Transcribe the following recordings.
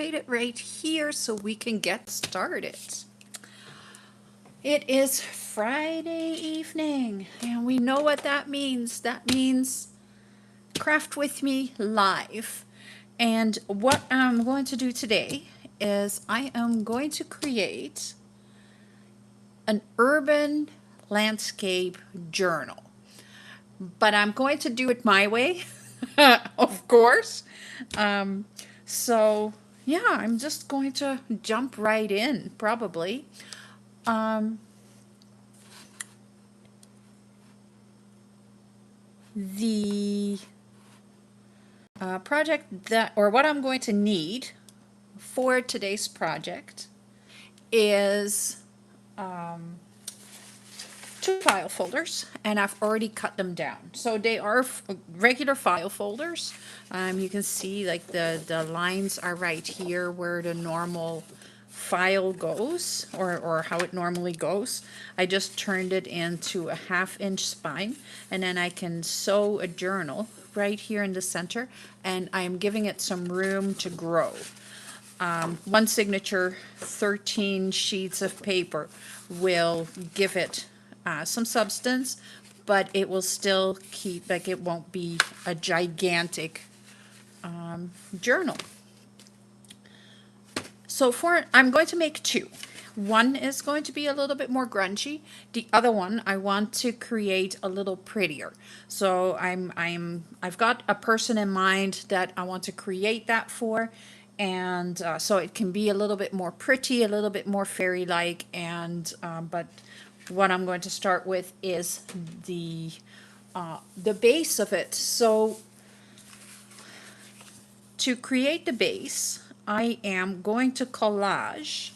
create it right here so we can get started. It is Friday evening, and we know what that means. That means Craft With Me Live. And what I'm going to do today is I am going to create an urban landscape journal. But I'm going to do it my way, of course. So, yeah, I'm just going to jump right in, probably. Um, the project that, or what I'm going to need for today's project is two file folders, and I've already cut them down. So they are regular file folders. You can see like the lines are right here where the normal file goes, or how it normally goes. I just turned it into a 1/2-inch spine, and then I can sew a journal right here in the center, and I'm giving it some room to grow. One signature, 13 sheets of paper will give it some substance, but it will still keep, like, it won't be a gigantic journal. So I'm going to make two. One is going to be a little bit more grungy. The other one I want to create a little prettier. So I've got a person in mind that I want to create that for, and so it can be a little bit more pretty, a little bit more fairy-like, and but what I'm going to start with is the base of it. So to create the base, I am going to collage,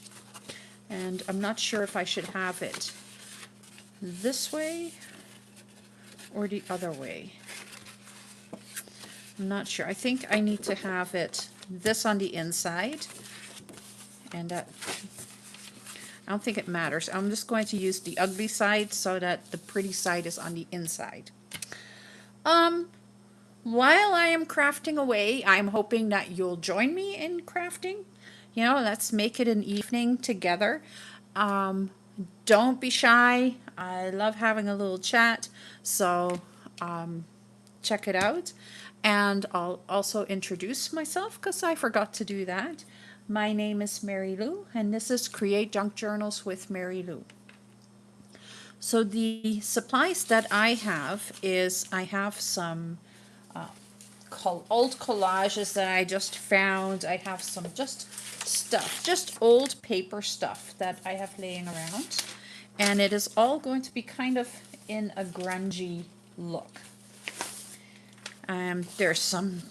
and I'm not sure if I should have it this way or the other way. I'm not sure. I think I need to have it this on the inside, and that, I don't think it matters. I'm just going to use the ugly side so that the pretty side is on the inside. While I am crafting away, I'm hoping that you'll join me in crafting. You know, let's make it an evening together. Don't be shy. I love having a little chat, so check it out. And I'll also introduce myself because I forgot to do that. My name is Mary Lou, and this is Create Junk Journals with Mary Lou. So the supplies that I have is I have some old collages that I just found. I have some just stuff, just old paper stuff that I have laying around. And it is all going to be kind of in a grungy look. There's some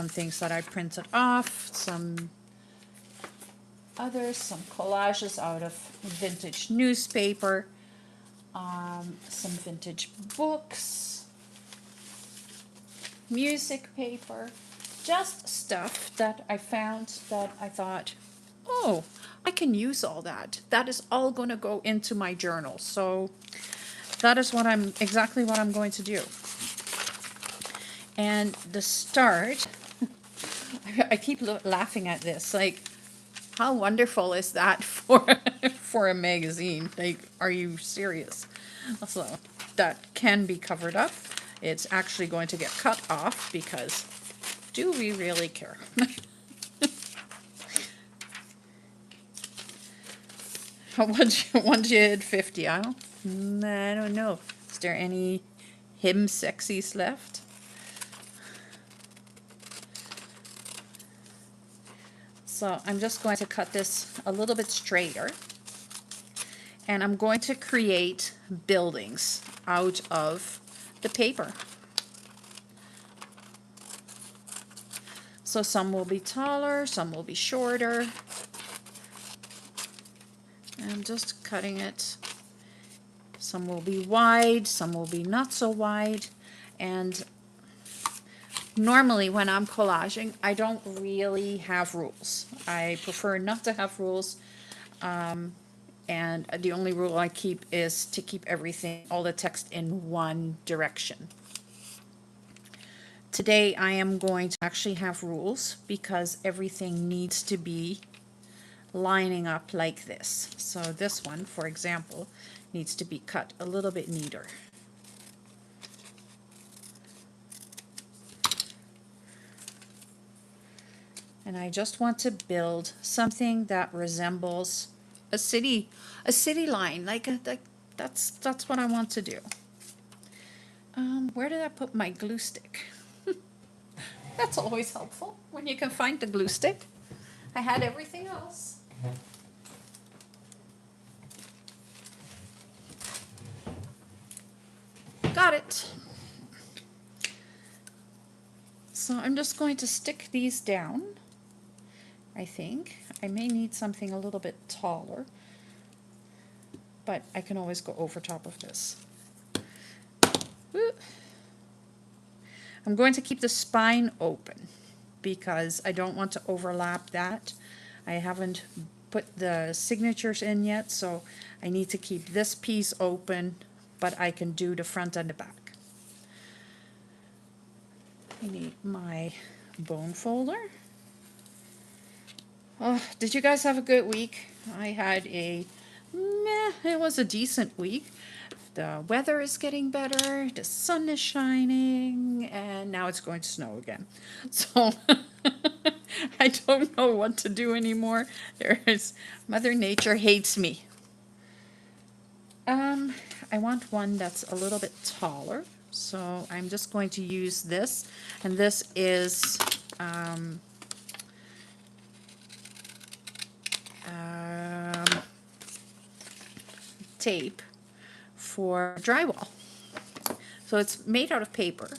things that I printed off, some others, some collages out of vintage newspaper, some vintage books, music paper, just stuff that I found that I thought, oh, I can use all that. That is all going to go into my journal. So that is exactly what I'm going to do. And the start, I keep laughing at this, like, how wonderful is that for a magazine? Like, are you serious? So that can be covered up. It's actually going to get cut off because do we really care? 150, I don't know. Is there any him sexies left? So I'm just going to cut this a little bit straighter, and I'm going to create buildings out of the paper. So some will be taller, some will be shorter. I'm just cutting it. Some will be wide, some will be not so wide. And normally when I'm collaging, I don't really have rules. I prefer not to have rules. And the only rule I keep is to keep everything, all the text in one direction. Today I am going to actually have rules because everything needs to be lining up like this. So this one, for example, needs to be cut a little bit neater. And I just want to build something that resembles a city line, that's what I want to do. Where did I put my glue stick? That's always helpful when you can find the glue stick. I had everything else. Got it. So I'm just going to stick these down. I think I may need something a little bit taller, but I can always go over top of this. Woo. I'm going to keep the spine open because I don't want to overlap that. I haven't put the signatures in yet, so I need to keep this piece open, but I can do the front and the back. I need my bone folder. Oh, did you guys have a good week? I had it was a decent week. The weather is getting better, the sun is shining, and now it's going to snow again. So I don't know what to do anymore. Mother Nature hates me. I want one that's a little bit taller, so I'm just going to use this, and this is tape for drywall. So it's made out of paper,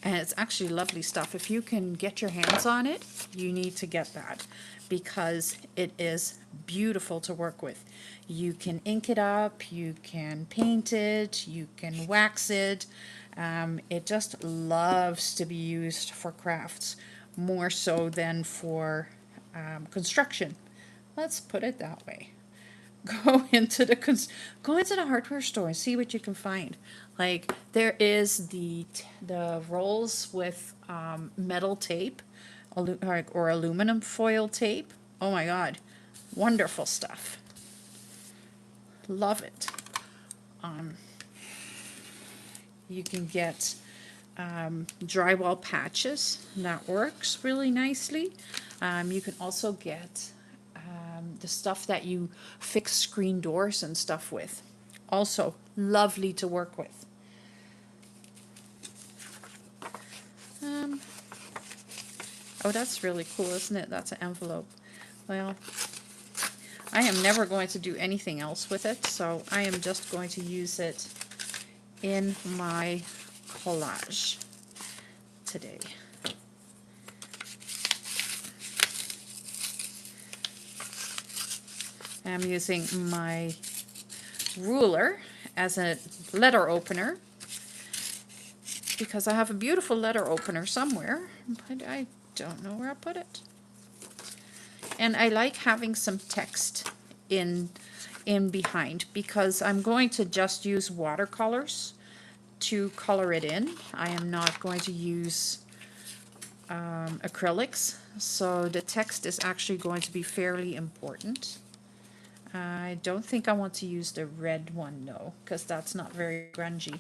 and it's actually lovely stuff. If you can get your hands on it, you need to get that because it is beautiful to work with. You can ink it up, you can paint it, you can wax it. It just loves to be used for crafts more so than for construction. Let's put it that way. Go into the hardware store and see what you can find. Like there is the rolls with metal tape or aluminum foil tape. Oh my God, wonderful stuff. Love it. You can get drywall patches, and that works really nicely. You can also get the stuff that you fix screen doors and stuff with. Also lovely to work with. Oh, that's really cool, isn't it? That's an envelope. Well, I am never going to do anything else with it, so I am just going to use it in my collage today. I'm using my ruler as a letter opener because I have a beautiful letter opener somewhere, but I don't know where I put it. And I like having some text in behind because I'm going to just use watercolors to color it in. I am not going to use acrylics, so the text is actually going to be fairly important. I don't think I want to use the red one though, because that's not very grungy.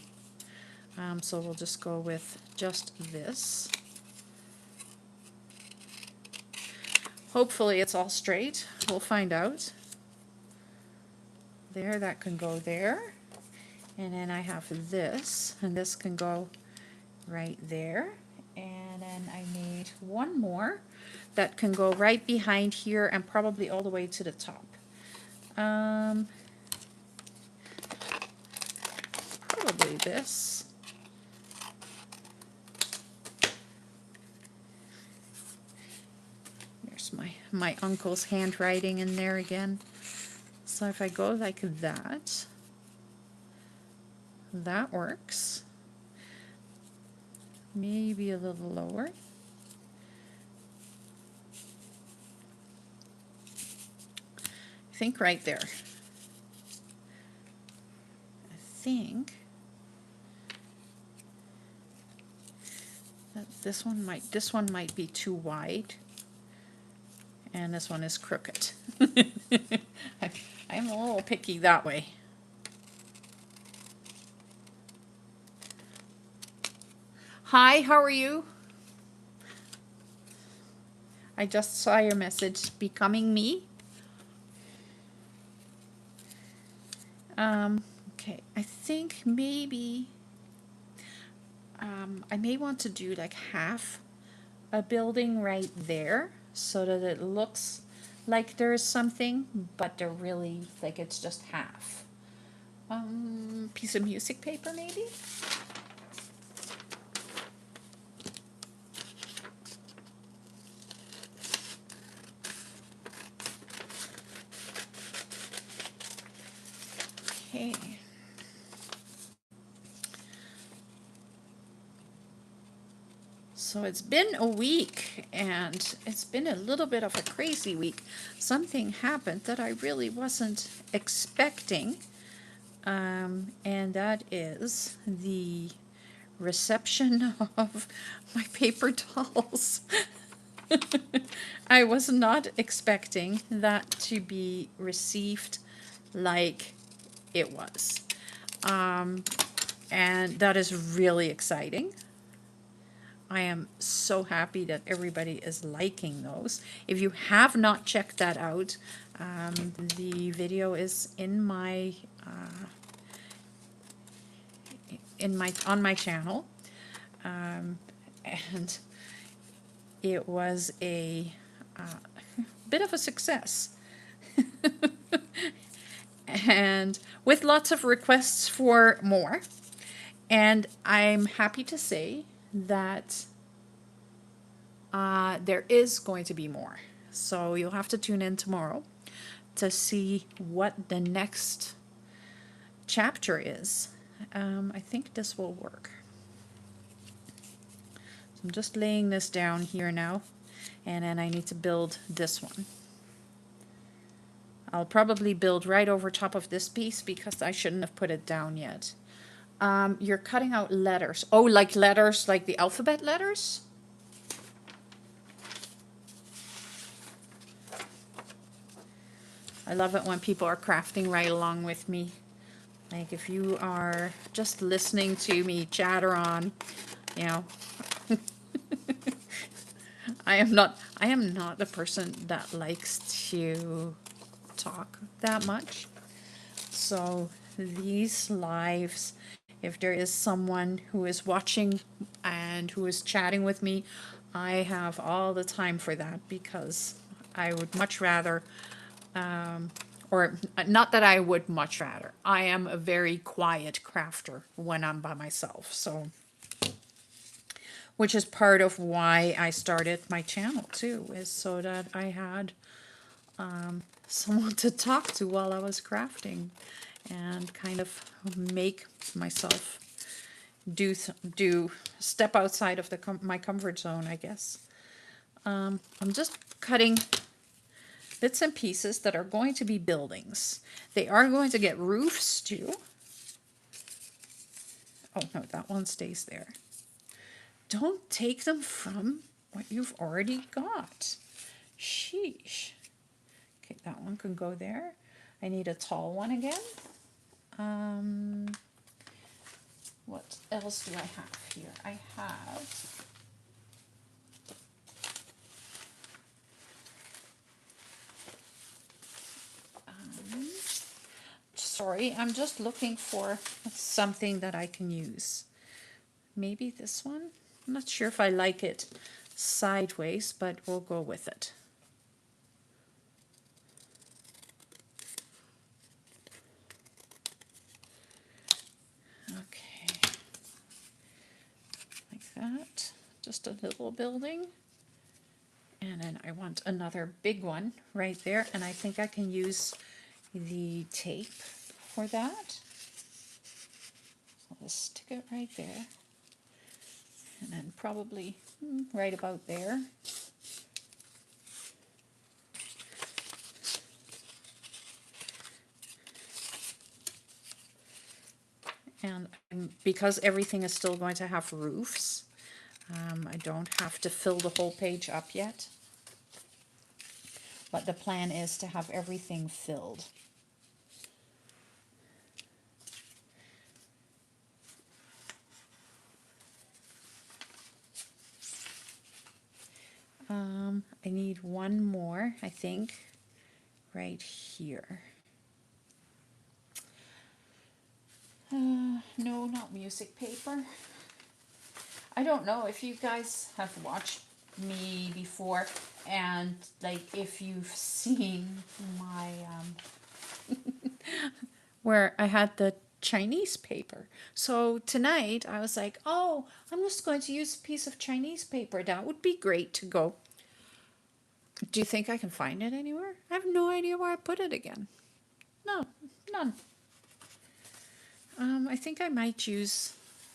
So we'll just go with just this. Hopefully it's all straight. We'll find out. There, that can go there. And then I have this, and this can go right there. And then I need one more that can go right behind here and probably all the way to the top. Probably this. There's my uncle's handwriting in there again. So if I go like that, that works. Maybe a little lower. I think right there. I think that this one might be too wide, and this one is crooked. I'm a little picky that way. Hi, how are you? I just saw your message, becoming me. Okay, I think maybe I may want to do like half a building right there so that it looks like there's something, but they're really like it's just half. Piece of music paper maybe? Okay. So it's been a week, and it's been a little bit of a crazy week. Something happened that I really wasn't expecting, and that is the reception of my paper dolls. I was not expecting that to be received like it was. And that is really exciting. I am so happy that everybody is liking those. If you have not checked that out, the video is on my channel, and it was a bit of a success. And with lots of requests for more. And I'm happy to say that there is going to be more. So you'll have to tune in tomorrow to see what the next chapter is. I think this will work. So I'm just laying this down here now, and then I need to build this one. I'll probably build right over top of this piece because I shouldn't have put it down yet. You're cutting out letters. Oh, like letters, like the alphabet letters? I love it when people are crafting right along with me. Like if you are just listening to me chatter on, you know. I am not a person that likes to talk that much. So these lives, if there is someone who is watching and who is chatting with me, I have all the time for that because I would much rather, or not that I would much rather, I am a very quiet crafter when I'm by myself. So, which is part of why I started my channel too, is so that I had someone to talk to while I was crafting and kind of make myself do step outside of my comfort zone, I guess. I'm just cutting bits and pieces that are going to be buildings. They are going to get roofs too. Oh no, that one stays there. Don't take them from what you've already got. Sheesh. Okay, that one can go there. I need a tall one again. What else do I have here? I have sorry, I'm just looking for something that I can use. Maybe this one? I'm not sure if I like it sideways, but we'll go with it. Okay, like that. Just a little building. And then I want another big one right there, and I think I can use the tape for that. I'll just stick it right there. And then probably right about there. And because everything is still going to have roofs, I don't have to fill the whole page up yet, but the plan is to have everything filled. I need one more, I think, right here. No, not music paper. I don't know if you guys have watched me before, and like if you've seen my where I had the Chinese paper. So tonight I was like, oh, I'm just going to use a piece of Chinese paper. That would be great to go. Do you think I can find it anywhere? I have no idea where I put it again. No, none. I think I might use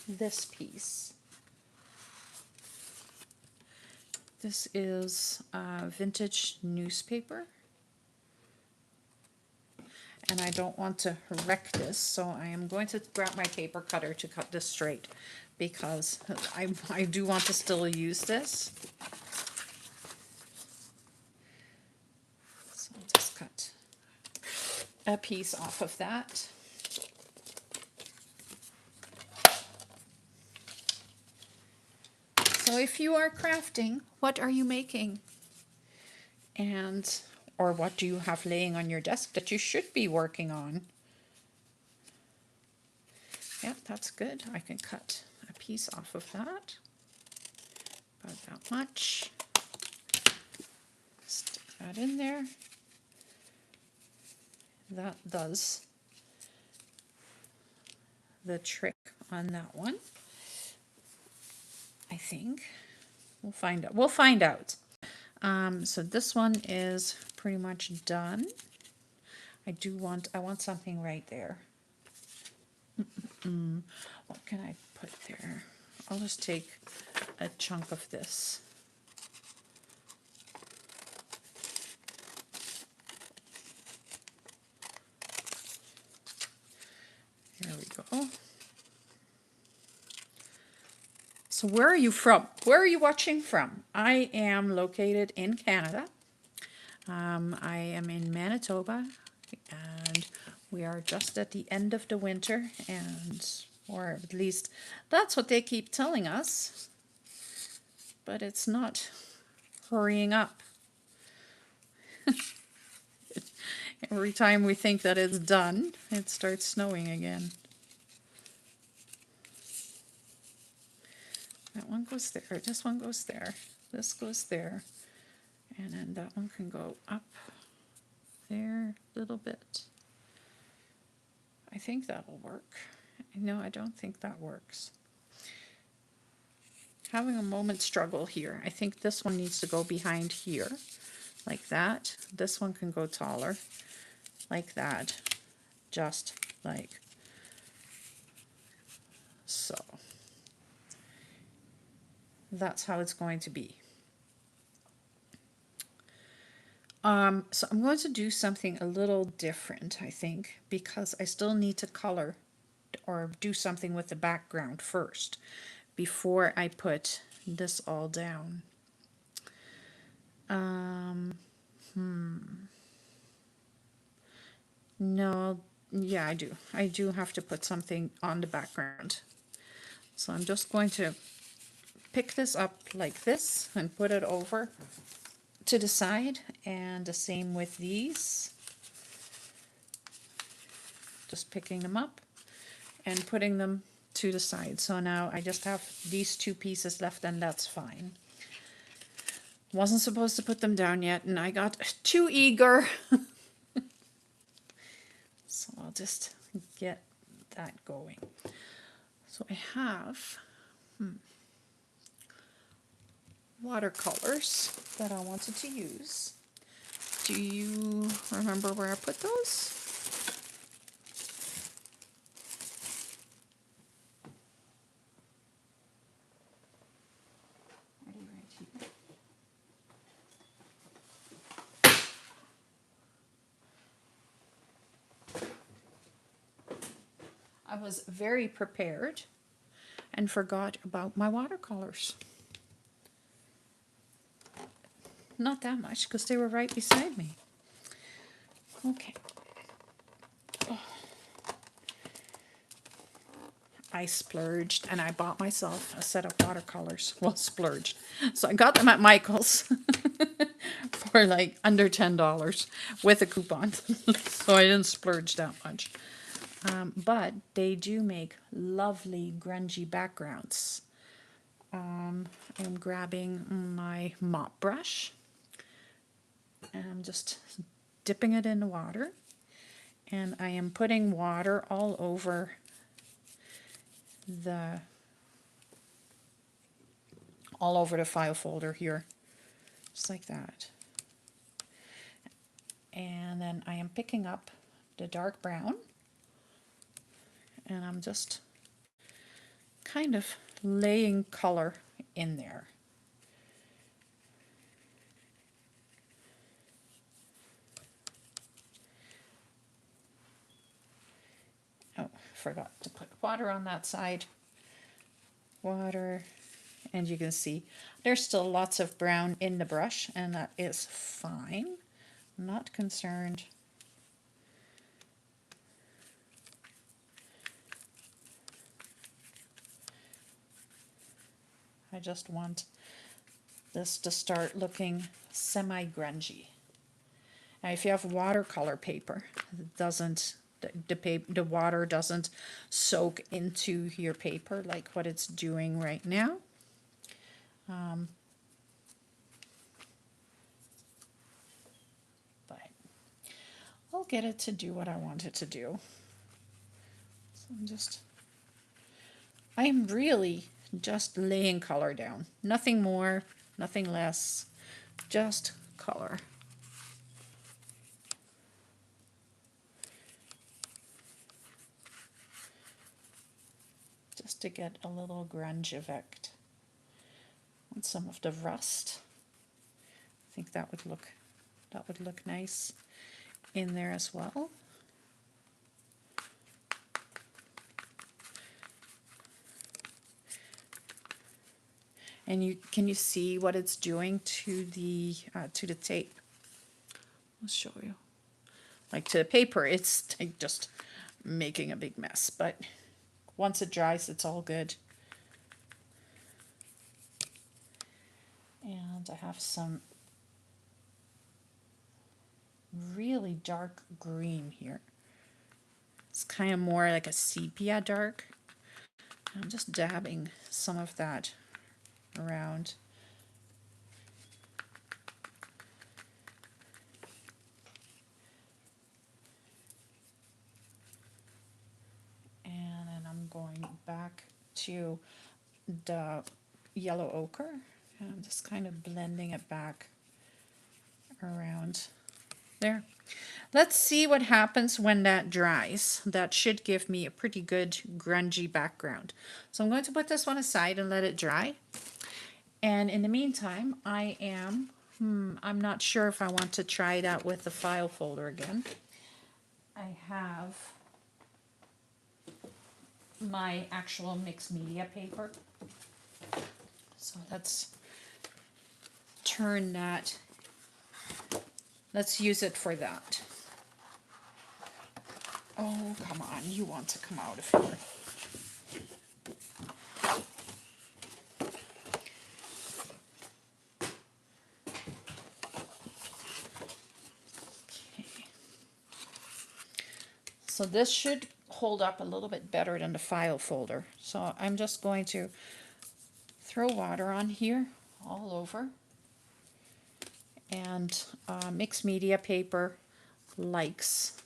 this piece. This is vintage newspaper. And I don't want to wreck this, so I am going to grab my paper cutter to cut this straight, because I do want to still use this. So I'll just cut a piece off of that. So if you are crafting, what are you making? Or what do you have laying on your desk that you should be working on? Yep, that's good. I can cut a piece off of that. About that much. Stick that in there. That does the trick on that one. I think. We'll find out. We'll find out. So this one is pretty much done. I want something right there. What can I put there? I'll just take a chunk of this. There we go. So where are you from? Where are you watching from? I am located in Canada. I am in Manitoba, and we are just at the end of the winter, or at least that's what they keep telling us, but it's not hurrying up. Every time we think that it's done, it starts snowing again. That one goes there, this one goes there, this goes there, and then that one can go up there a little bit. I think that'll work. No, I don't think that works. Having a moment struggle here. I think this one needs to go behind here, like that. This one can go taller, like that, just like so. That's how it's going to be. So I'm going to do something a little different, I think, because I still need to color or do something with the background first before I put this all down. No, yeah, I do. I do have to put something on the background. So I'm just going to pick this up like this and put it over to the side, and the same with these. Just picking them up and putting them to the side. So now I just have these two pieces left, and that's fine. Wasn't supposed to put them down yet, and I got too eager. So I'll just get that going. So I have watercolors that I wanted to use. Do you remember where I put those? Right here. I was very prepared and forgot about my watercolors. not that much because they were right beside me. Okay. I splurged and I bought myself a set of watercolors. Well, splurged. So I got them at Michael's for like under $10 with a coupon. So I didn't splurge that much. But they do make lovely grungy backgrounds. I'm grabbing my mop brush and I'm just dipping it in the water. And I am putting water all over the file folder here, just like that. And then I am picking up the dark brown and I'm just kind of laying color in there. Oh, forgot to put water on that side. Water, and you can see there's still lots of brown in the brush, and that is fine. I'm not concerned. I just want this to start looking semi-grungy. Now, if you have watercolor paper, it doesn't the water doesn't soak into your paper like what it's doing right now. But I'll get it to do what I want it to do. So I'm really just laying color down. Nothing more, nothing less, just color. Just to get a little grunge effect. And some of the rust. I think that would look nice in there as well. And can you see what it's doing to the tape? I'll show you. Like to the paper, it's like just making a big mess, but once it dries, it's all good. And I have some really dark green here. It's kind of more like a sepia dark. I'm just dabbing some of that around. And then I'm going back to the yellow ochre. And I'm just kind of blending it back around there. Let's see what happens when that dries. That should give me a pretty good grungy background. So I'm going to put this one aside and let it dry. And in the meantime, I'm not sure if I want to try it out with the file folder again. I have my actual mixed media paper. So let's turn that. Let's use it for that. Oh, come on, you want to come out of here. Okay. So this should hold up a little bit better than the file folder. So I'm just going to throw water on here all over. And mixed media paper likes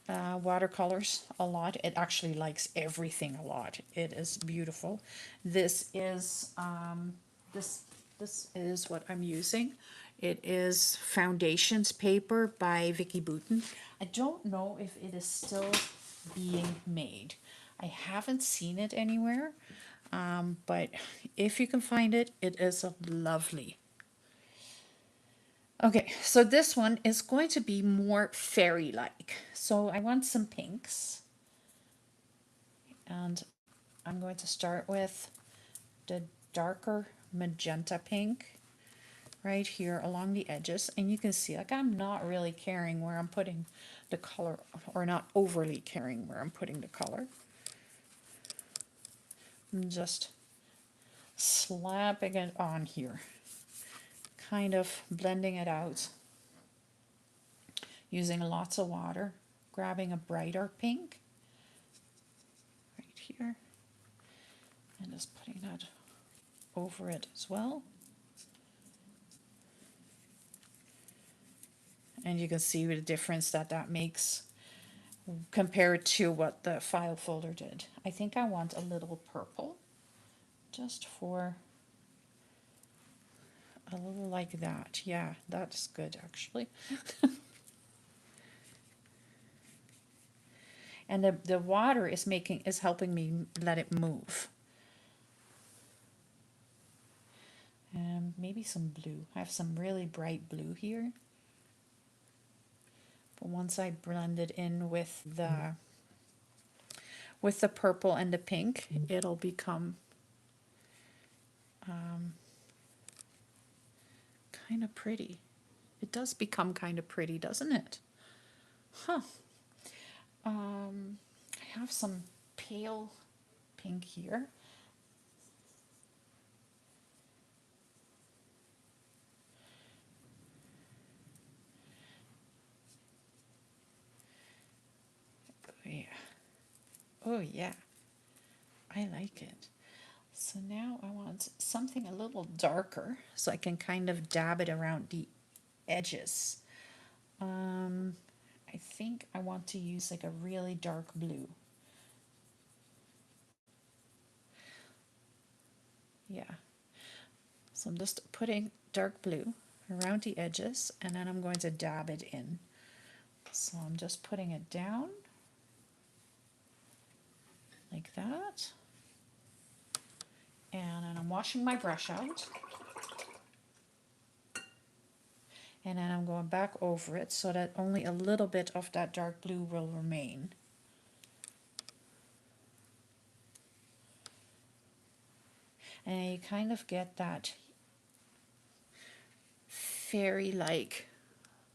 watercolors a lot. It actually likes everything a lot. It is beautiful. This is this is what I'm using. It is Foundations paper by Vicky Boutin. I don't know if it is still being made. I haven't seen it anywhere, but if you can find it, it is lovely. Okay, so this one is going to be more fairy-like. So I want some pinks. And I'm going to start with the darker magenta pink right here along the edges, and you can see like I'm not really caring where I'm putting the color, or not overly caring where I'm putting the color. I'm just slapping it on here, kind of blending it out, using lots of water, grabbing a brighter pink right here, and just putting that over it as well. And you can see the difference that that makes compared to what the file folder did. I think I want a little purple, just for a little like that. Yeah, that's good actually. And the water is helping me let it move. Maybe some blue. I have some really bright blue here. But once I blend it in with the purple and the pink, it'll become kind of pretty. It does become kind of pretty, doesn't it? Huh. I have some pale pink here. Oh yeah. Oh yeah. I like it. So now I want something a little darker so I can kind of dab it around the edges. I think I want to use like a really dark blue. Yeah. So I'm just putting dark blue around the edges, and then I'm going to dab it in. So I'm just putting it down like that. And then I'm washing my brush out. And then I'm going back over it so that only a little bit of that dark blue will remain. And you kind of get that fairy-like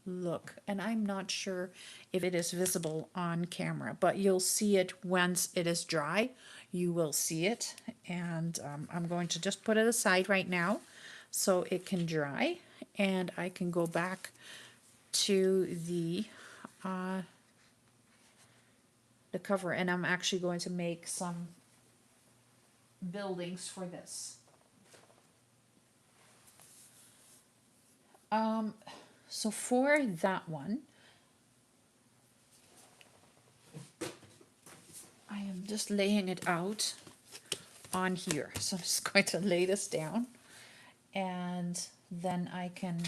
look. And I'm not sure if it is visible on camera, but you'll see it once it is dry. You will see it. And I'm going to just put it aside right now so it can dry. And I can go back to the cover, and I'm actually going to make some buildings for this. So for that one, I am just laying it out on here. So I'm just going to lay this down, and then I can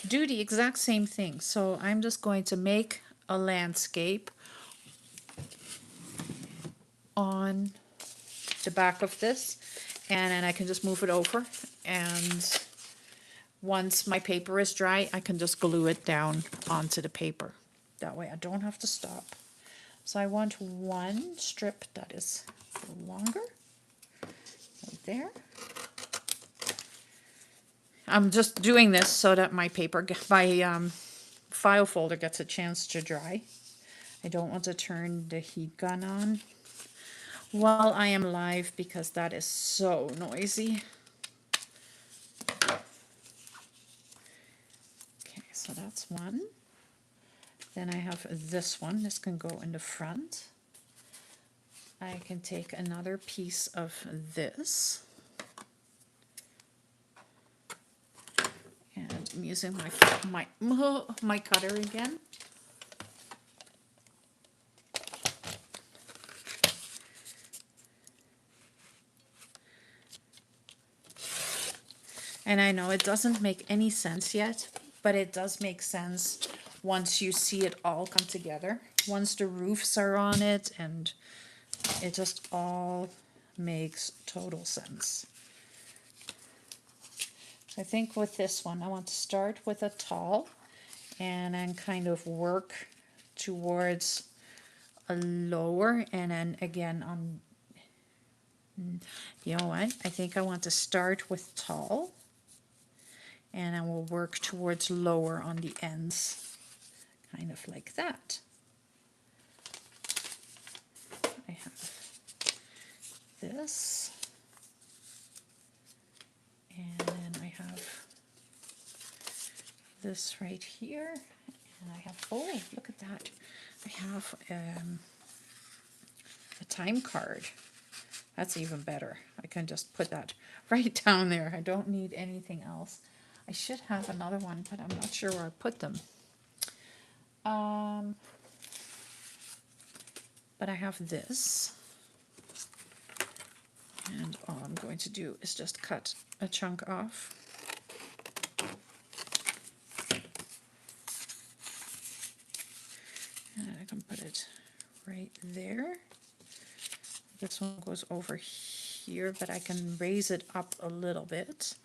do the exact same thing. So I'm just going to make a landscape on the back of this, and then I can just move it over, and once my paper is dry, I can just glue it down onto the paper. That way I don't have to stop. So I want one strip that is longer, right there. I'm just doing this so that my file folder gets a chance to dry. I don't want to turn the heat gun on while I am live because that is so noisy. Okay, so that's one. Then I have this one. This can go in the front. I can take another piece of this. And I'm using my cutter again. And I know it doesn't make any sense yet, but it does make sense once you see it all come together. Once the roofs are on it, and it just all makes total sense. So I think with this one, I want to start with a tall and then kind of work towards a lower, and then again on, you know what, I think I want to start with tall and I will work towards lower on the ends, kind of like that. I have this, and then I have this right here, and I have, oh, look at that. I have a time card. That's even better. I can just put that right down there. I don't need anything else. I should have another one, but I'm not sure where I put them. But I have this. And all I'm going to do is just cut a chunk off. And I can put it right there. This one goes over here, but I can raise it up a little bit.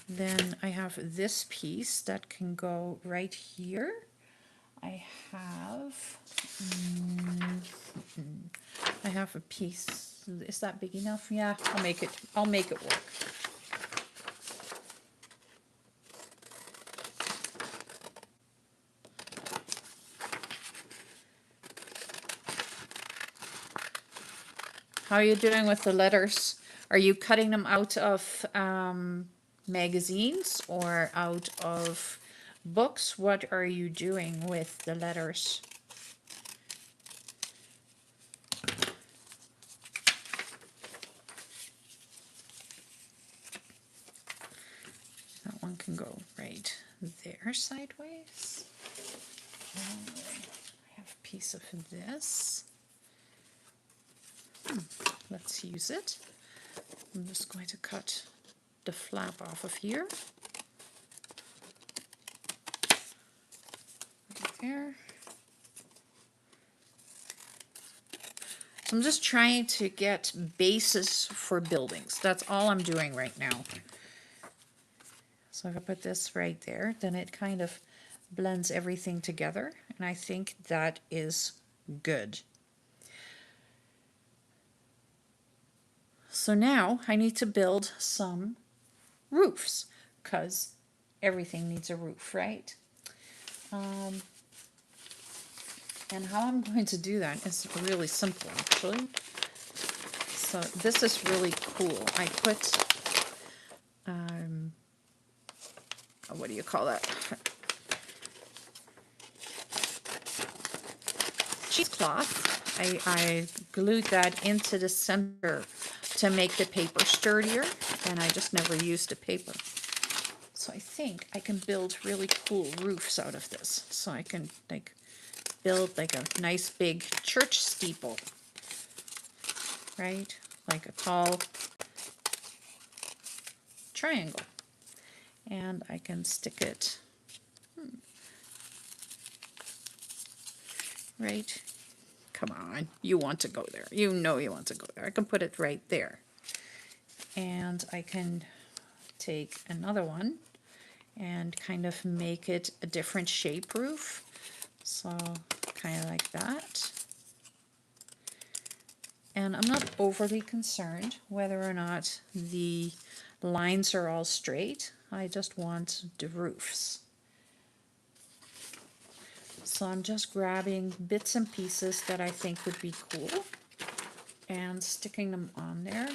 Then I have this piece that can go right here. I have a piece. Is that big enough? Yeah, I'll make it work. How are you doing with the letters? Are you cutting them out of magazines or out of books? What are you doing with the letters? That one can go right there sideways. I have a piece of this. Let's use it. I'm just going to cut the flap off of here. Right there. So I'm just trying to get bases for buildings. That's all I'm doing right now. So if I put this right there, then it kind of blends everything together, and I think that is good. So now I need to build some roofs, because everything needs a roof, right? And how I'm going to do that is really simple, actually. So this is really cool. I put, what do you call that? Cheesecloth. I glued that into the center to make the paper sturdier, and I just never used the paper. So I think I can build really cool roofs out of this. So I can like build like a nice big church steeple, right? Like a tall triangle. And I can stick it right. Come on, you want to go there. You know you want to go there. I can put it right there. And I can take another one and kind of make it a different shape roof. So kind of like that. And I'm not overly concerned whether or not the lines are all straight. I just want the roofs. So I'm just grabbing bits and pieces that I think would be cool and sticking them on there.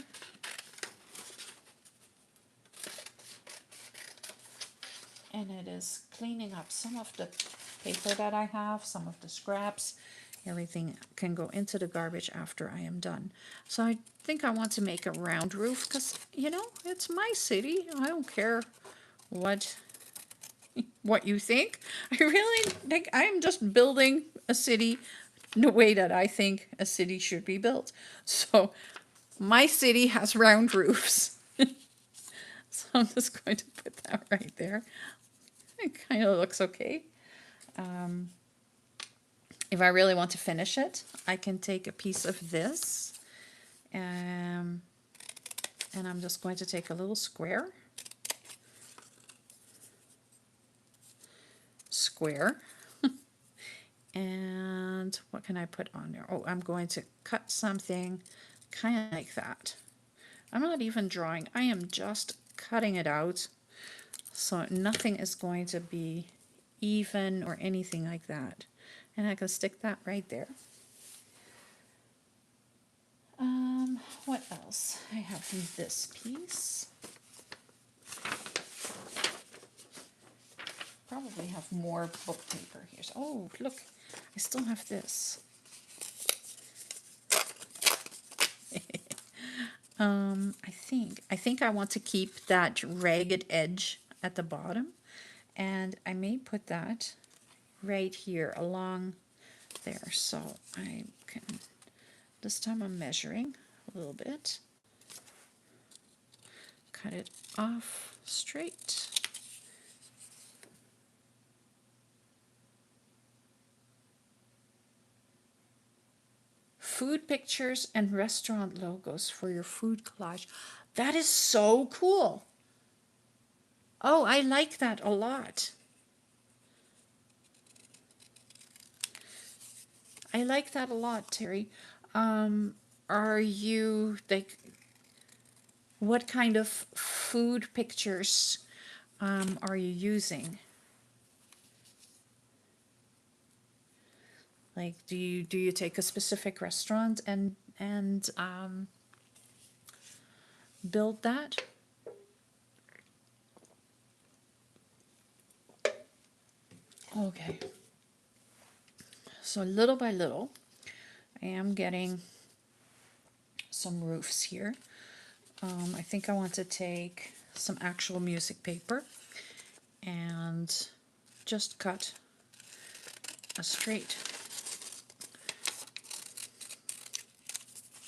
And it is cleaning up some of the paper that I have, some of the scraps. Everything can go into the garbage after I am done. So I think I want to make a round roof because, you know, it's my city. I don't care what you think. I really think I'm just building a city the way that I think a city should be built. So my city has round roofs. So I'm just going to put that right there. It kind of looks okay. If I really want to finish it, I can take a piece of this, and I'm just going to take a little square, and what can I put on there? Oh, I'm going to cut something kind of like that. I'm not even drawing, I am just cutting it out. So nothing is going to be even or anything like that. And I can stick that right there. What else? I have this piece. Probably have more book paper here. Oh, look, I still have this. I think I want to keep that ragged edge at the bottom, and I may put that right here along there. So I can, this time I'm measuring a little bit, cut it off straight. Food pictures and restaurant logos for your food collage. That is so cool. Oh, I like that a lot. I like that a lot, Terry. Are you like, what kind of food pictures are you using? Like, do you take a specific restaurant and build that? Okay. So little by little, I am getting some roofs here. I think I want to take some actual music paper and just cut a straight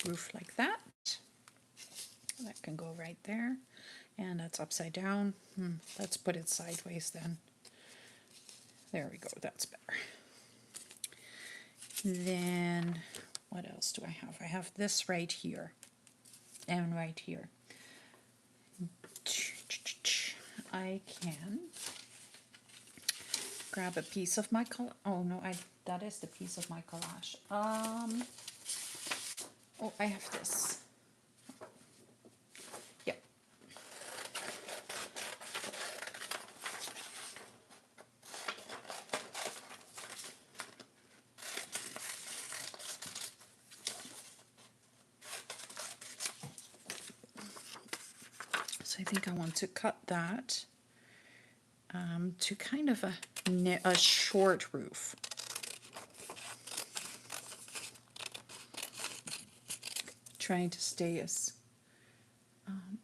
roof like that. That can go right there, and that's upside down. Let's put it sideways then. There we go, that's better. Then what else do I have? I have this right here and right here. I can grab a piece of my collage. Oh no, that is the piece of my collage. Oh, I have this. Yep. So I think I want to cut that to kind of a short roof. Trying to stay as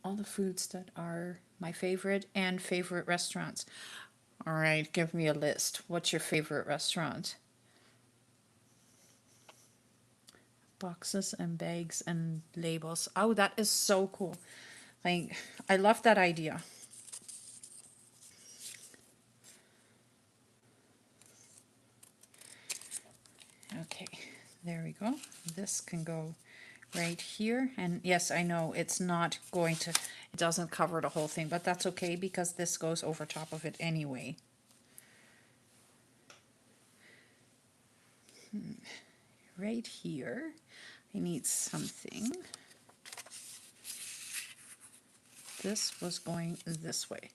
all the foods that are my favorite and favorite restaurants. All right, give me a list. What's your favorite restaurant? Boxes and bags and labels. Oh, that is so cool. Like, I love that idea. Okay, there we go. This can go right here. And yes, I know it's not going to, it doesn't cover the whole thing, but that's okay because this goes over top of it anyway. Right here, I need something. This was going this way.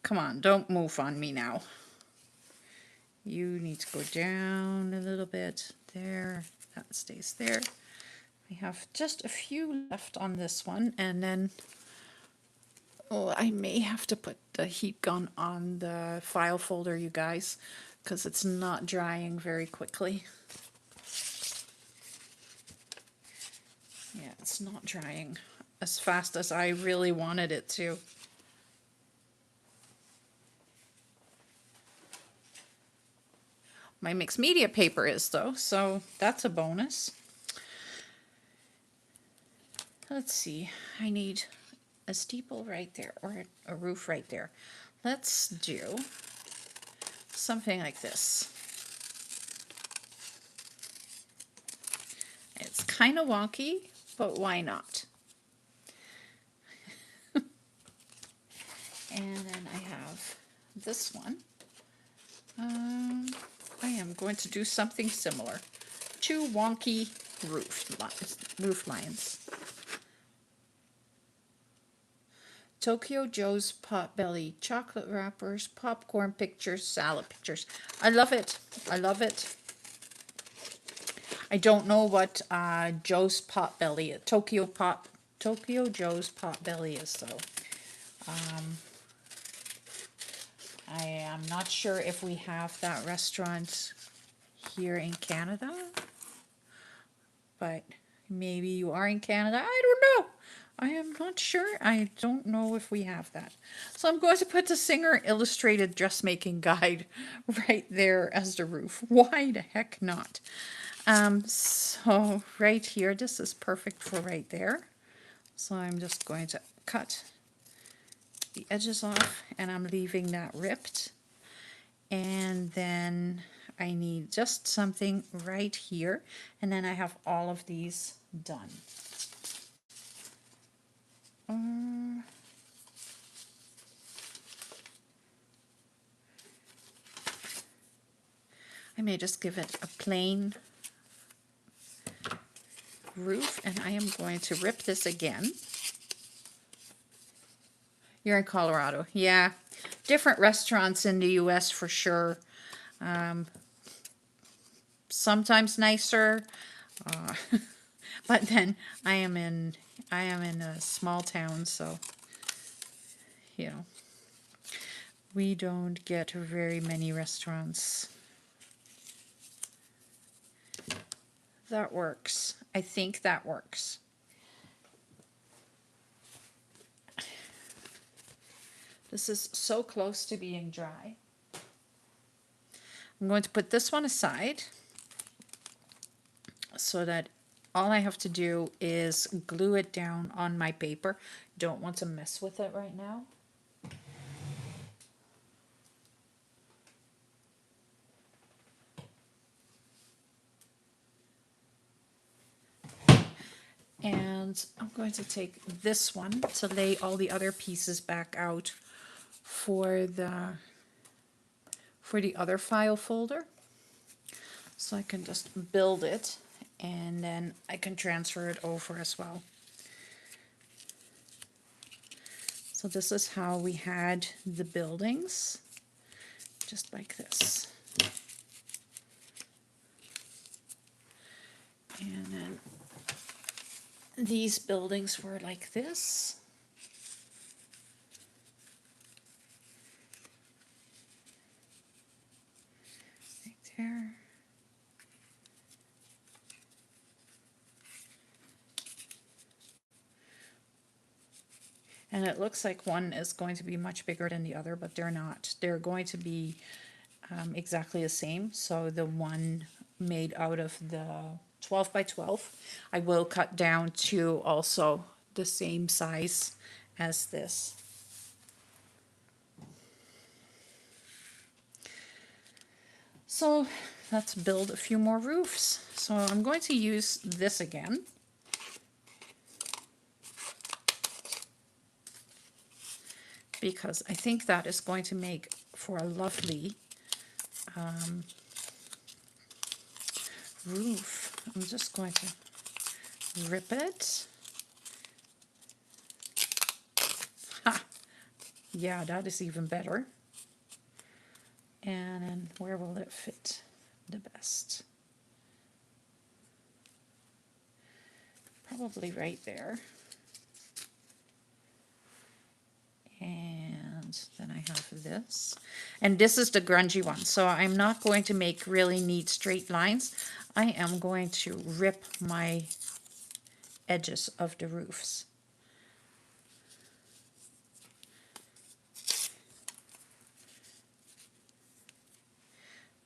Come on, don't move on me now. You need to go down a little bit. There, that stays there. I have just a few left on this one, and then I may have to put the heat gun on the file folder, you guys, because it's not drying very quickly. Yeah, it's not drying as fast as I really wanted it to. My mixed media paper is though, so that's a bonus. Let's see, I need a steeple right there or a roof right there. Let's do something like this. It's kind of wonky, but why not? And then I have this one. I am going to do something similar. Two wonky roof lines. Tokyo Joe's Potbelly, chocolate wrappers, popcorn pictures, salad pictures. I love it. I love it. I don't know what Joe's Potbelly, Tokyo Joe's Potbelly is though. I am not sure if we have that restaurant here in Canada, but maybe you are in Canada. I don't know. I am not sure. I don't know if we have that. So I'm going to put the Singer Illustrated Dressmaking Guide right there as the roof. Why the heck not? So right here, this is perfect for right there. So I'm just going to cut the edges off and I'm leaving that ripped. And then I need just something right here. And then I have all of these done. I may just give it a plain roof and I am going to rip this again. You're in Colorado. Yeah. Different restaurants in the US for sure. Sometimes nicer. But then I am in a small town, so you know, we don't get very many restaurants. That works. I think that works. This is so close to being dry. I'm going to put this one aside so that all I have to do is glue it down on my paper. Don't want to mess with it right now. And I'm going to take this one to lay all the other pieces back out for the other file folder. So I can just build it and then I can transfer it over as well. So this is how we had the buildings, just like this. And then these buildings were like this. Right there. And it looks like one is going to be much bigger than the other, but they're not. They're going to be exactly the same. So the one made out of the 12 by 12, I will cut down to also the same size as this. So let's build a few more roofs. So I'm going to use this again. Because I think that is going to make for a lovely roof. I'm just going to rip it. Ha! Yeah, that is even better. And then where will it fit the best? Probably right there. And then I have this. And this is the grungy one. So I'm not going to make really neat straight lines. I am going to rip my edges of the roofs.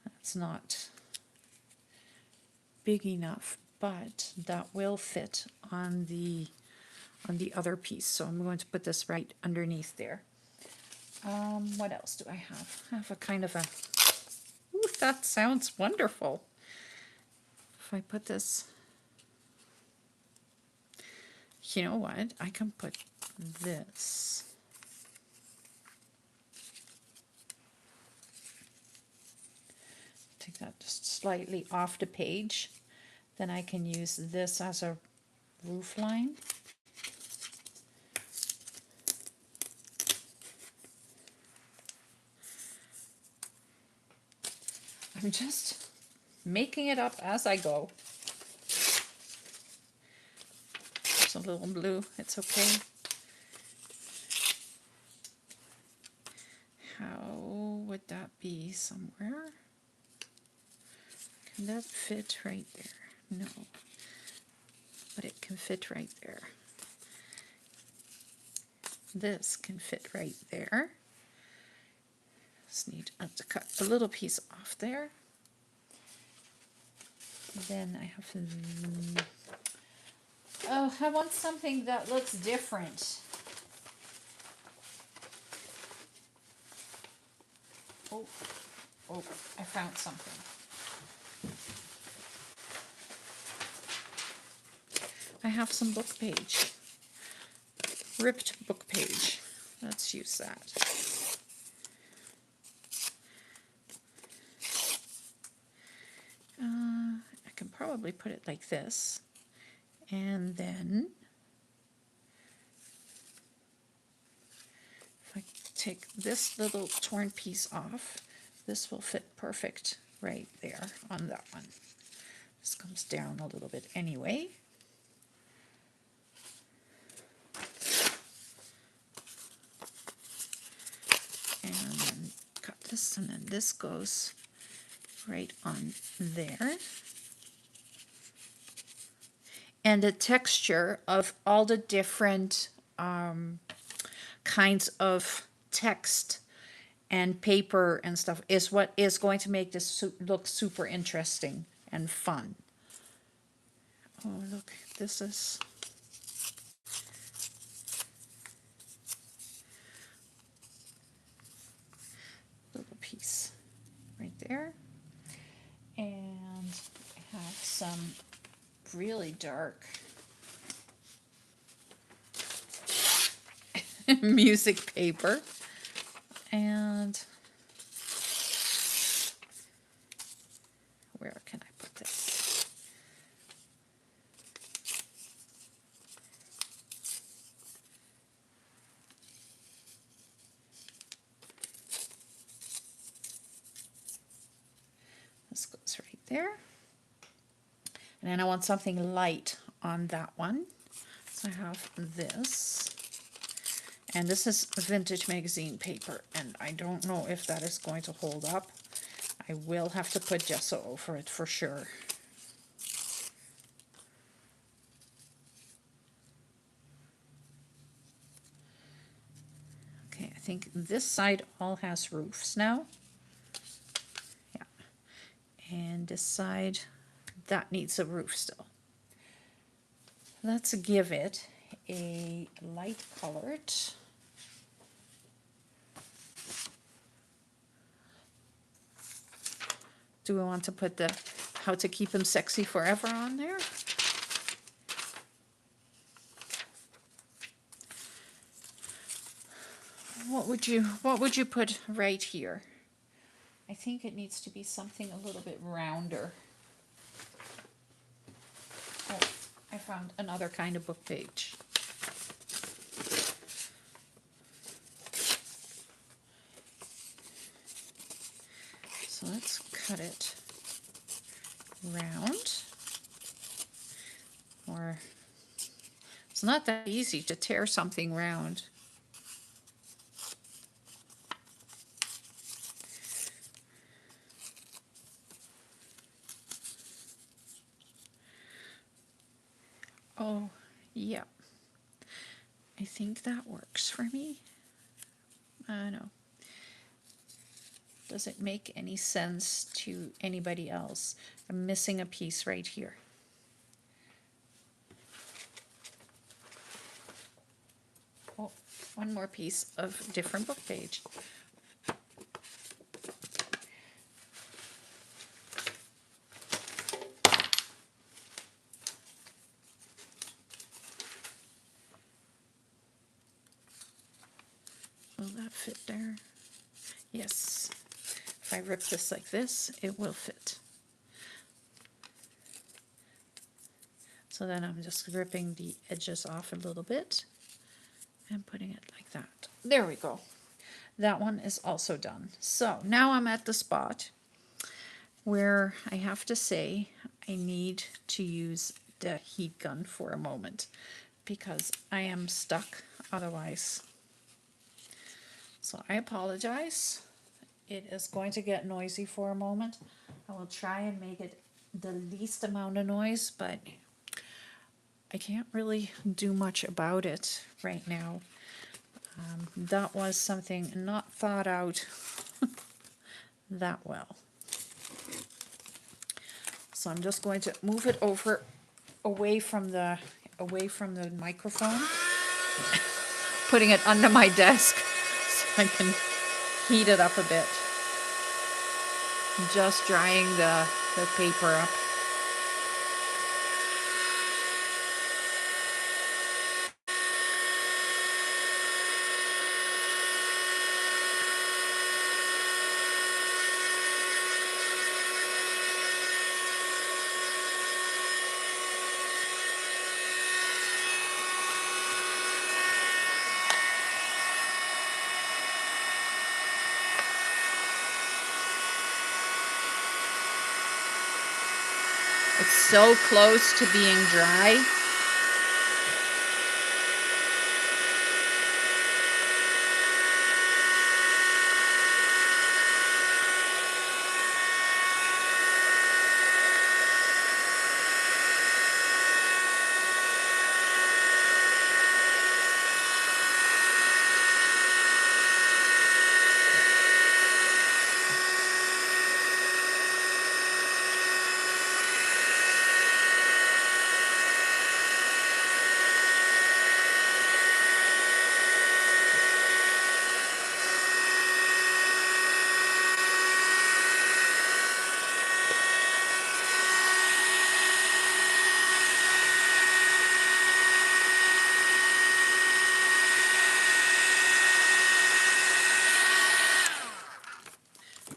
That's not big enough, but that will fit on the other piece. So I'm going to put this right underneath there. What else do I have? I have a kind of a, ooh, that sounds wonderful. If I put this, you know what? I can put this. Take that just slightly off the page. Then I can use this as a roof line. I'm just making it up as I go. It's a little blue, it's okay. How would that be somewhere? Can that fit right there? No, but it can fit right there. This can fit right there. Just need to cut a little piece off there. Then I have oh, I want something that looks different. Oh, oh, I found something. I have some book page. Ripped book page. Let's use that. I can probably put it like this. And then if I take this little torn piece off, this will fit perfect right there on that one. This comes down a little bit anyway. And then cut this, and then this goes right on there. And the texture of all the different kinds of text and paper and stuff is what is going to make this look super interesting and fun. Oh, look, this is a little piece right there. And I have some really dark music paper, and where can I put this? This goes right there. And then I want something light on that one. So I have this. And this is vintage magazine paper, and I don't know if that is going to hold up. I will have to put gesso over it for sure. Okay, I think this side all has roofs now. Yeah. And this side, that needs a roof still. Let's give it a light colored. Do we want to put the how to keep him sexy forever on there? What would you put right here? I think it needs to be something a little bit rounder. Oh, I found another kind of book page. So let's cut it round. Or it's not that easy to tear something round. Oh, yeah. I think that works for me. I know. Does it make any sense to anybody else? I'm missing a piece right here. Oh, one more piece of different book page. Will that fit there? Yes. If I rip this like this, it will fit. So then I'm just ripping the edges off a little bit and putting it like that. There we go. That one is also done. So now I'm at the spot where I have to say I need to use the heat gun for a moment because I am stuck otherwise. So I apologize. It is going to get noisy for a moment. I will try and make it the least amount of noise, but I can't really do much about it right now. That was something not thought out that well. So I'm just going to move it over away from the microphone, putting it under my desk so I can heat it up a bit. Just drying the paper up. It's so close to being dry.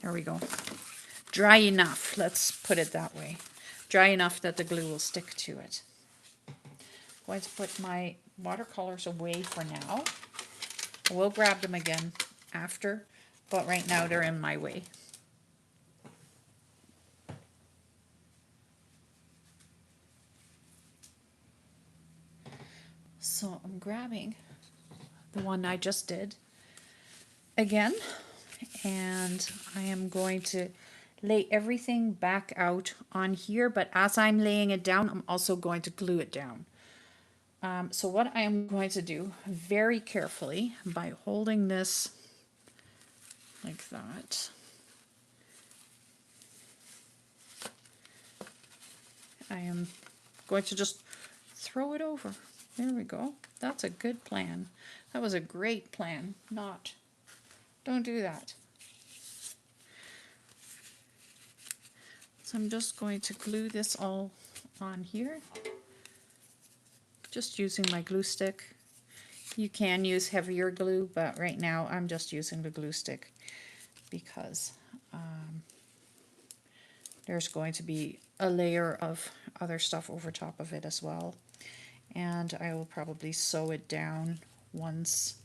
There we go. Dry enough, let's put it that way. Dry enough that the glue will stick to it. I'm going to put my watercolors away for now. I will grab them again after, but right now they're in my way. So I'm grabbing the one I just did again, and I am going to lay everything back out on here, but as I'm laying it down, I'm also going to glue it down. So what I am going to do very carefully by holding this like that, I am going to just throw it over. There we go. That's a good plan. That was a great plan. Don't do that. So I'm just going to glue this all on here. Just using my glue stick. You can use heavier glue, but right now I'm just using the glue stick because there's going to be a layer of other stuff over top of it as well. And I will probably sew it down once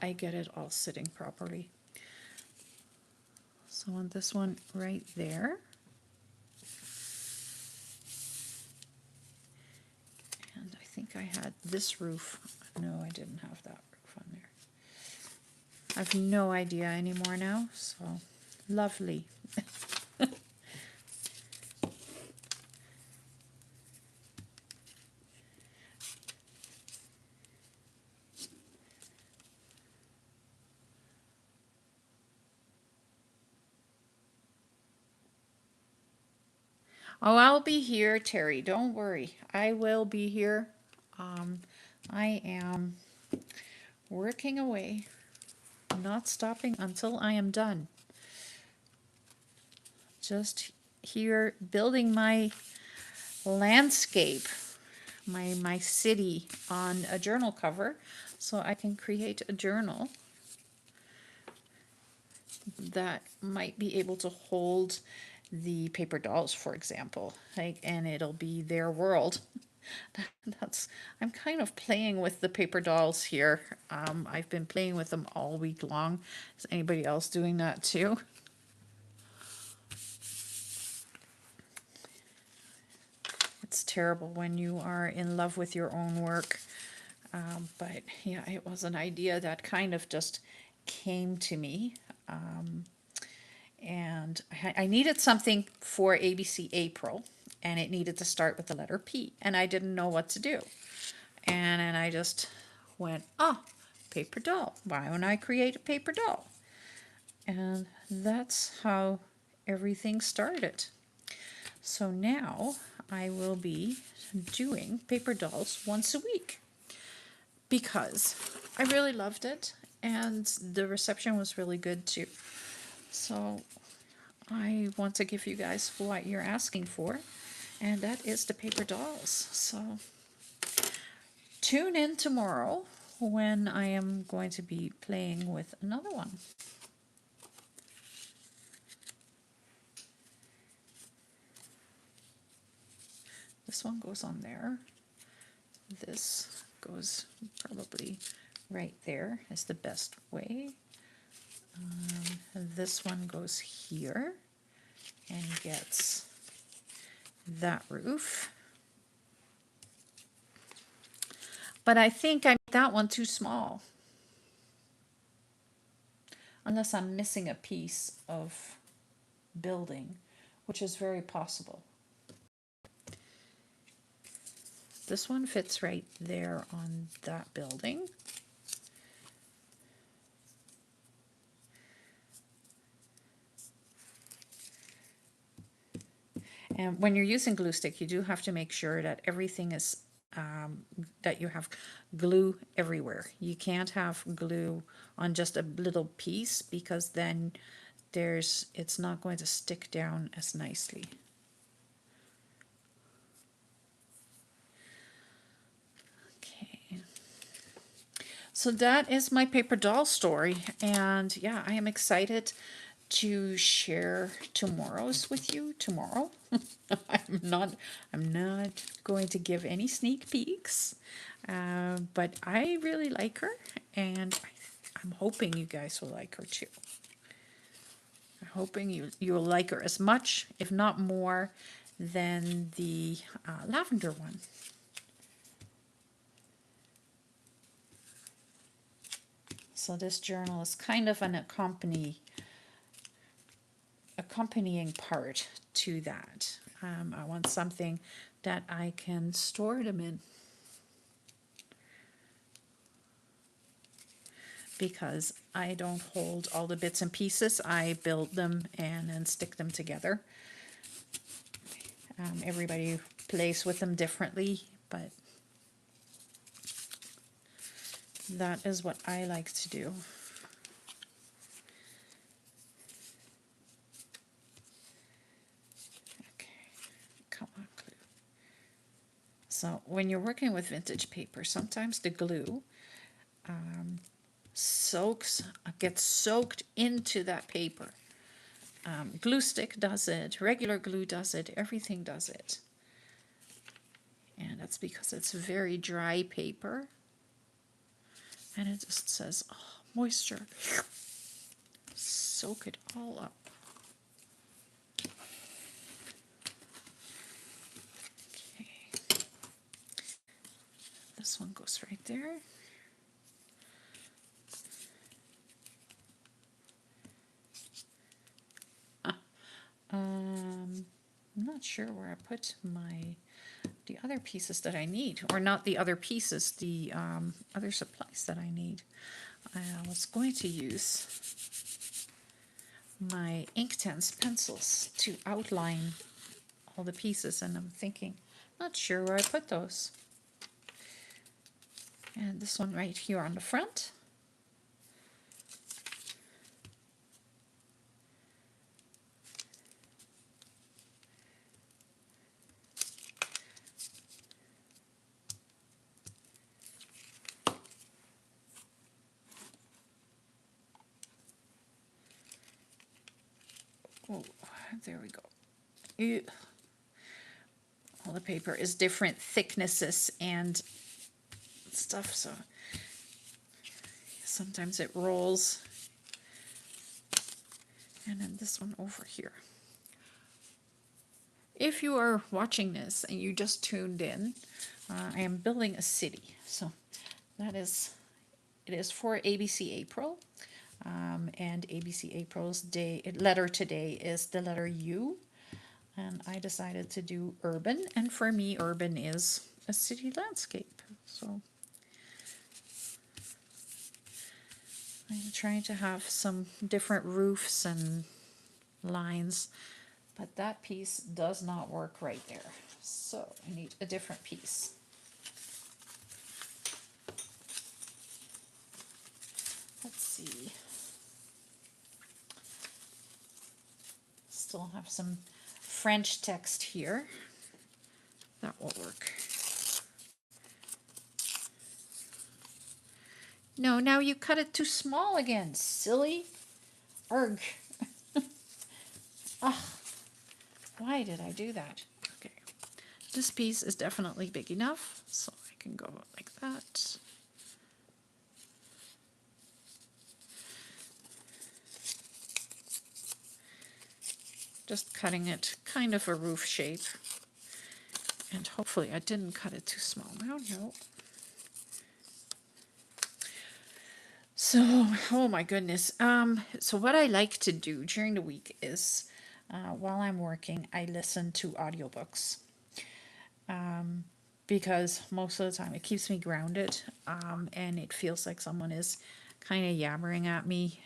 I get it all sitting properly. So on this one right there. And I think I had this roof. No, I didn't have that roof on there. I have no idea anymore now, so lovely. Oh, I'll be here, Terry. Don't worry. I will be here. I am working away, not stopping until I am done. Just here building my landscape, my city on a journal cover so I can create a journal that might be able to hold the paper dolls, for example, and it'll be their world. I'm kind of playing with the paper dolls here. I've been playing with them all week long. Is anybody else doing that too? terrible when you are in love with your own work. But yeah, it was an idea that kind of just came to me. And I needed something for ABC April, and it needed to start with the letter P, and I didn't know what to do. And then I just went, oh, paper doll. Why don't I create a paper doll? And that's how everything started. So now I will be doing paper dolls once a week because I really loved it and the reception was really good too. So I want to give you guys what you're asking for, and that is the paper dolls. So tune in tomorrow when I am going to be playing with another one. This one goes on there. This goes probably right there is the best way. This one goes here and gets that roof. But I think I made that one too small. Unless I'm missing a piece of building, which is very possible. This one fits right there on that building. And when you're using glue stick, you do have to make sure that everything is, that you have glue everywhere. You can't have glue on just a little piece because then it's not going to stick down as nicely. Okay. So that is my paper doll story. And yeah, I am excited to share tomorrow's with you tomorrow. I'm not going to give any sneak peeks, but I really like her, and I'm hoping you guys will like her too. I'm hoping you'll like her as much, if not more, than the lavender one. So this journal is kind of an accompanying part to that. I want something that I can store them in, because I don't hold all the bits and pieces. I build them and then stick them together. Everybody plays with them differently, but that is what I like to do. Come on, glue. So when you're working with vintage paper, sometimes the glue gets soaked into that paper. Glue stick does it, regular glue does it, everything does it. And that's because it's very dry paper. And it just says, oh, moisture. Soak it all up. Okay. This one goes right there. I'm not sure where I put the other pieces that I need, or not the other pieces, the other supplies that I need. I was going to use my Inktense pencils to outline all the pieces, and I'm thinking, not sure where I put those. And this one right here on the front. Oh, there we go. Ew. All the paper is different thicknesses and stuff, so sometimes it rolls. And then this one over here. If you are watching this and you just tuned in, I am building a city. So that is, it is for ABC April. And ABC April's letter today is the letter U. And I decided to do urban. And for me, urban is a city landscape. So I'm trying to have some different roofs and lines, but that piece does not work right there. So I need a different piece. Let's see. Still have some French text here. That will work. No, now you cut it too small again, silly. Erg. Ugh. Why did I do that? Okay. This piece is definitely big enough, so I can go like that. Just cutting it kind of a roof shape. And hopefully I didn't cut it too small. I don't know. So, oh my goodness. So what I like to do during the week is, while I'm working, I listen to audiobooks. Because most of the time it keeps me grounded, and it feels like someone is kind of yammering at me,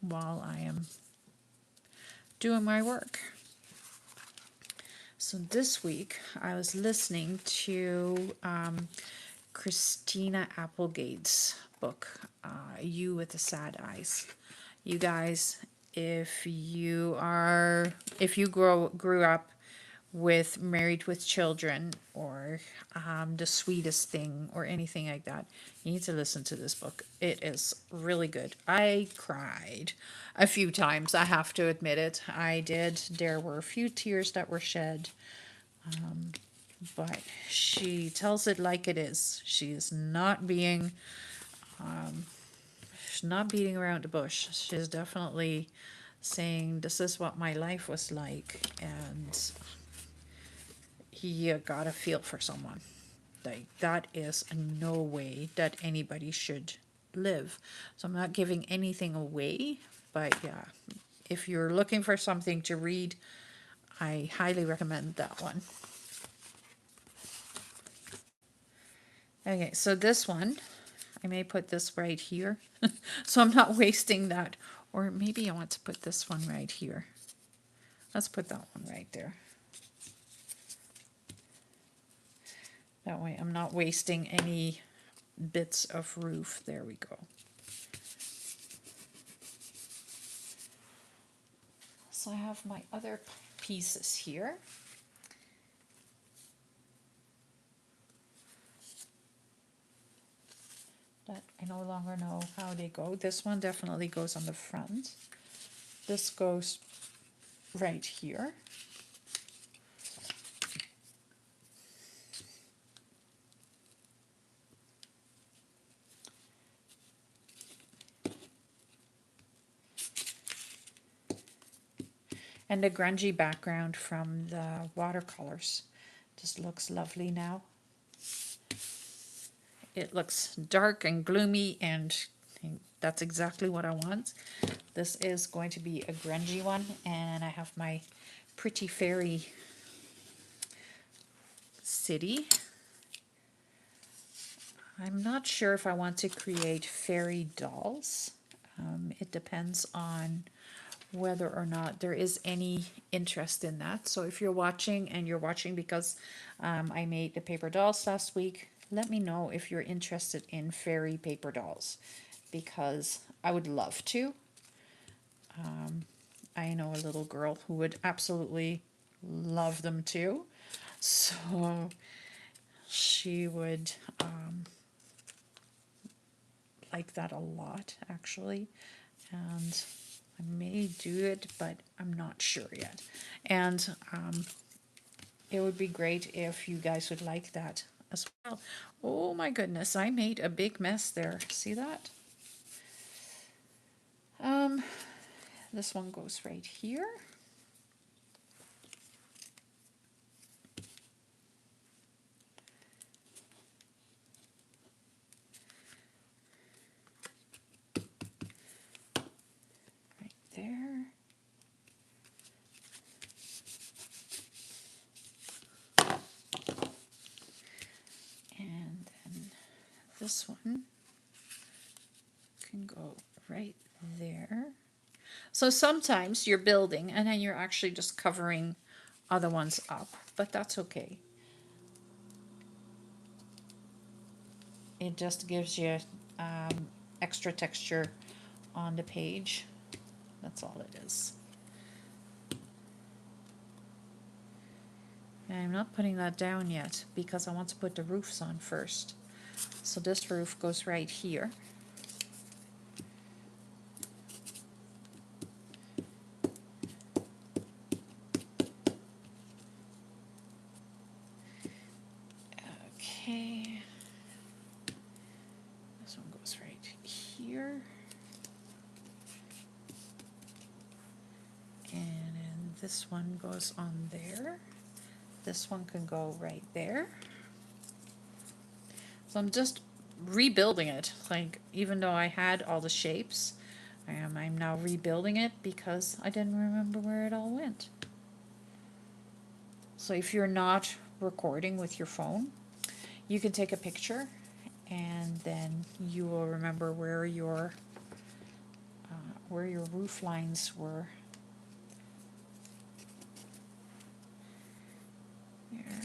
while I am doing my work. So this week I was listening to Christina Applegate's book, You with the Sad Eyes. You guys, if you grew up with Married with Children, or The Sweetest Thing, or anything like that, you need to listen to this book. It is really good. I cried a few times, I have to admit it. I did. There were a few tears that were shed. But she tells it like it is. She is not being, she's not beating around the bush. She's definitely saying, this is what my life was like, and you gotta feel for someone. Like, that is no way that anybody should live. So I'm not giving anything away, but yeah, if you're looking for something to read, I highly recommend that one. Okay, so this one, I may put this right here, so I'm not wasting that. Or maybe I want to put this one right here. Let's put that one right there. That way I'm not wasting any bits of roof. There we go. So I have my other pieces here. That I no longer know how they go. This one definitely goes on the front. This goes right here. And the grungy background from the watercolors just looks lovely now. It looks dark and gloomy, and that's exactly what I want. This is going to be a grungy one, and I have my Pretty Fairy city. I'm not sure if I want to create fairy dolls. It depends on whether or not there is any interest in that. So if you're watching, and you're watching because I made the paper dolls last week, let me know if you're interested in fairy paper dolls, because I would love to. I know a little girl who would absolutely love them too. So she would like that a lot, actually. And I may do it, but I'm not sure yet. And it would be great if you guys would like that as well. Oh my goodness, I made a big mess there. See that? This one goes right here. this one can go right there. So sometimes you're building and then you're actually just covering other ones up, but that's okay. It just gives you extra texture on the page. That's all it is. And I'm not putting that down yet because I want to put the roofs on first. So this roof goes right here. Okay. This one goes right here. And then this one goes on there. This one can go right there. So I'm just rebuilding it. Like, even though I had all the shapes, I'm now rebuilding it because I didn't remember where it all went. So if you're not recording with your phone, you can take a picture and then you will remember where your roof lines were. There.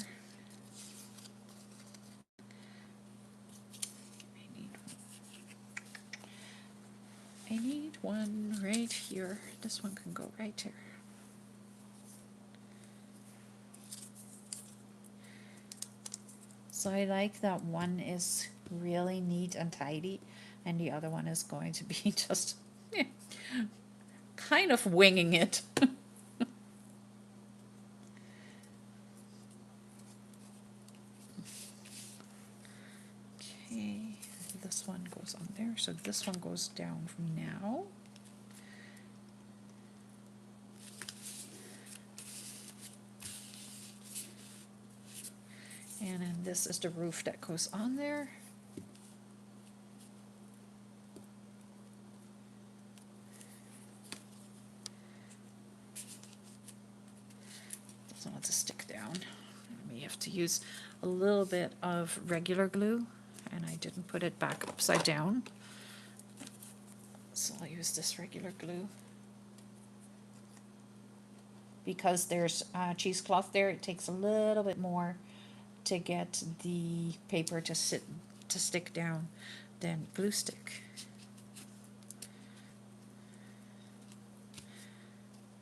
I need one right here. This one can go right there. So I like that one is really neat and tidy and the other one is going to be just kind of winging it. Okay, this one goes on there, so this one goes down from now. And then this is the roof that goes on there. Doesn't want to stick down. We have to use a little bit of regular glue, and I didn't put it back upside down. So I'll use this regular glue. Because there's cheesecloth there, it takes a little bit more to get the paper to stick down than glue stick.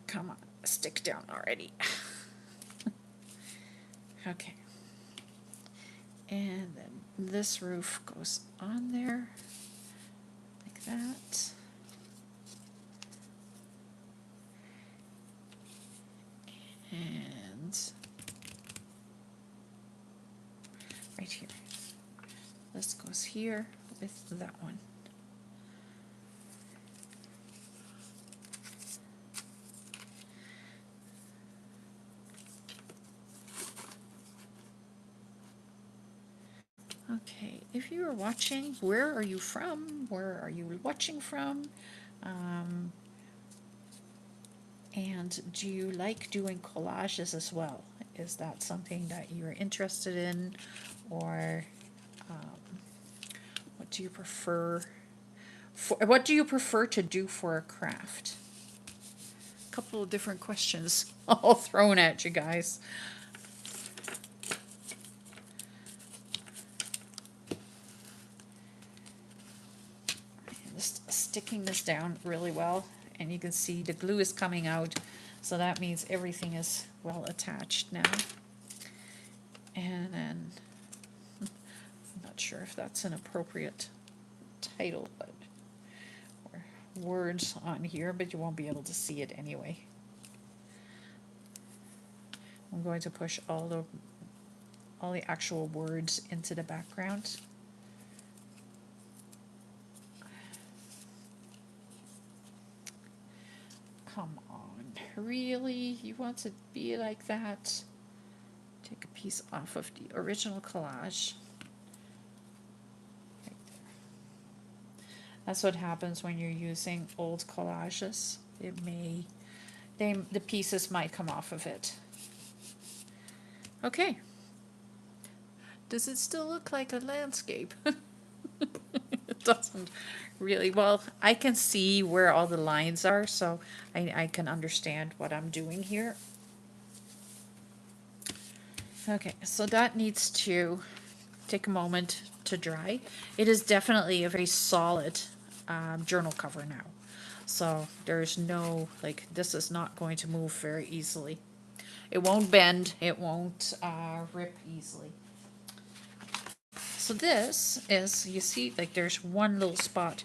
Come on, stick down already. Okay. And then this roof goes on there like that. And right here. This goes here with that one. Okay, if you are watching, where are you from? Where are you watching from? And do you like doing collages as well? Is that something that you're interested in? Or what do you prefer? What do you prefer to do for a craft? A couple of different questions all thrown at you guys. Just sticking this down really well, and you can see the glue is coming out, so that means everything is well attached now. And then I'm not sure if that's an appropriate title, but or words on here, but you won't be able to see it anyway. I'm going to push all the actual words into the background. Come on, really? You want to be like that? Take a piece off of the original collage. Right there. That's what happens when you're using old collages. The pieces might come off of it. Okay. Does it still look like a landscape? It doesn't really, well, I can see where all the lines are, so I can understand what I'm doing here. Okay, so that needs to take a moment to dry. It is definitely a very solid journal cover now. So there's no, like, this is not going to move very easily. It won't bend, it won't rip easily. So this is, you see, like there's one little spot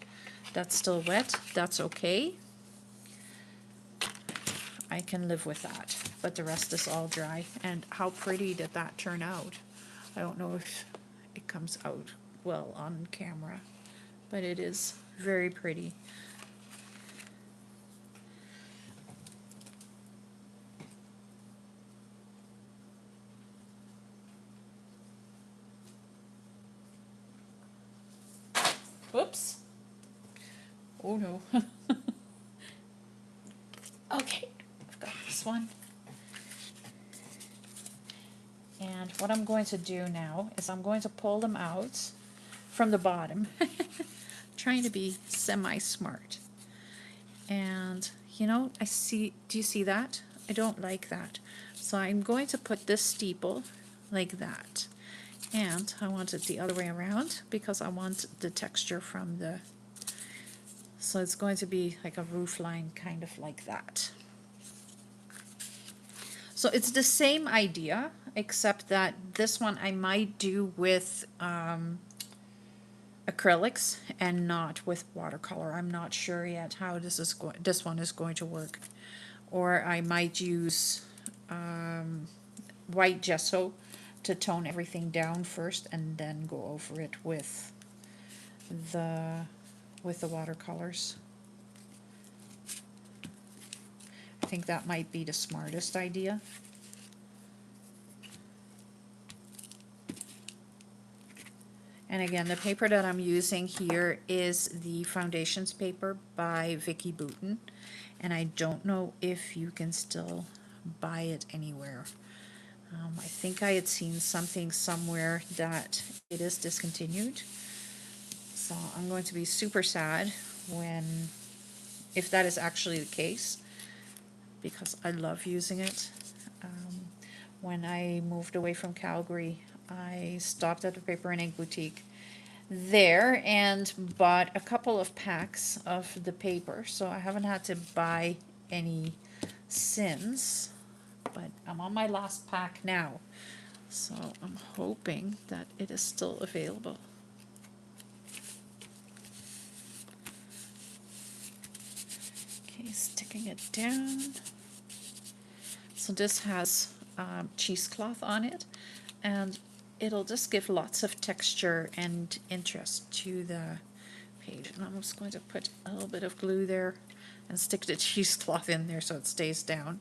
that's still wet. That's okay. I can live with that, but the rest is all dry. And how pretty did that turn out? I don't know if it comes out well on camera, but it is very pretty. Whoops. Oh no. Okay, I've got this one. And what I'm going to do now is I'm going to pull them out from the bottom. Trying to be semi-smart. And you know, I see, do you see that? I don't like that. So I'm going to put this steeple like that. And I want it the other way around because I want the texture from the, so it's going to be like a roof line kind of like that. So it's the same idea, except that this one I might do with acrylics and not with watercolor. I'm not sure yet how this one is going to work. Or I might use white gesso to tone everything down first and then go over it with the watercolors. I think that might be the smartest idea. And again, the paper that I'm using here is the Foundations paper by Vicky Boutin. And I don't know if you can still buy it anywhere. I think I had seen something somewhere that it is discontinued. So I'm going to be super sad if that is actually the case, because I love using it. When I moved away from Calgary, I stopped at a paper and ink boutique there and bought a couple of packs of the paper. So I haven't had to buy any since, but I'm on my last pack now. So I'm hoping that it is still available. Okay, sticking it down. So this has cheesecloth on it, and it'll just give lots of texture and interest to the page. And I'm just going to put a little bit of glue there and stick the cheesecloth in there so it stays down.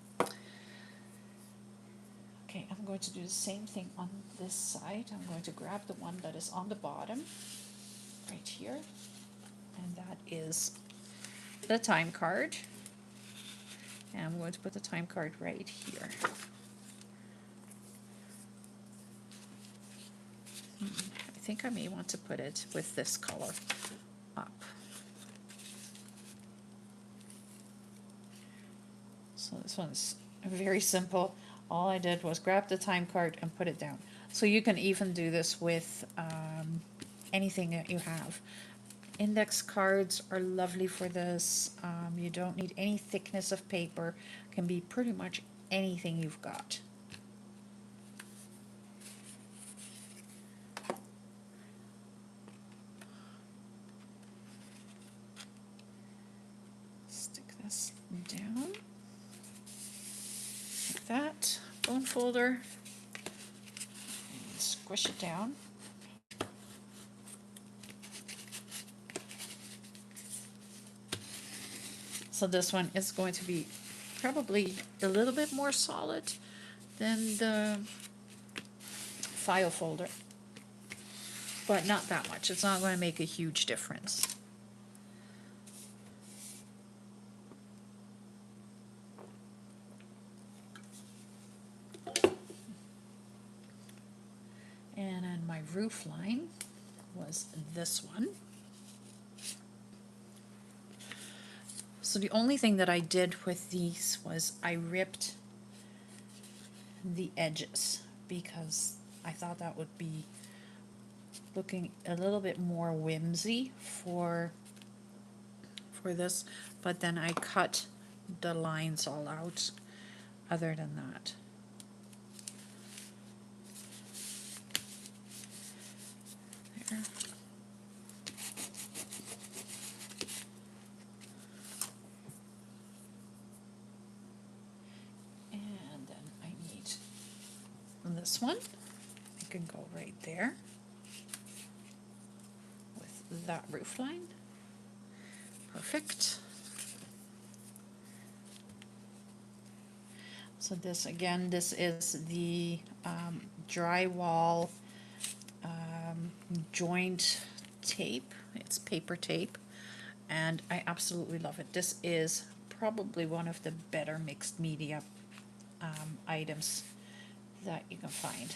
Okay, I'm going to do the same thing on this side. I'm going to grab the one that is on the bottom, right here, and that is the time card. And I'm going to put the time card right here. I think I may want to put it with this color up. So this one's very simple. All I did was grab the time card and put it down. So you can even do this with anything that you have. Index cards are lovely for this. You don't need any thickness of paper. Can be pretty much anything you've got. Stick this down like that. Bone folder. And squish it down. So this one is going to be probably a little bit more solid than the file folder, but not that much. It's not going to make a huge difference. And on my roof line, was this one. So the only thing that I did with these was I ripped the edges because I thought that would be looking a little bit more whimsy for this, but then I cut the lines all out other than that. There. And then I need this one. I can go right there with that roof line. Perfect. So this again, this is the drywall joint tape. It's paper tape, and I absolutely love it. This is probably one of the better mixed media items that you can find.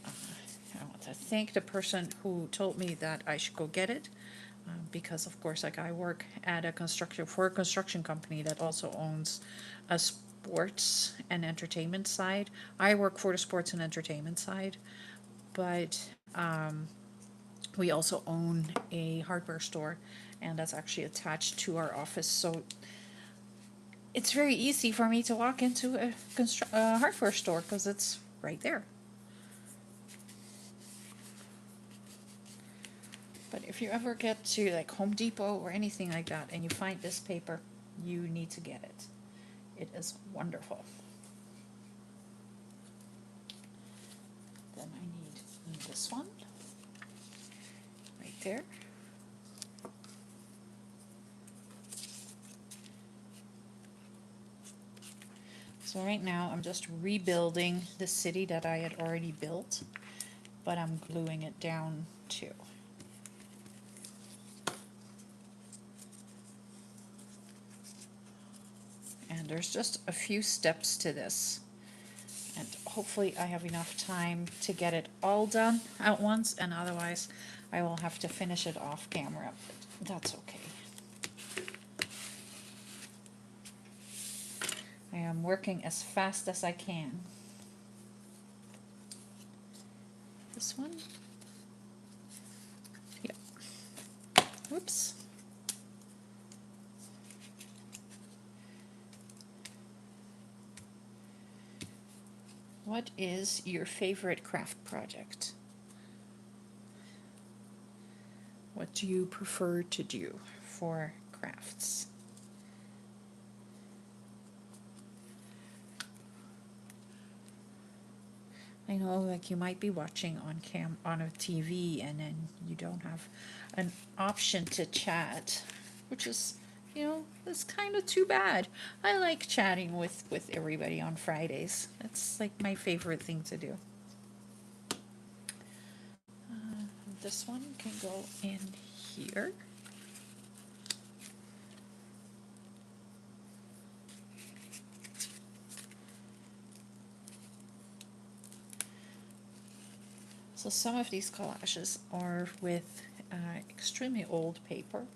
I want to thank the person who told me that I should go get it. Because of course, like I work at a construction company that also owns a sports and entertainment side. I work for the sports and entertainment side, but we also own a hardware store, and that's actually attached to our office. So it's very easy for me to walk into a hardware store because it's right there. But if you ever get to like Home Depot or anything like that and you find this paper, you need to get it. It is wonderful. Then I need this one right there. So right now I'm just rebuilding the city that I had already built, but I'm gluing it down too. And there's just a few steps to this, and hopefully I have enough time to get it all done at once, and otherwise I will have to finish it off camera, but that's okay. I am working as fast as I can. This one? Yeah. Whoops. What is your favorite craft project? What do you prefer to do for crafts? I know, like, you might be watching on a TV and then you don't have an option to chat, which is, it's kind of too bad. I like chatting with everybody on Fridays. That's like my favorite thing to do. This one can go in here. So some of these collages are with extremely old paper.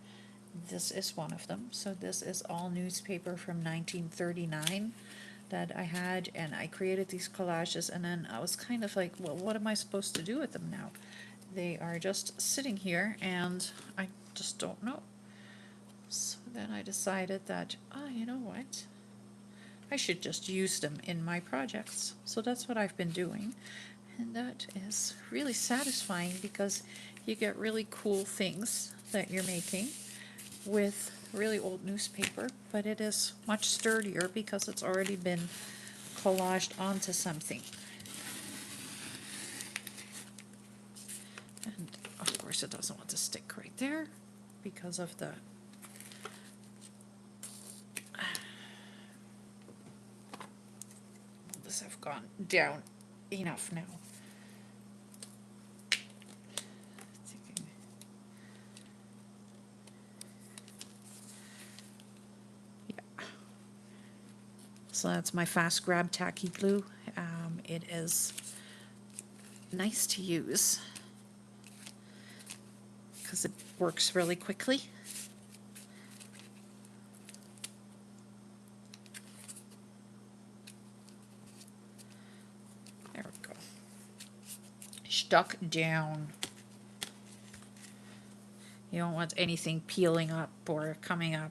This is one of them. So this is all newspaper from 1939 that I had, and I created these collages, and then I was kind of like, well, what am I supposed to do with them now? They are just sitting here, and I just don't know. So then I decided that, you know what? I should just use them in my projects. So that's what I've been doing. And that is really satisfying because you get really cool things that you're making with really old newspaper, but it is much sturdier because it's already been collaged onto something. And of course it doesn't want to stick right there because of the this have gone down enough now. So that's my fast grab tacky glue. It is nice to use. because it works really quickly. There we go. Stuck down. You don't want anything peeling up or coming up.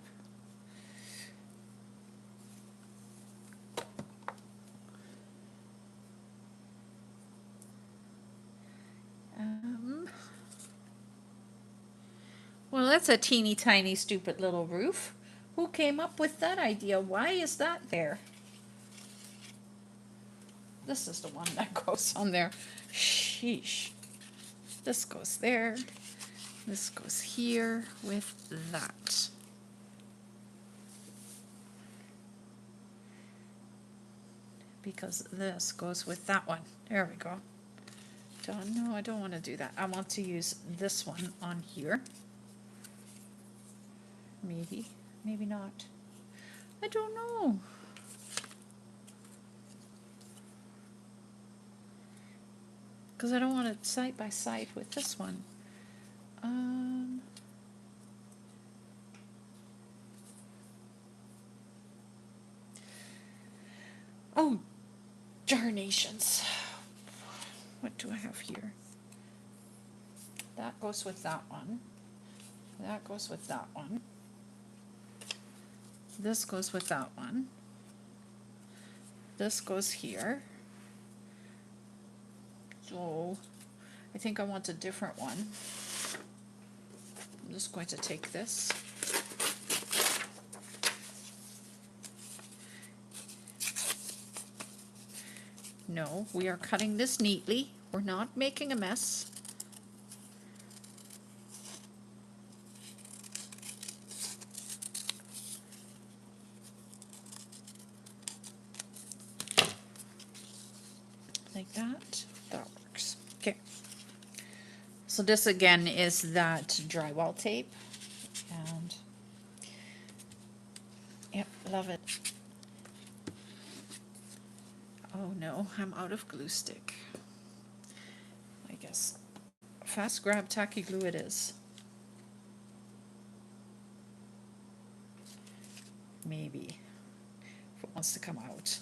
Well, that's a teeny tiny stupid little roof. Who came up with that idea? Why is that there? This is the one that goes on there. Sheesh. This goes there. This goes here with that. Because this goes with that one. There we go. No, I don't want to do that. I want to use this one on here. Maybe, maybe not. I don't know. Because I don't want it side by side with this one. Oh, darnations. What do I have here? That goes with that one. That goes with that one. This goes with that one. This goes here. So I think I want a different one. I'm just going to take this. No, we are cutting this neatly. We're not making a mess. Like that. That works. Okay. So this again is that drywall tape. And yep, love it. Oh no, I'm out of glue stick. I guess fast grab tacky glue it is. Maybe. If it wants to come out.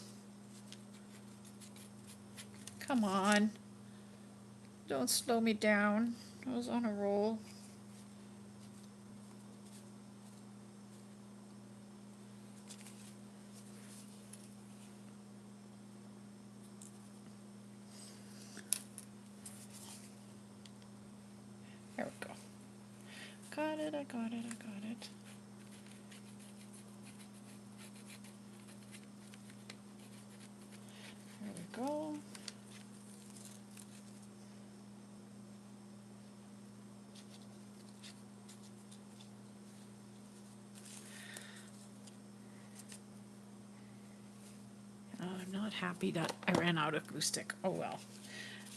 Come on. Don't slow me down. I was on a roll. There we go. Got it, I got it, I got it. There we go. I'm not happy that I ran out of glue stick. Oh well.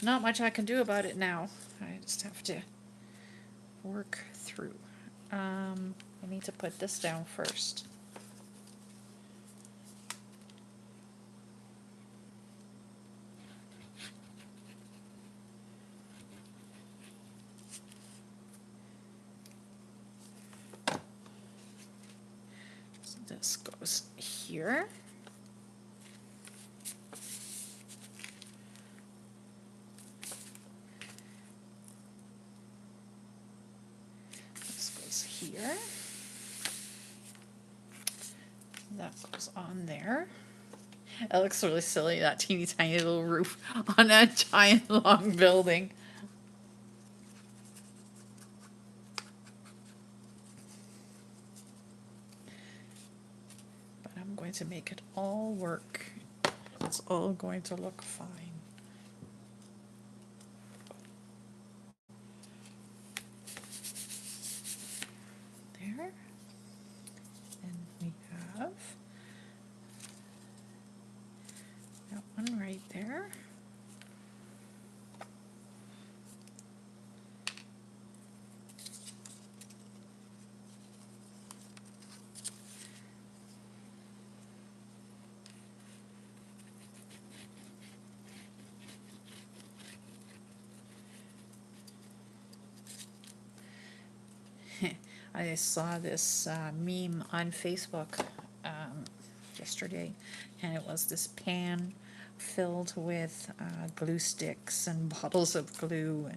Not much I can do about it now. I just have to work through. I need to put this down first. So this goes here. This goes here. That goes on there. It looks really silly, that teeny tiny little roof on a giant long building. But I'm going to make it all work. It's all going to look fine. There. And we have that one right there. I saw this meme on Facebook yesterday, and it was this pan filled with glue sticks and bottles of glue,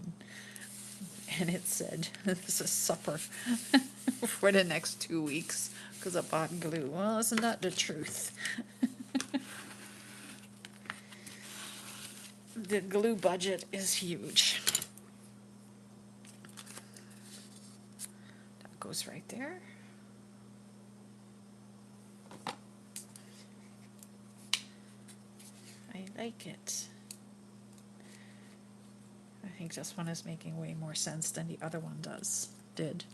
and it said, "This is supper for the next 2 weeks because I bought glue." Well, isn't that the truth? The glue budget is huge. That goes right there. I like it. I think this one is making way more sense than the other one did.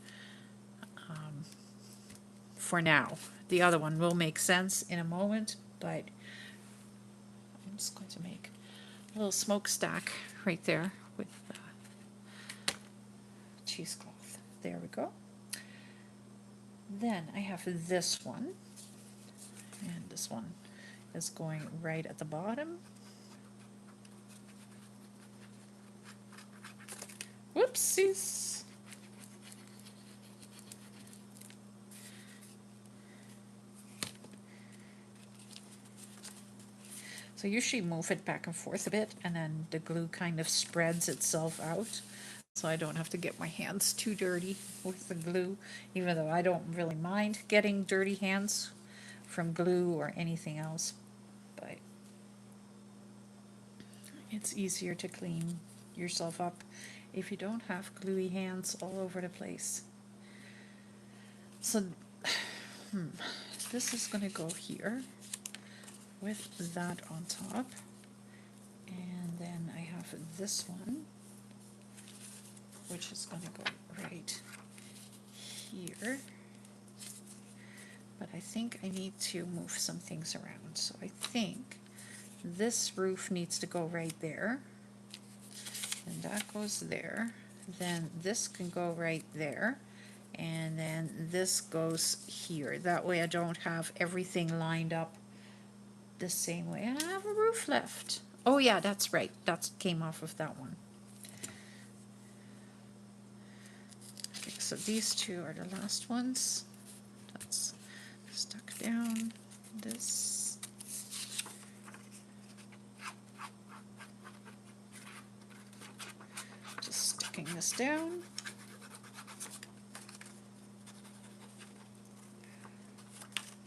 For now. The other one will make sense in a moment, but I'm just going to make a little smokestack right there with cheesecloth. There we go. Then I have this one, and this one is going right at the bottom. Whoopsies. So usually move it back and forth a bit, and then the glue kind of spreads itself out, so I don't have to get my hands too dirty with the glue, even though I don't really mind getting dirty hands from glue or anything else, but it's easier to clean yourself up if you don't have gluey hands all over the place. So this is going to go here with that on top, and then I have this one, which is going to go right here, but I think I need to move some things around. So I think this roof needs to go right there, and that goes there, then this can go right there, and then this goes here. That way I don't have everything lined up the same way. And I have a roof left. Oh yeah, that's right. That came off of that one. Okay, so these two are the last ones. That's stuck down. This. Just sticking this down.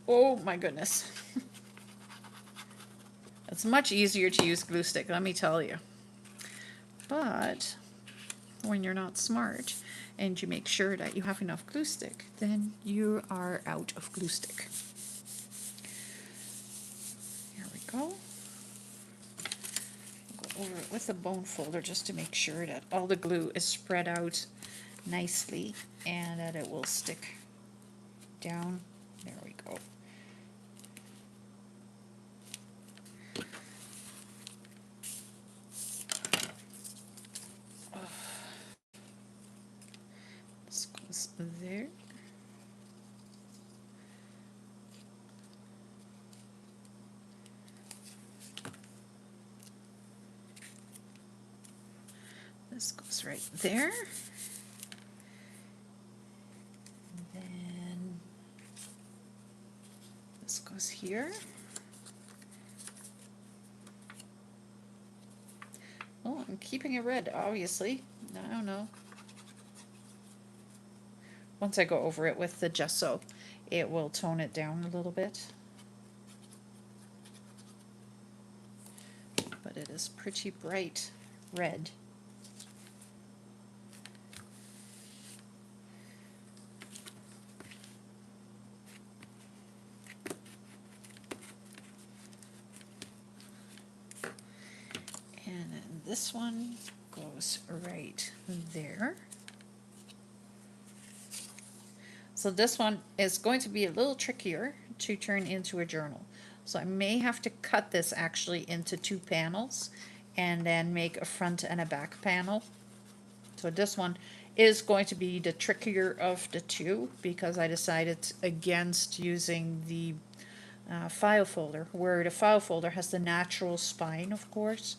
Oh my goodness. It's much easier to use glue stick, let me tell you. But when you're not smart and you make sure that you have enough glue stick, then you are out of glue stick. Here we go. Go over it with a bone folder just to make sure that all the glue is spread out nicely and that it will stick down. There we go. This goes there. This goes right there. And then this goes here. Oh, I'm keeping it red, obviously. I don't know. Once I go over it with the gesso, it will tone it down a little bit. But it is pretty bright red. And then this one goes right there. So this one is going to be a little trickier to turn into a journal. So I may have to cut this actually into 2 panels and then make a front and a back panel. So this one is going to be the trickier of the two because I decided against using the file folder, where the file folder has the natural spine, of course.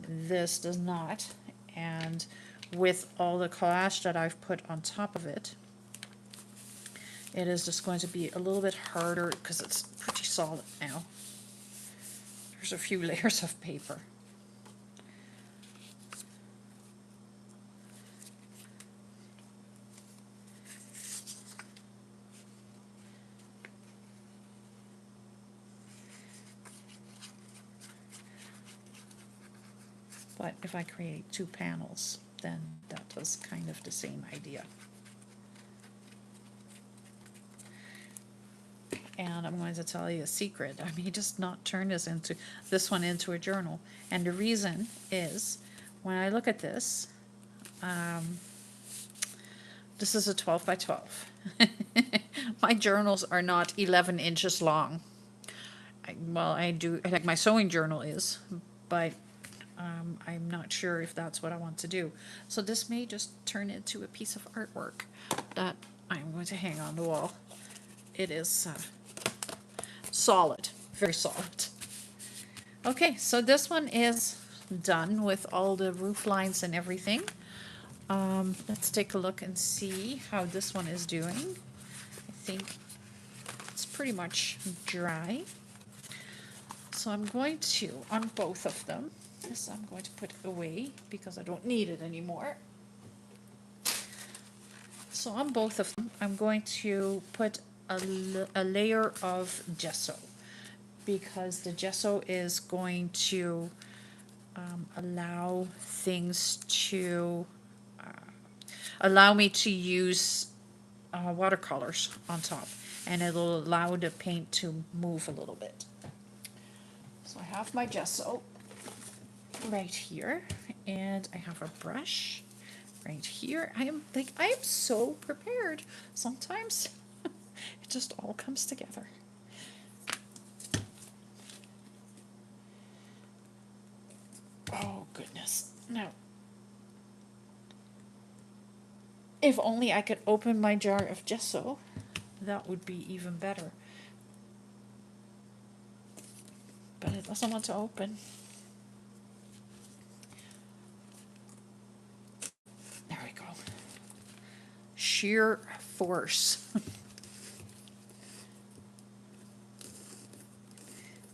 This does not, and with all the collage that I've put on top of it, It is just going to be a little bit harder because it's pretty solid now. There's a few layers of paper. But if I create two panels, then that was kind of the same idea. And I'm going to tell you a secret. I may just not turn this one into a journal. And the reason is, when I look at this, this is a 12 by 12. My journals are not 11 inches long. I do, like my sewing journal is, but I'm not sure if that's what I want to do. So this may just turn into a piece of artwork that I'm going to hang on the wall. It is solid, very solid. Okay, so this one is done with all the roof lines and everything. Let's take a look and see how this one is doing. I think it's pretty much dry. So I'm going to, on both of them, this I'm going to put away because I don't need it anymore. So on both of them, I'm going to put a layer of gesso, because the gesso is going to allow things to allow me to use watercolors on top, and it'll allow the paint to move a little bit. So I have my gesso right here, and I have a brush right here. I am so prepared. Sometimes it just all comes together. Oh goodness. Now, if only I could open my jar of gesso, that would be even better. But it doesn't want to open. There we go. Sheer force.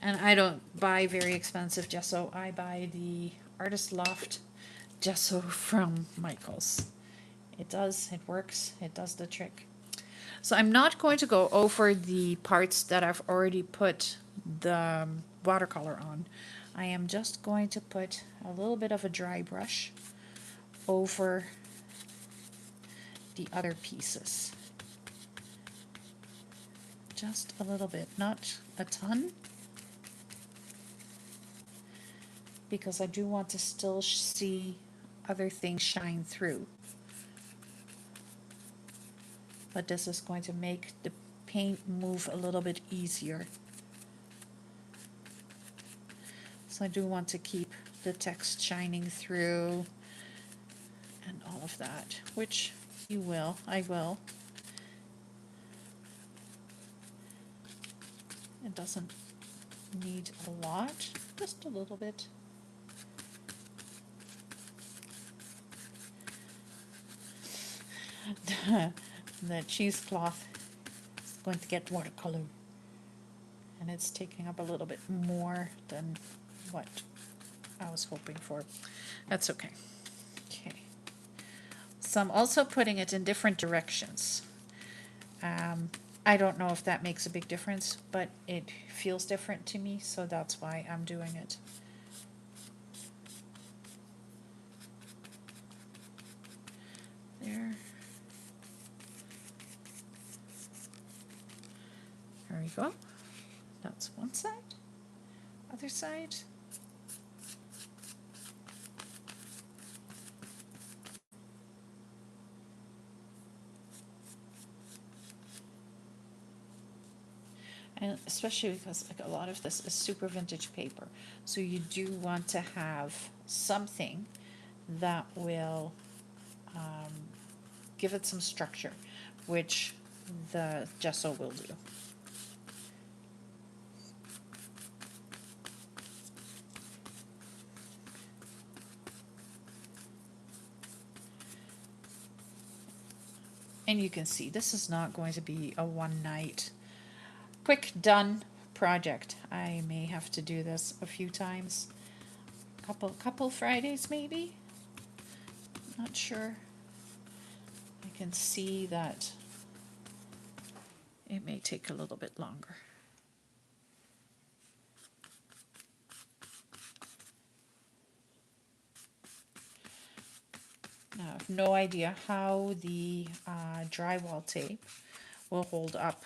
And I don't buy very expensive gesso. I buy the Artist Loft gesso from Michaels. It works, it does the trick. So I'm not going to go over the parts that I've already put the watercolor on. I am just going to put a little bit of a dry brush over the other pieces. Just a little bit, not a ton, because I do want to still see other things shine through. But this is going to make the paint move a little bit easier. So I do want to keep the text shining through and all of that, which you will, I will. It doesn't need a lot, just a little bit. The cheesecloth is going to get watercolor, and it's taking up a little bit more than what I was hoping for. That's okay. Okay. So I'm also putting it in different directions. I don't know if that makes a big difference, but it feels different to me, so that's why I'm doing it. There. There we go. That's one side. Other side. And especially because like a lot of this is super vintage paper, so you do want to have something that will give it some structure, which the gesso will do. And you can see this is not going to be a one night quick done project. I may have to do this a few times, couple Fridays maybe. Not sure. I can see that it may take a little bit longer. Now, I have no idea how the drywall tape will hold up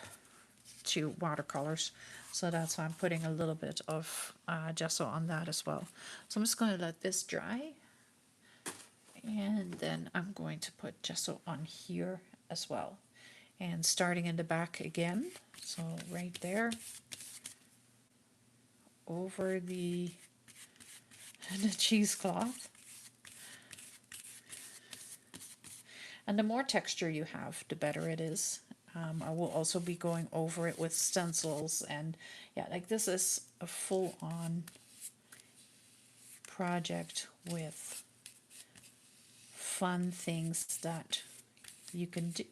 to watercolors, so that's why I'm putting a little bit of gesso on that as well. So I'm just going to let this dry, and then I'm going to put gesso on here as well, and starting in the back again, so right there over the cheesecloth. And the more texture you have, the better it is. I will also be going over it with stencils, and yeah, like this is a full-on project with fun things that you can do.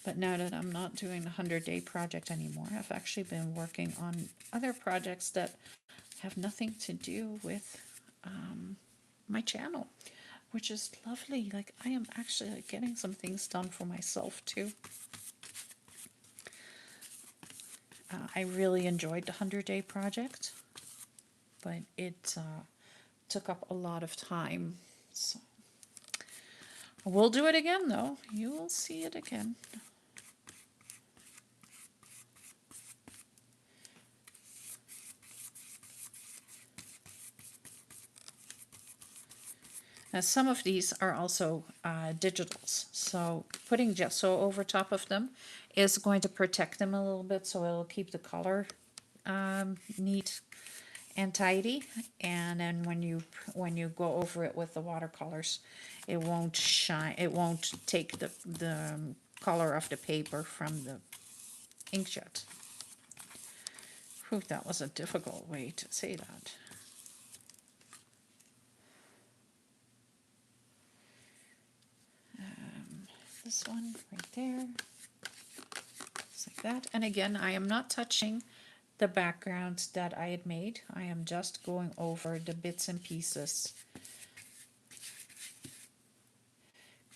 But now that I'm not doing the 100-day project anymore, I've actually been working on other projects that have nothing to do with my channel, which is lovely. Like, I am actually like getting some things done for myself too. I really enjoyed the 100-day project, but it took up a lot of time. So we'll do it again though. You will see it again. Now, some of these are also digitals, so putting gesso over top of them is going to protect them a little bit, so it'll keep the color neat and tidy. And then when you go over it with the watercolors, it won't shine. It won't take the color off the paper from the inkjet. Whew, that was a difficult way to say that. This one right there, just like that. And again, I am not touching the background that I had made. I am just going over the bits and pieces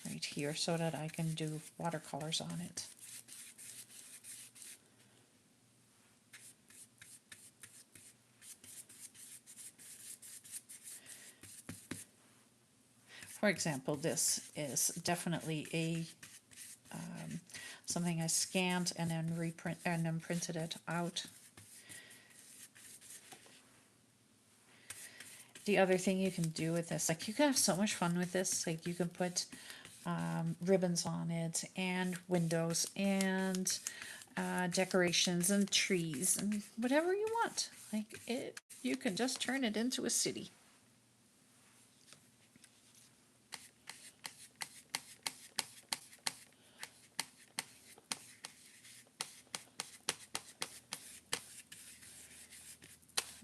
right here so that I can do watercolors on it. For example, this is definitely a something I scanned and then printed it out. The other thing you can do with this, like, you can have so much fun with this. Like, you can put ribbons on it, and windows, and decorations, and trees, and whatever you want. Like, it, you can just turn it into a city.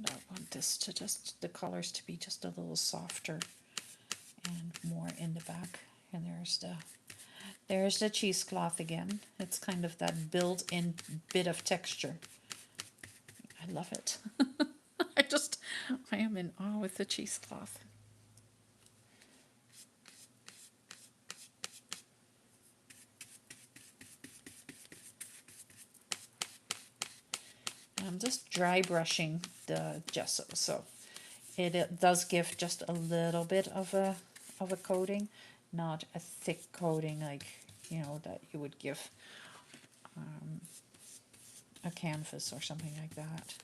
I want this to just, the colors to be just a little softer and more in the back. And there's the cheesecloth again. It's kind of that built-in bit of texture. I love it. I am in awe with the cheesecloth. I'm just dry brushing the gesso, so it does give just a little bit of a coating, not a thick coating like, you know, that you would give a canvas or something like that.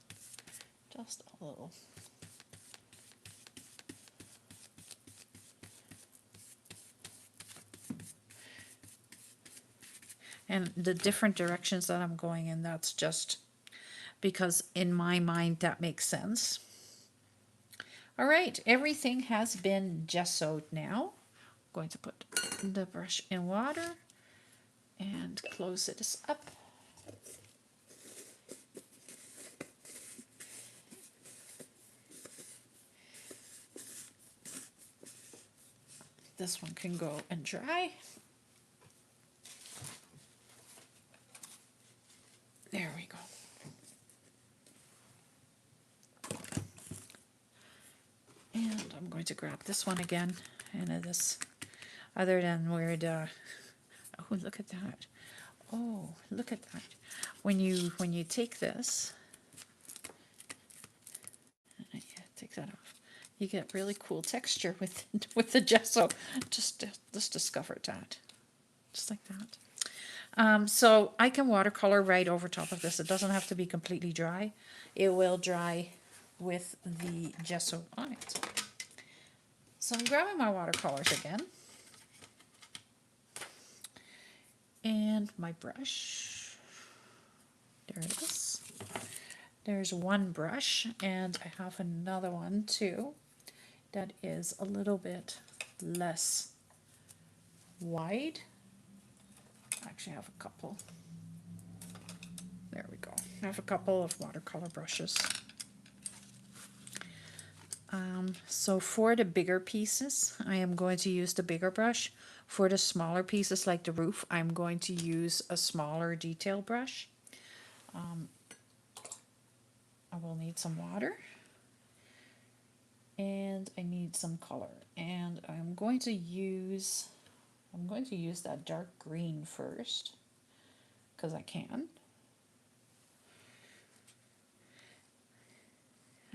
Just a little. And the different directions that I'm going in, that's just because in my mind that makes sense. All right, everything has been gessoed now. I'm going to put the brush in water and close this up. this one can go and dry. There we go. And I'm going to grab this one again, and it is, other than where the, oh, look at that. Oh, look at that. When you take this, yeah, take that off, you get really cool texture with the gesso. Just discovered that, just like that. So I can watercolor right over top of this. It doesn't have to be completely dry. It will dry with the gesso on it. So I'm grabbing my watercolors again. And my brush. There it is. There's one brush, and I have another one too that is a little bit less wide. Actually, I have a couple. There we go. I have a couple of watercolor brushes. So for the bigger pieces, I am going to use the bigger brush. For the smaller pieces like the roof, I'm going to use a smaller detail brush. I will need some water. And I need some color. And I'm going to use that dark green first, because I can.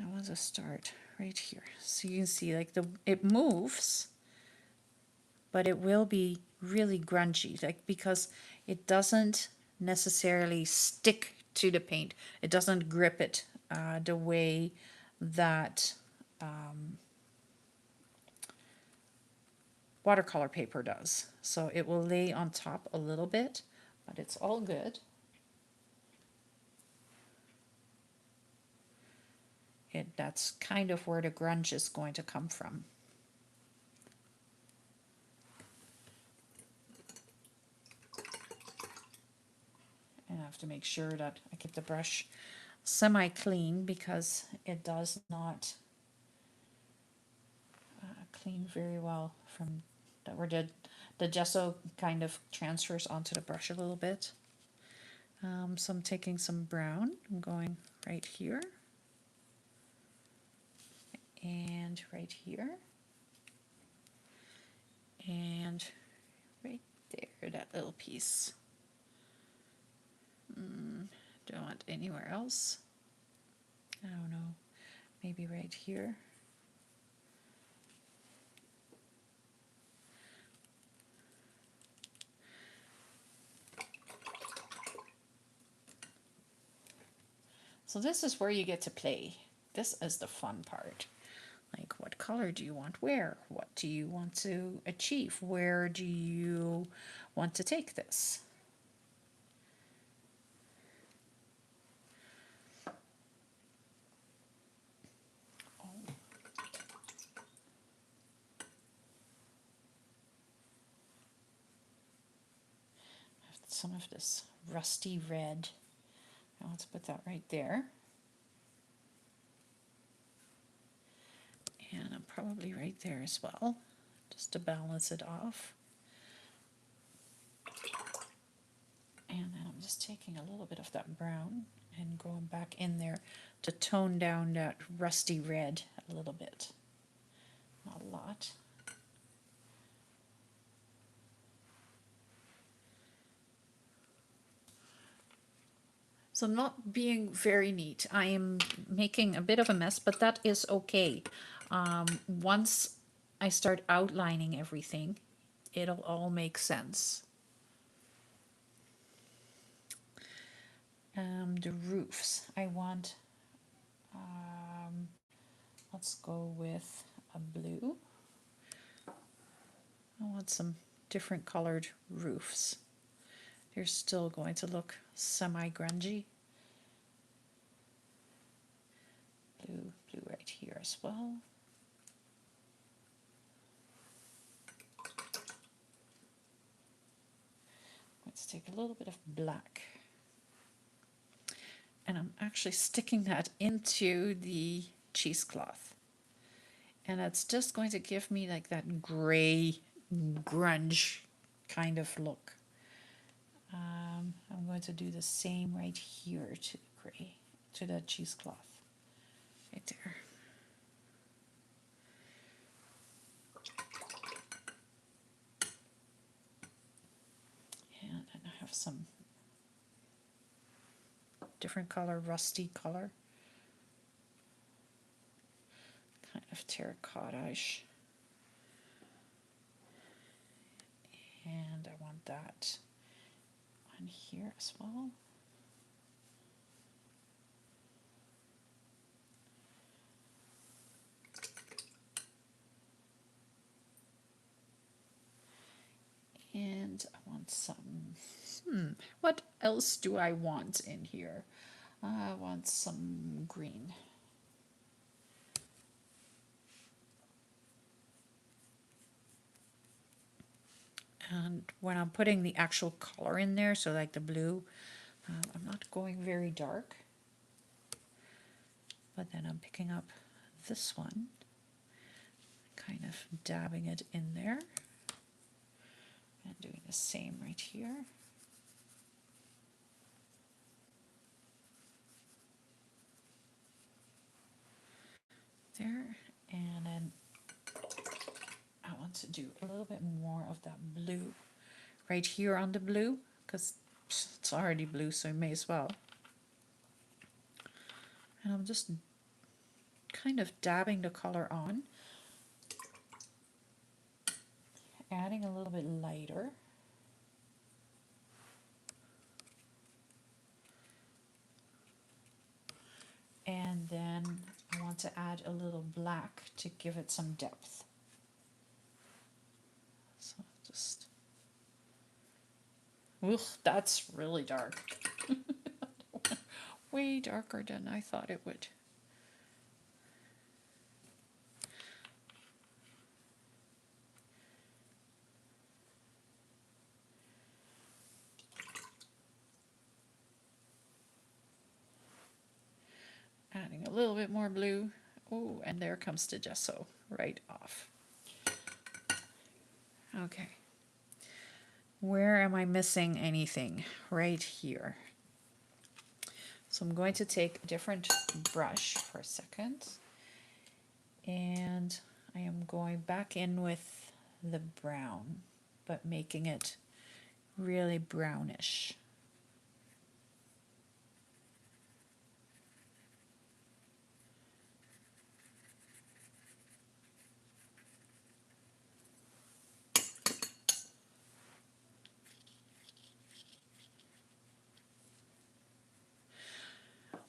I want to start right here. So you can see like it moves, but it will be really grungy, like, because it doesn't necessarily stick to the paint. It doesn't grip it the way that watercolor paper does. So it will lay on top a little bit, but it's all good. That's kind of where the grunge is going to come from. And I have to make sure that I keep the brush semi-clean, because it does not clean very well from that, where the gesso kind of transfers onto the brush a little bit. So I'm taking some brown, I'm going right here and right here and right there, that little piece. Don't want anywhere else. I don't know, maybe right here. So this is where you get to play. This is the fun part. Like, what color do you want where? What do you want to achieve? Where do you want to take this? Oh. I have some of this rusty red. Now let's put that right there. And I'm probably right there as well, just to balance it off. And then I'm just taking a little bit of that brown and going back in there to tone down that rusty red a little bit. Not a lot. So I'm not being very neat. I am making a bit of a mess, but that is okay. Once I start outlining everything, it'll all make sense. The roofs, I want, let's go with a blue. I want some different colored roofs. They're still going to look semi-grungy. Blue right here as well. Let's take a little bit of black. And I'm actually sticking that into the cheesecloth. And it's just going to give me like that gray grunge kind of look. I'm going to do the same right here to the gray, to the cheesecloth, right there. And then I have some different color, rusty color, kind of terracotta-ish. And I want that on here as well. And I want some, what else do I want in here? I want some green. And when I'm putting the actual color in there, so like the blue, I'm not going very dark. But then I'm picking up this one, kind of dabbing it in there, and doing the same right here. There, and then I want to do a little bit more of that blue right here on the blue, because it's already blue, so I may as well. And I'm just kind of dabbing the color on, adding a little bit lighter. And then I want to add a little black to give it some depth. So just, ugh, that's really dark. Way darker than I thought it would. Adding a little bit more blue. Oh, and there comes the gesso right off. Okay. Where am I missing anything? Right here. So I'm going to take a different brush for a second. And I am going back in with the brown, but making it really brownish.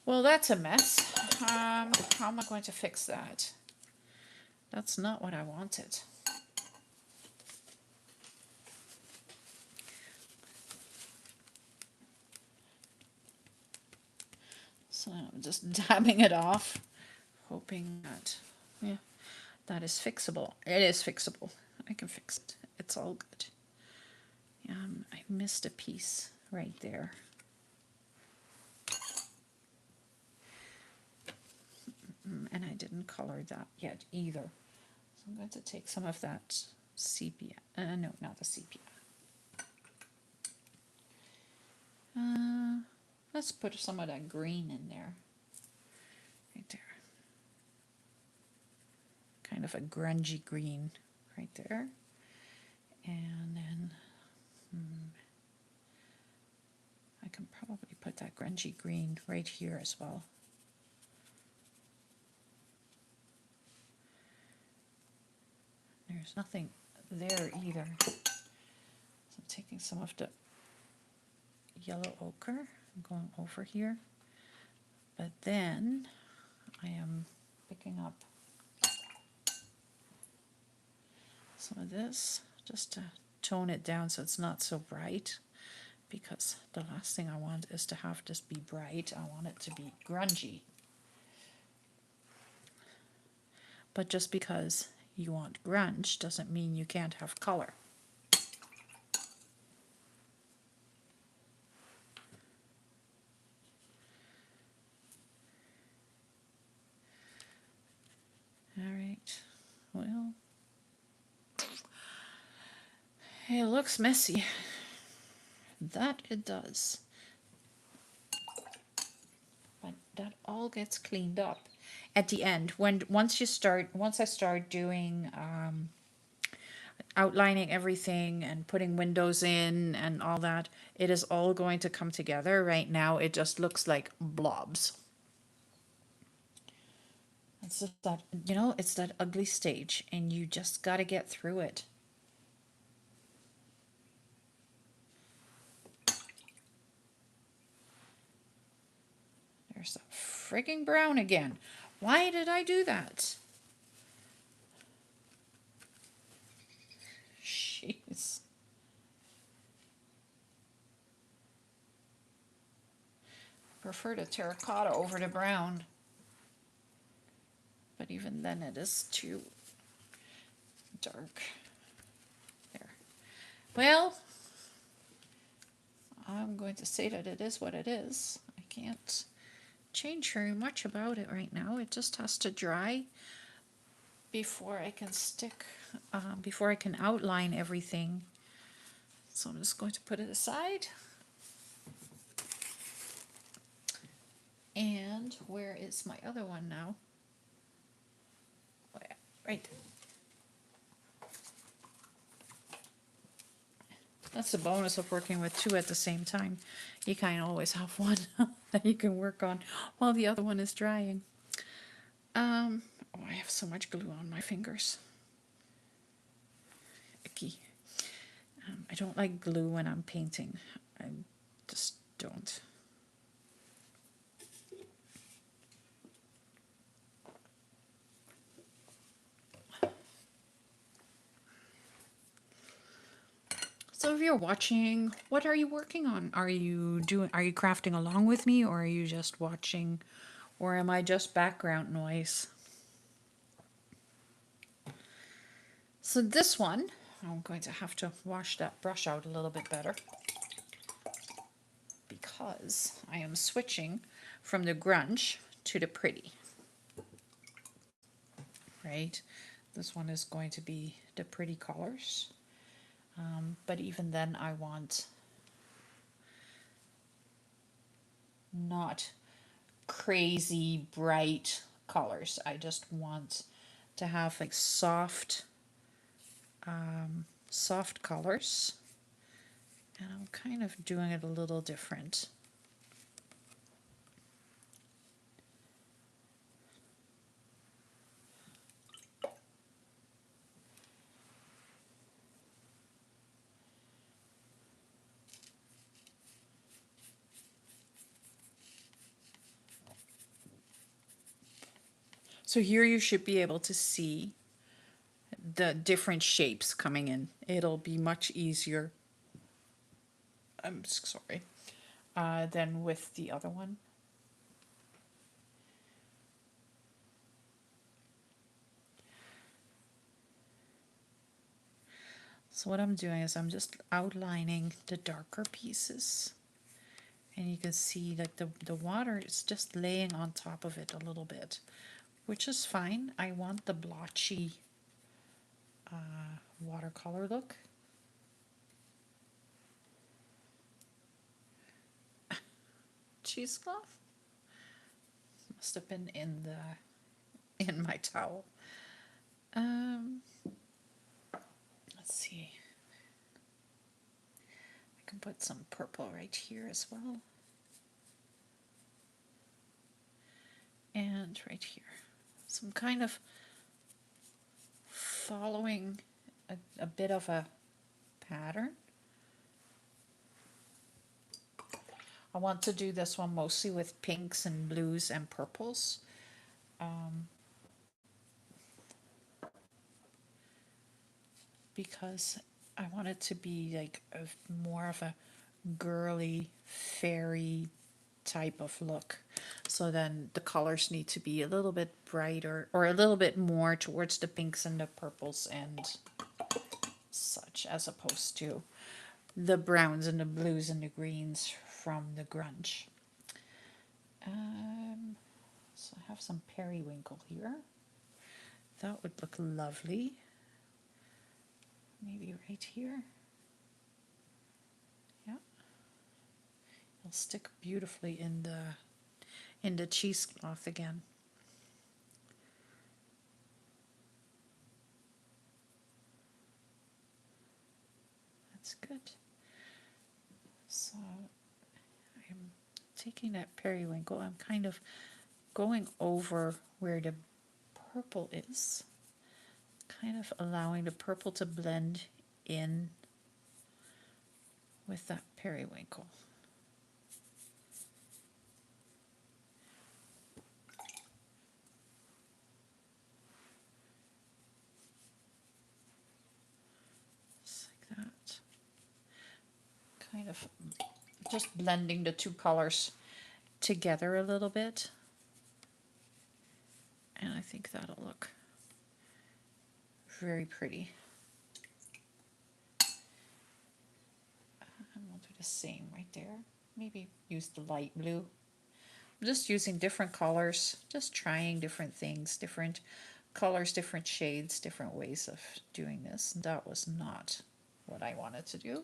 Well, that's a mess. How am I going to fix that? That's not what I wanted. So I'm just dabbing it off, hoping that, yeah, that is fixable. It is fixable. I can fix it. It's all good. I missed a piece right there. And I didn't color that yet either. So I'm going to take some of that sepia. No, not the sepia. Let's put some of that green in there. Right there. Kind of a grungy green right there. And then I can probably put that grungy green right here as well. There's nothing there either. So I'm taking some of the yellow ochre and going over here. But then I am picking up some of this just to tone it down so it's not so bright, because the last thing I want is to have this be bright. I want it to be grungy. But just because you want grunge doesn't mean you can't have color. All right, well, It looks messy. That it does. But that all gets cleaned up at the end. Once I start doing outlining everything and putting windows in and all that, it is all going to come together. Right now it just looks like blobs. It's just that, it's that ugly stage and you just got to get through it. There's that frigging brown again. Why did I do that? Jeez. Prefer the terracotta over the brown. But even then it is too dark. There. Well, I'm going to say that it is what it is. I can't change very much about it right now. It just has to dry before I can before I can outline everything. So I'm just going to put it aside. And where is my other one now? Oh yeah, right there. That's the bonus of working with two at the same time. You kind of always have one that you can work on while the other one is drying. Oh, I have so much glue on my fingers. Icky. I don't like glue when I'm painting. I just don't. So if you're watching, what are you working on? Are you crafting along with me, or are you just watching, or am I just background noise? So this one, I'm going to have to wash that brush out a little bit better because I am switching from the grunge to the pretty. Right? This one is going to be the pretty colors. But even then I want not crazy bright colors. I just want to have like soft colors, and I'm kind of doing it a little different. So here you should be able to see the different shapes coming in. It'll be much easier, I'm sorry, than with the other one. So what I'm doing is I'm just outlining the darker pieces. And you can see like the water is just laying on top of it a little bit, which is fine. I want the blotchy watercolor look. Cheesecloth must have been in my towel. Let's see. I can put some purple right here as well. And right here. So I'm kind of following a bit of a pattern. I want to do this one mostly with pinks and blues and purples. Because I want it to be like more of a girly, fairy type of look. So then the colors need to be a little bit brighter or a little bit more towards the pinks and the purples and such, as opposed to the browns and the blues and the greens from the grunge. So I have some periwinkle here. That would look lovely. Maybe right here. It'll stick beautifully in the cheesecloth again. That's good. So I'm taking that periwinkle, I'm kind of going over where the purple is, kind of allowing the purple to blend in with that periwinkle. Just like that. Kind of just blending the two colors together a little bit. And I think that'll look very pretty. And we'll do the same right there. Maybe use the light blue. I'm just using different colors, just trying different things, different colors, different shades, different ways of doing this. That was not what I wanted to do.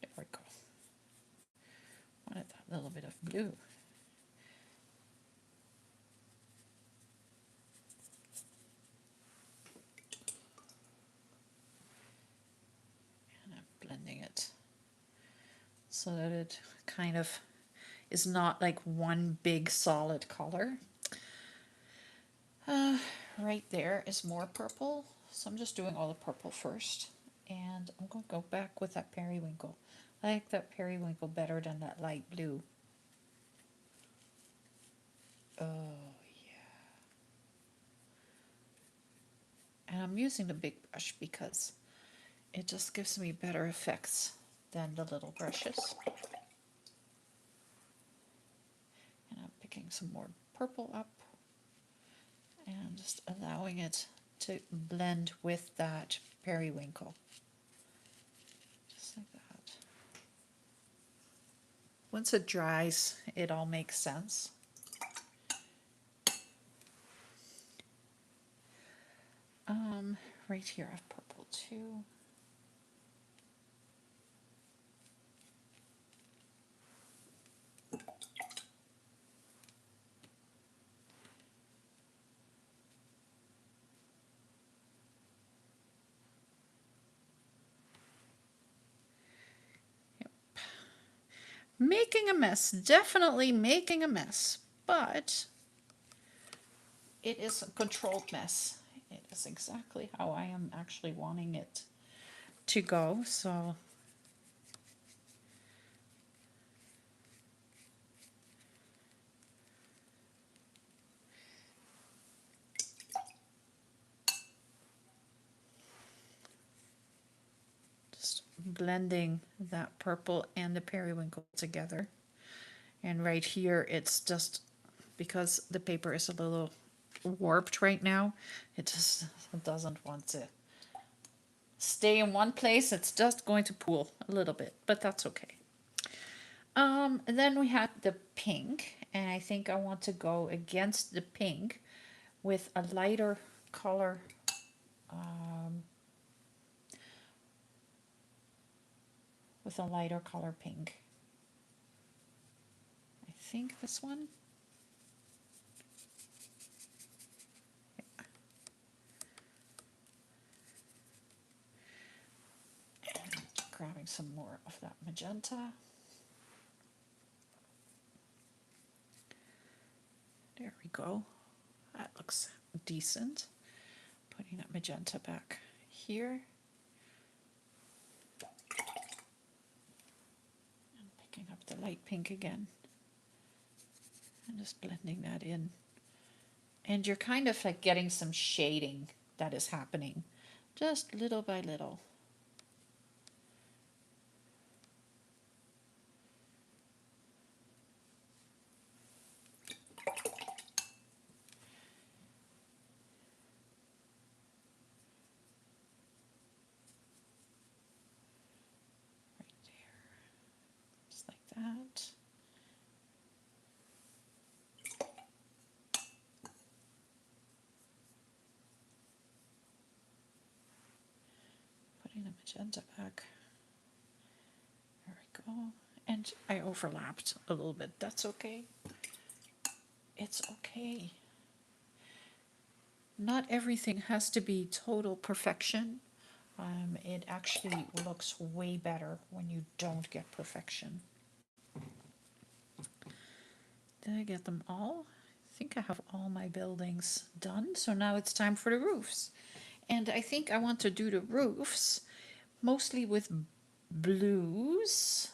There we go. Wanted that little bit of blue. And I'm blending it so that it kind of is not like one big solid color. Right there is more purple, so I'm just doing all the purple first, and I'm going to go back with that periwinkle. I like that periwinkle better than that light blue. Oh yeah. And I'm using the big brush because it just gives me better effects than the little brushes. And I'm picking some more purple up and just allowing it to blend with that periwinkle. Just like that. Once it dries, it all makes sense. Right here I have purple too. Making a mess, definitely making a mess, but it is a controlled mess. It is exactly how I am actually wanting it to go, so just blending that purple and the periwinkle together. And right here, it's just because the paper is a little warped right now, it just doesn't want to stay in one place. It's just going to pool a little bit, but that's okay. And then we had the pink, and I think I want to go against the pink with a lighter color. With a lighter color pink. I think this one. And grabbing some more of that magenta. There we go. That looks decent. Putting that magenta back here. And picking up the light pink again. And just blending that in. And you're kind of like getting some shading that is happening. Just little by little. That. the magenta back. There we go. And I overlapped a little bit. That's okay. It's okay. Not everything has to be total perfection. It actually looks way better when you don't get perfection. Did I get them all? I think I have all my buildings done. So now it's time for the roofs. And I think I want to do the roofs mostly with blues.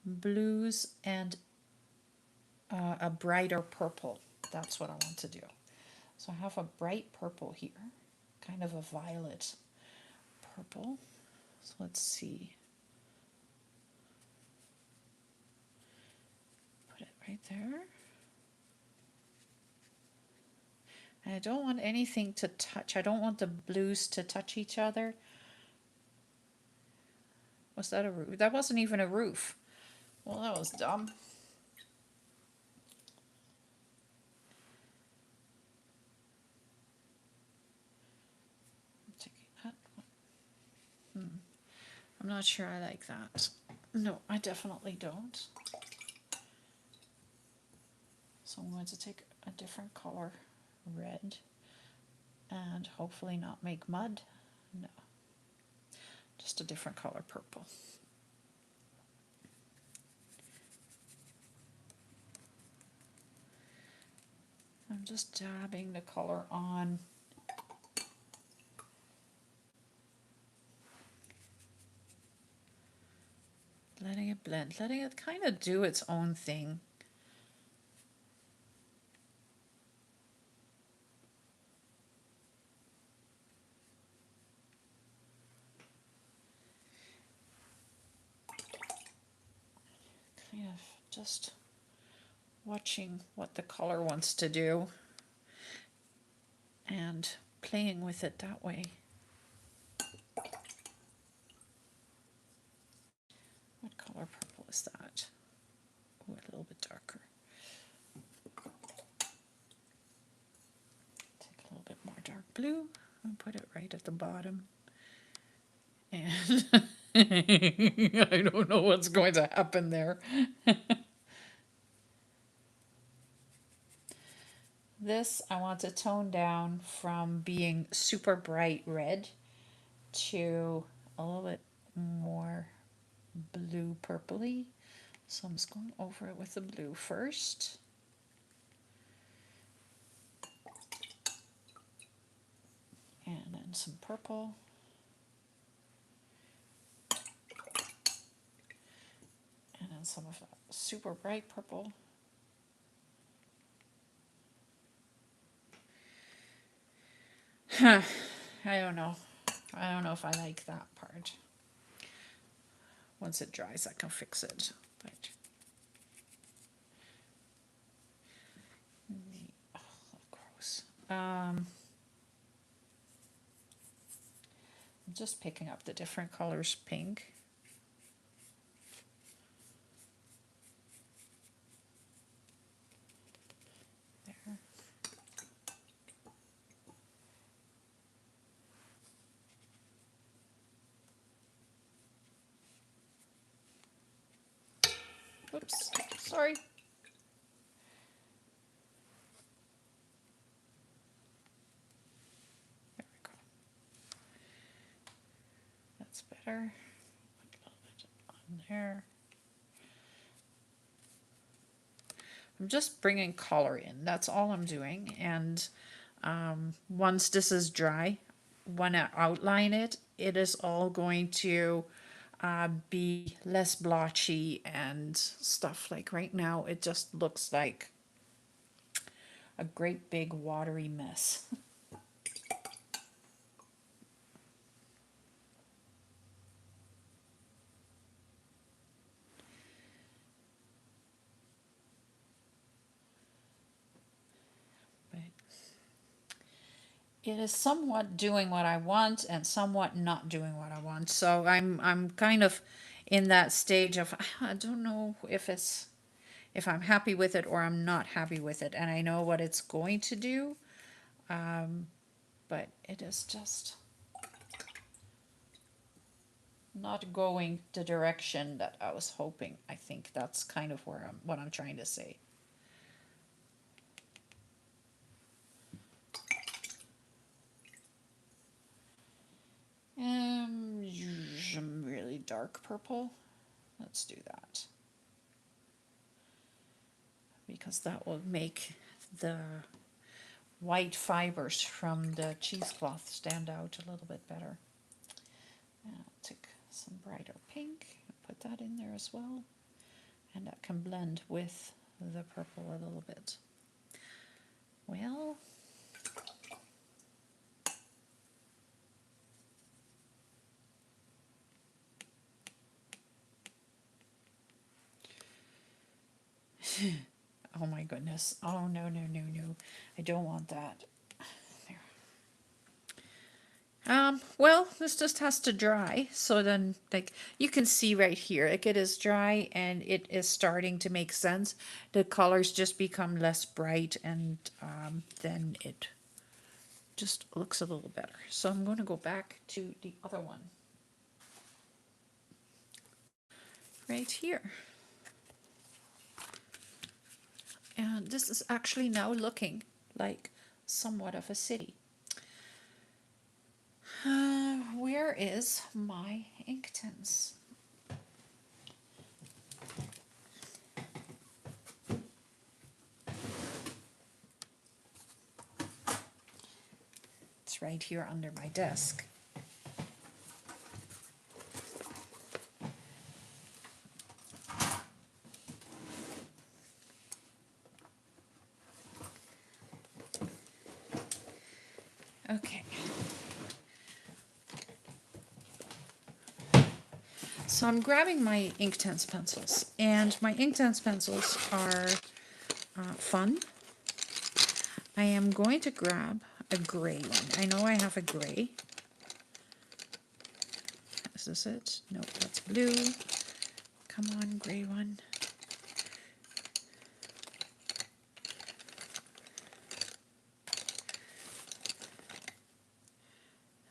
Blues and a brighter purple. That's what I want to do. So I have a bright purple here, kind of a violet purple. So let's see. Put it right there. And I don't want anything to touch. I don't want the blues to touch each other. Was that a roof? That wasn't even a roof. Well, that was dumb. I'm taking that one. I'm not sure I like that. No, I definitely don't. So I'm going to take a different color, red, and hopefully not make mud. No, just a different color, purple. I'm just dabbing the color on. Letting it blend, letting it kind of do its own thing. Kind of just watching what the color wants to do and playing with it that way. What color purple is that? Oh, a little bit darker. Take a little bit more dark blue and put it right at the bottom. And I don't know what's going to happen there. This I want to tone down from being super bright red to a little bit more blue purpley. So I'm just going over it with the blue first. And then some purple. And then some of that super bright purple. I don't know. I don't know if I like that part. Once it dries, I can fix it. But oh, gross. I'm just picking up the different colors pink. There. Oops, sorry. There we go. That's better. A little bit on there. I'm just bringing color in. That's all I'm doing. And once this is dry, when I outline it, it is all going to be less blotchy and stuff. Like right now, it just looks like a great big watery mess. But it is somewhat doing what I want and somewhat not doing what I want. So I'm kind of in that stage of I don't know if I'm happy with it or I'm not happy with it, and I know what it's going to do, but it is just not going the direction that I was hoping. I think that's kind of what I'm trying to say. Some really dark purple. Let's do that. Because that will make the white fibers from the cheesecloth stand out a little bit better. And I'll take some brighter pink and put that in there as well. And that can blend with the purple a little bit. Well, oh my goodness. Oh, no, no, no, no. I don't want that. There. Well, this just has to dry. So then, like, you can see right here, like it is dry and it is starting to make sense. The colors just become less bright and then it just looks a little better. So I'm going to go back to the other one. Right here. And this is actually now looking like somewhat of a city. Where is my Inktense? It's right here under my desk. Okay. So I'm grabbing my Inktense pencils, and my Inktense pencils are fun. I am going to grab a gray one. I know I have a gray. Is this it? No, that's blue. Come on, gray one.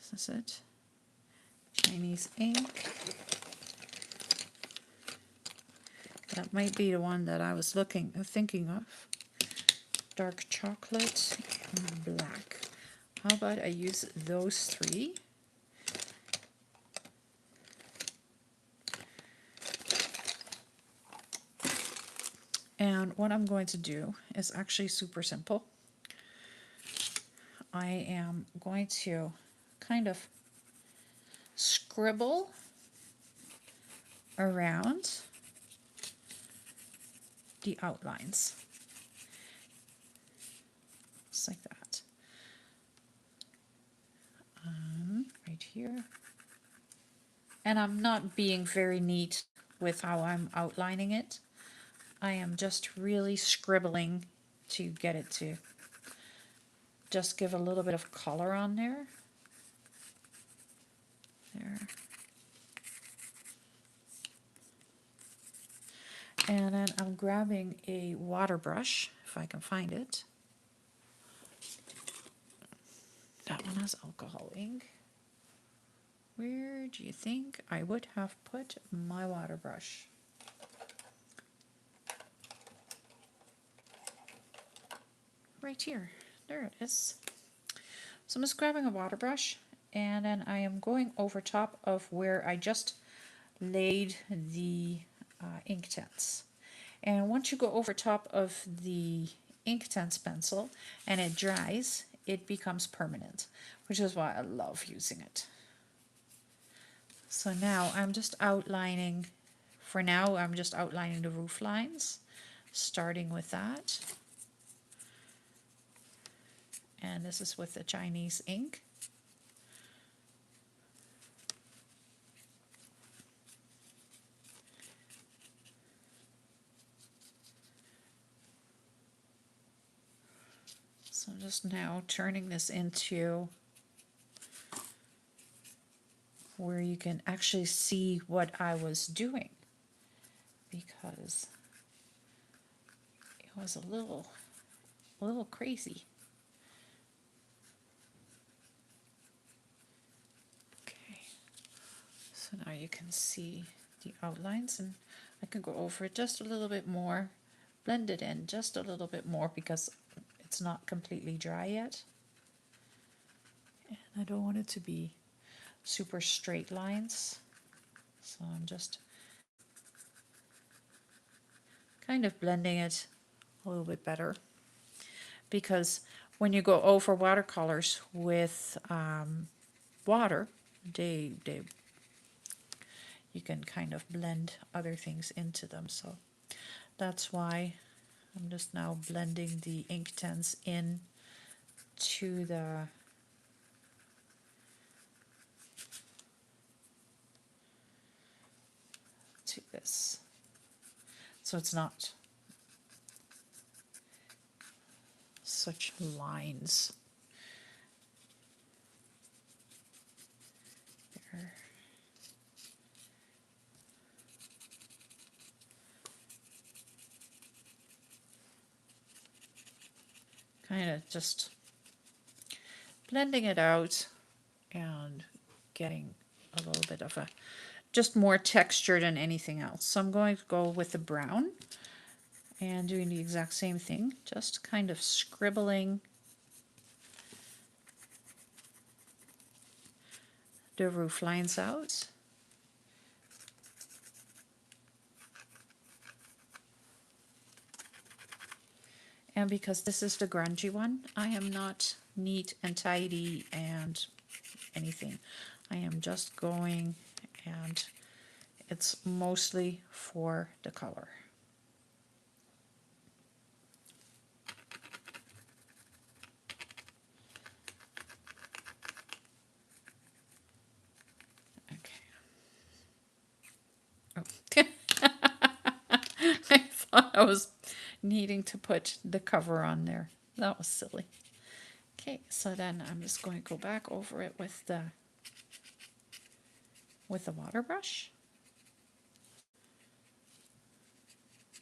Is this it? Chinese ink. That might be the one that I was thinking of. Dark chocolate and black. How about I use those three? And what I'm going to do is actually super simple. I am going to kind of scribble around the outlines. Just like that. Right here. And I'm not being very neat with how I'm outlining it. I am just really scribbling to get it to just give a little bit of color on there. There. And then I'm grabbing a water brush, if I can find it. That one has alcohol ink. Where do you think I would have put my water brush? Right here. There it is. So I'm just grabbing a water brush, and then I am going over top of where I just laid the Inktense. And once you go over top of the Inktense pencil and it dries, it becomes permanent, which is why I love using it. So now I'm just outlining, for now I'm just outlining the roof lines, starting with that. And this is with the Chinese ink. So I'm just now turning this into where you can actually see what I was doing, because it was a little crazy. Okay, so now you can see the outlines, and I can go over it just a little bit more, blend it in just a little bit more because it's not completely dry yet. And I don't want it to be super straight lines. So I'm just kind of blending it a little bit better, because when you go over watercolors with water, they you can kind of blend other things into them. So that's why I'm just now blending the ink tints in to this, so it's not such lines. There. Kind of just blending it out and getting a little bit of a just more texture than anything else. So I'm going to go with the brown and doing the exact same thing, just kind of scribbling the roof lines out. And because this is the grungy one, I am not neat and tidy and anything. I am just going, and it's mostly for the color. Okay. Oh. I thought I was needing to put the cover on there. That was silly. Okay, so then I'm just going to go back over it with the water brush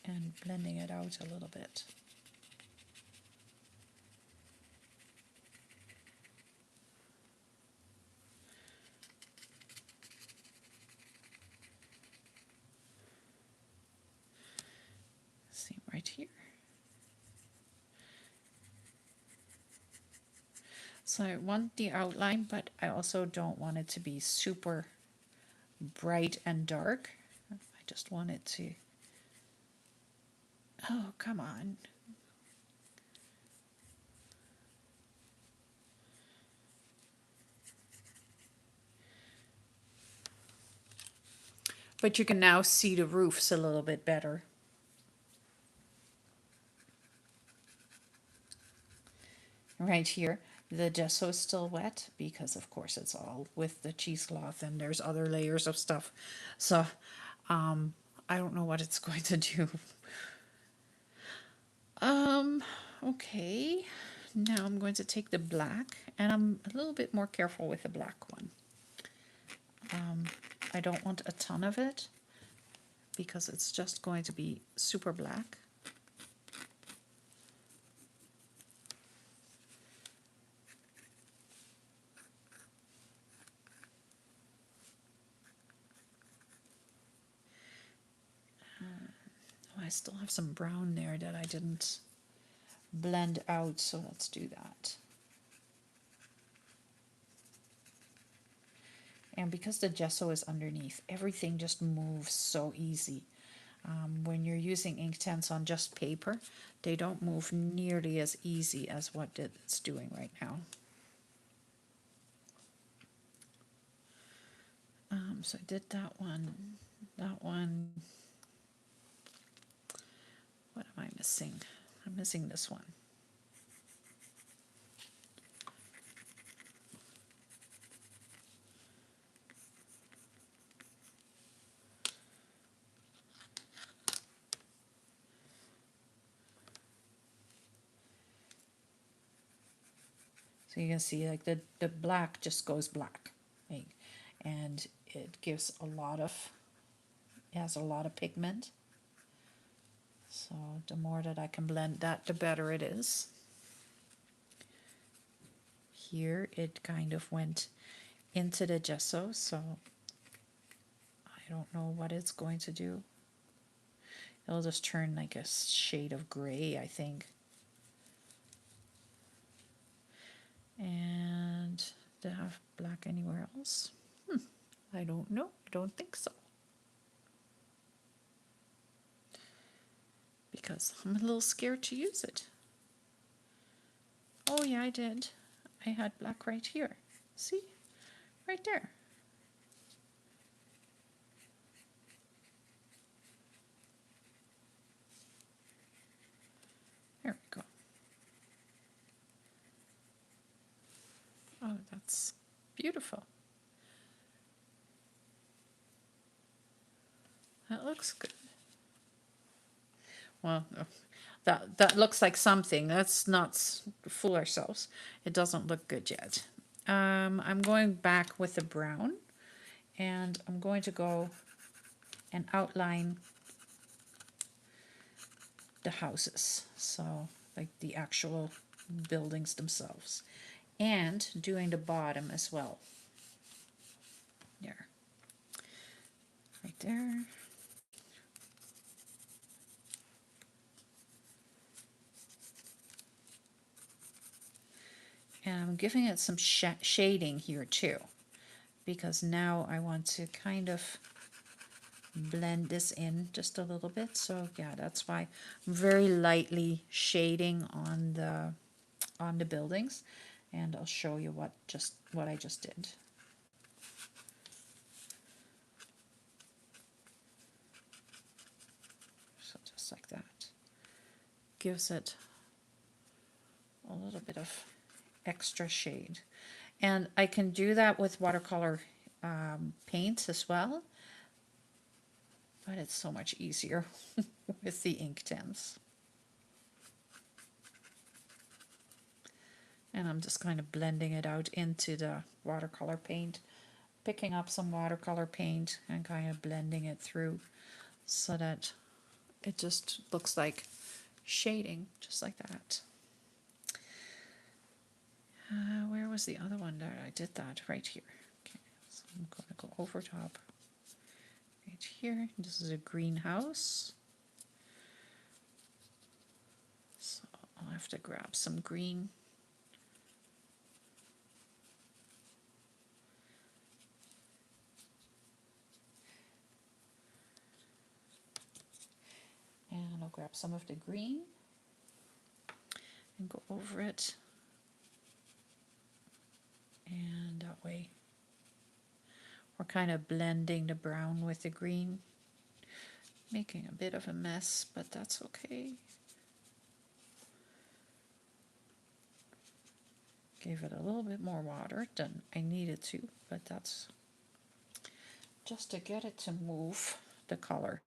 and blending it out a little bit. Same right here. So I want the outline, but I also don't want it to be super bright and dark. I just want it to, oh, come on. But you can now see the roofs a little bit better. Right here, the gesso is still wet because of course it's all with the cheesecloth and there's other layers of stuff. So I don't know what it's going to do. Okay. Now I'm going to take the black, and I'm a little bit more careful with the black one. I don't want a ton of it because it's just going to be super black. Oh, I still have some brown there that I didn't blend out, so let's do that. And because the gesso is underneath, everything just moves so easy. When you're using ink tints on just paper, they don't move nearly as easy as what it's doing right now. So I did that one. What am I missing? I'm missing this one. So you can see like the black just goes black, like, and it gives a lot of, it has a lot of pigment. So the more that I can blend that, the better it is. Here it kind of went into the gesso, so I don't know what it's going to do. It'll just turn like a shade of gray, I think. And do I have black anywhere else? I don't know. I don't think so. Because I'm a little scared to use it. Oh yeah, I did. I had black right here. See? Right there. There we go. Oh, that's beautiful. That looks good. Well, that looks like something. Let's not fool ourselves. It doesn't look good yet. I'm going back with the brown, and I'm going to go and outline the houses. So, like the actual buildings themselves. And doing the bottom as well. There. Right there. And I'm giving it some shading here too, because now I want to kind of blend this in just a little bit. So yeah, that's why I'm very lightly shading on the buildings, and I'll show you what I just did. So just like that. Gives it a little bit of extra shade. And I can do that with watercolor paints as well, but it's so much easier with the ink tins. And I'm just kind of blending it out into the watercolor paint, picking up some watercolor paint and kind of blending it through so that it just looks like shading, just like that. Where was the other one that I did that? Right here. Okay, so I'm going to go over top. Right here. This is a greenhouse. So I'll have to grab some green. And I'll grab some of the green and go over it. And that way we're kind of blending the brown with the green, making a bit of a mess, but that's okay. Gave it a little bit more water than I needed to, but that's just to get it to move the color.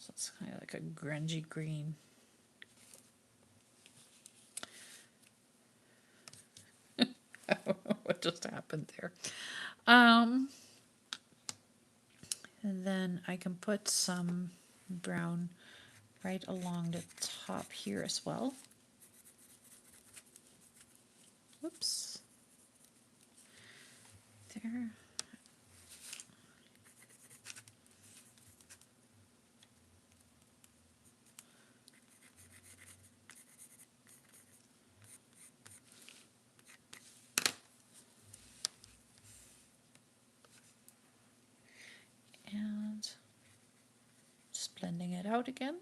So it's kind of like a grungy green. I don't know what just happened there. And then I can put some brown right along the top here as well. Whoops. There. And just blending it out again.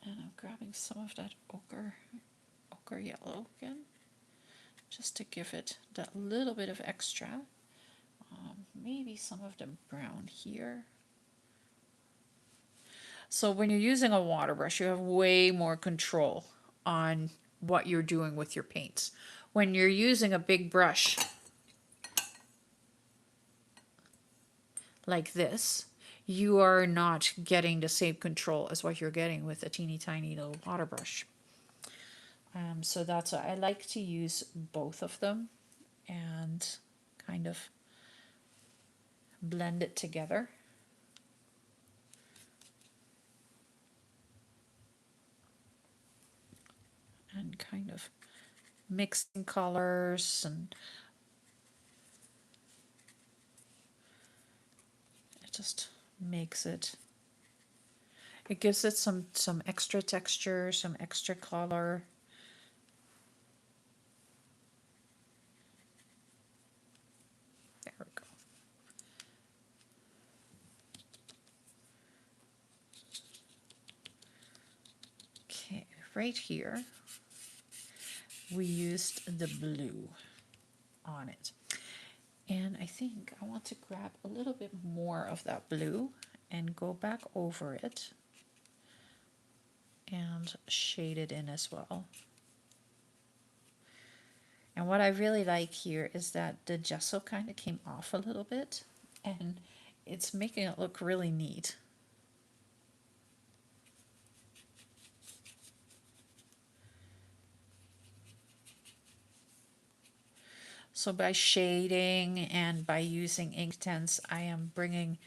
And I'm grabbing some of that ochre yellow again, just to give it that little bit of extra. Maybe some of the brown here. So when you're using a water brush, you have way more control on what you're doing with your paints. When you're using a big brush like this, you are not getting the same control as what you're getting with a teeny tiny little water brush. So that's why I like to use both of them and kind of blend it together. And kind of mixing colors, and it just makes it, it gives it some extra texture, some extra color. There we go. Okay, right here we used the blue on it. And I think I want to grab a little bit more of that blue and go back over it and shade it in as well. And what I really like here is that the gesso kind of came off a little bit, and it's making it look really neat. So by shading and by using ink tints, I am bringing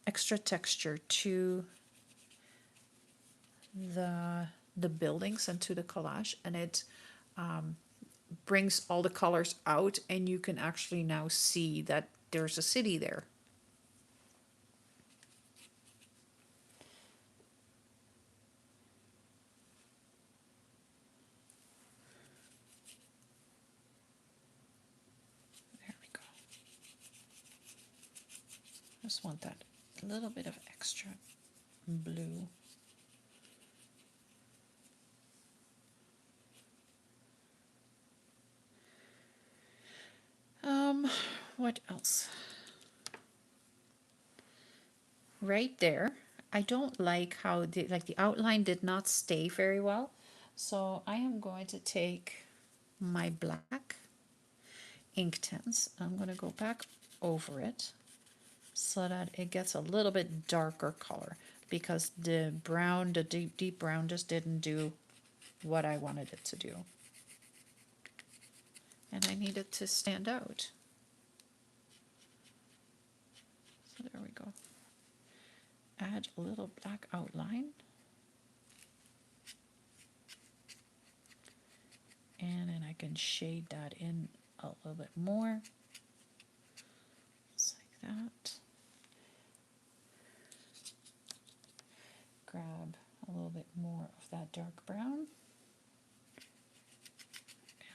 extra texture to the buildings and to the collage, and it brings all the colors out, and you can actually now see that there's a city there. There we go. Just want that little bit of extra blue. What else? Right there, I don't like how the outline did not stay very well. So I am going to take my black ink tints. I'm going to go back over it so that it gets a little bit darker color, because the brown, the deep brown just didn't do what I wanted it to do. And I need it to stand out. So there we go. Add a little black outline. And then I can shade that in a little bit more. Just like that. Grab a little bit more of that dark brown.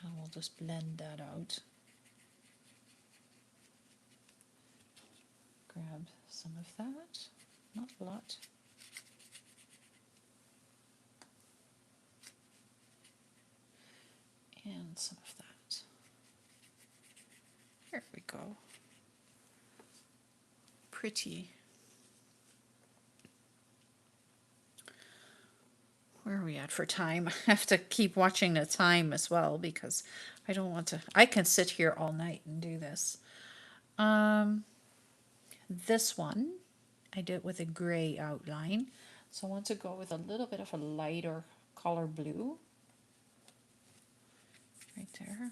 And we'll just blend that out. Grab some of that, not a lot. And some of that. There we go. Pretty. Where are we at for time? I have to keep watching the time as well, because I don't want to, I can sit here all night and do this. This one I did with a gray outline, so I want to go with a little bit of a lighter color blue right there.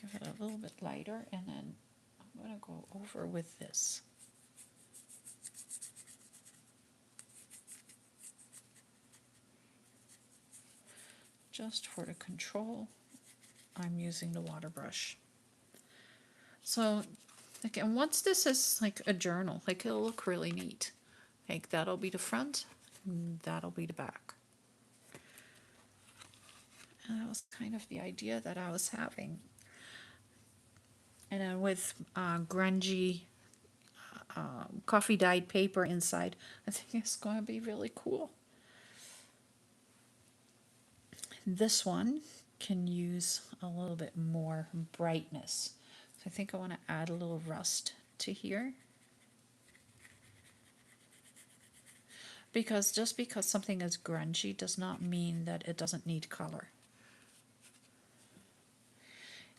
Give it a little bit lighter, and then I'm going to go over with this. Just for the control, I'm using the water brush. So again, once this is like a journal, like it'll look really neat. Like that'll be the front, and that'll be the back. And that was kind of the idea that I was having. And then with grungy coffee dyed paper inside, I think it's going to be really cool. This one can use a little bit more brightness. So I think I want to add a little rust to here. Because just because something is grungy does not mean that it doesn't need color.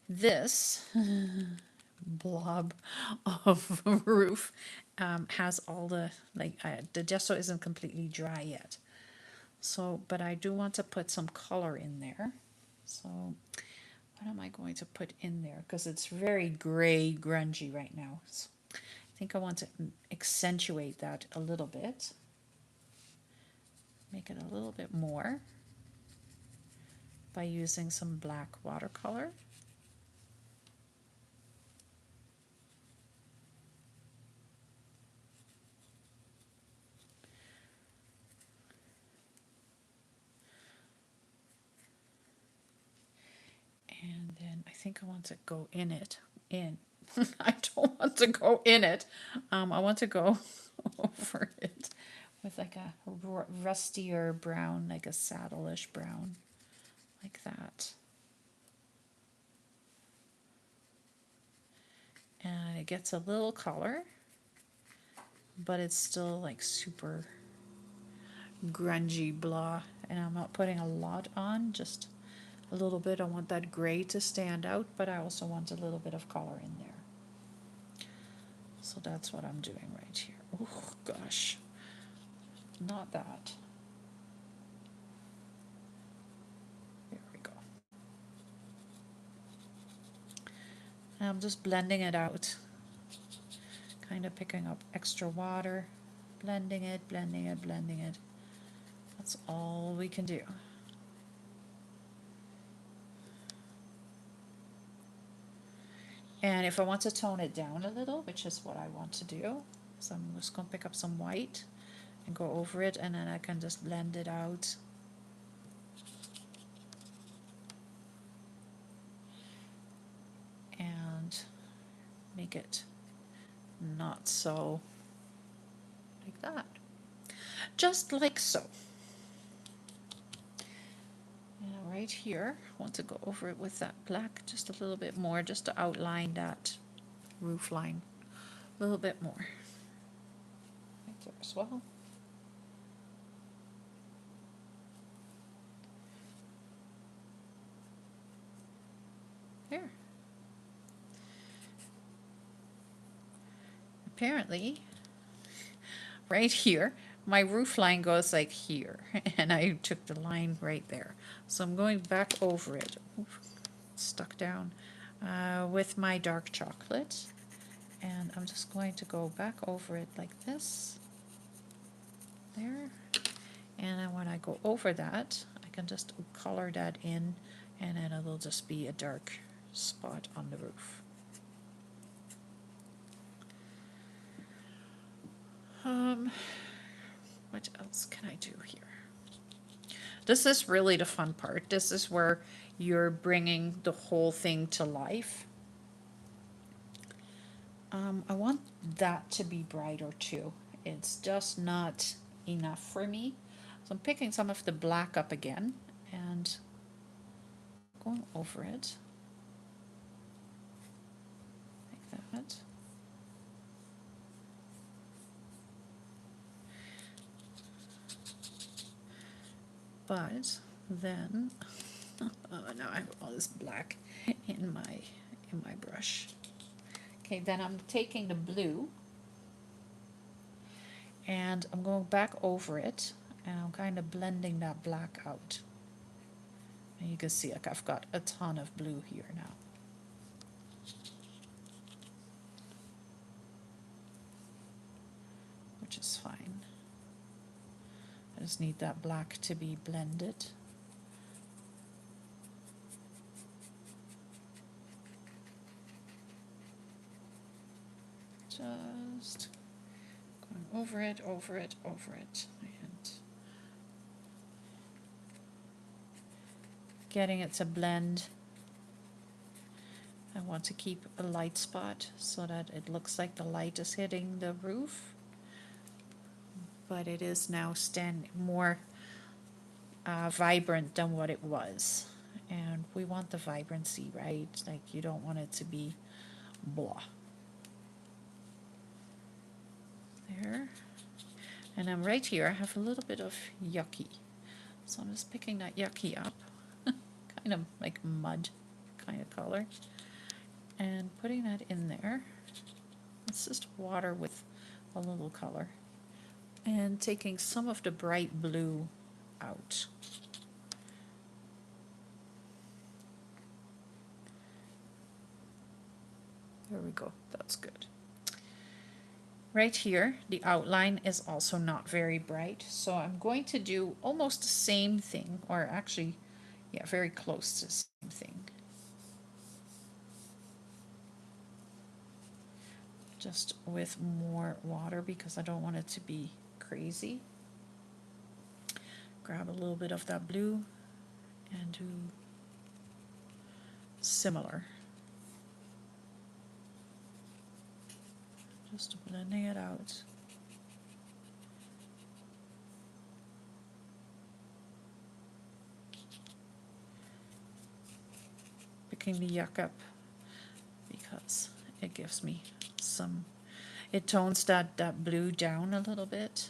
This blob of roof has all the, the gesso isn't completely dry yet. So, but I do want to put some color in there. So what am I going to put in there? Because it's very gray, grungy right now. So I think I want to accentuate that a little bit. Make it a little bit more by using some black watercolor. And then I think I want to go in it. I don't want to go in it. I want to go over it with like a rustier brown, like a saddle-ish brown, like that. And it gets a little color, but it's still like super grungy blah. And I'm not putting a lot on, just a little bit. I want that gray to stand out, but I also want a little bit of color in there. So that's what I'm doing right here. Oh gosh, not that. There we go. And I'm just blending it out, kind of picking up extra water, blending it, blending it, blending it. That's all we can do. And if I want to tone it down a little, which is what I want to do, so I'm just going to pick up some white and go over it, and then I can just blend it out. And make it not so like that. Just like so. And right here, I want to go over it with that black just a little bit more, just to outline that roof line a little bit more. Right there as well. There. Apparently, right here, my roof line goes like here, and I took the line right there. So I'm going back over it. Oof, stuck down with my dark chocolate, and I'm just going to go back over it like this. There. And then when I go over that, I can just color that in, and then it'll just be a dark spot on the roof. What else can I do here? This is really the fun part. This is where you're bringing the whole thing to life. I want that to be brighter too. It's just not enough for me. So I'm picking some of the black up again and going over it like that. But then, oh, now I have all this black in my brush. Okay, then I'm taking the blue and I'm going back over it, and I'm kind of blending that black out. And you can see like I've got a ton of blue here now. Which is fine. I just need that black to be blended. Just going over it, over it, over it, and getting it to blend. I want to keep a light spot so that it looks like the light is hitting the roof, but it is now more vibrant than what it was. And we want the vibrancy, right? Like, you don't want it to be blah. There. And then right here I have a little bit of yucky. So I'm just picking that yucky up, kind of like mud kind of color, and putting that in there. It's just water with a little color. And taking some of the bright blue out. There we go, that's good. Right here, the outline is also not very bright, so I'm going to do almost the same thing, or actually, yeah, very close to the same thing. Just with more water because I don't want it to be crazy. Grab a little bit of that blue and do similar. Just blending it out. Picking the yuck up because it gives me some, it tones that blue down a little bit.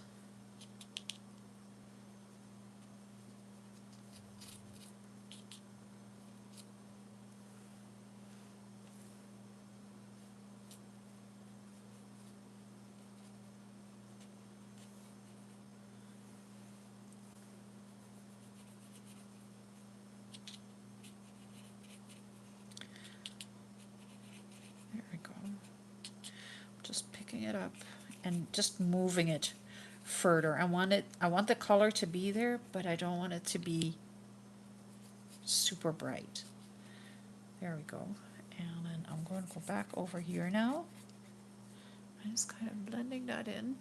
There we go. Just picking it up and just moving it further. I want the color to be there, but I don't want it to be super bright. There we go. And then I'm going to go back over here now. I'm just kind of blending that in,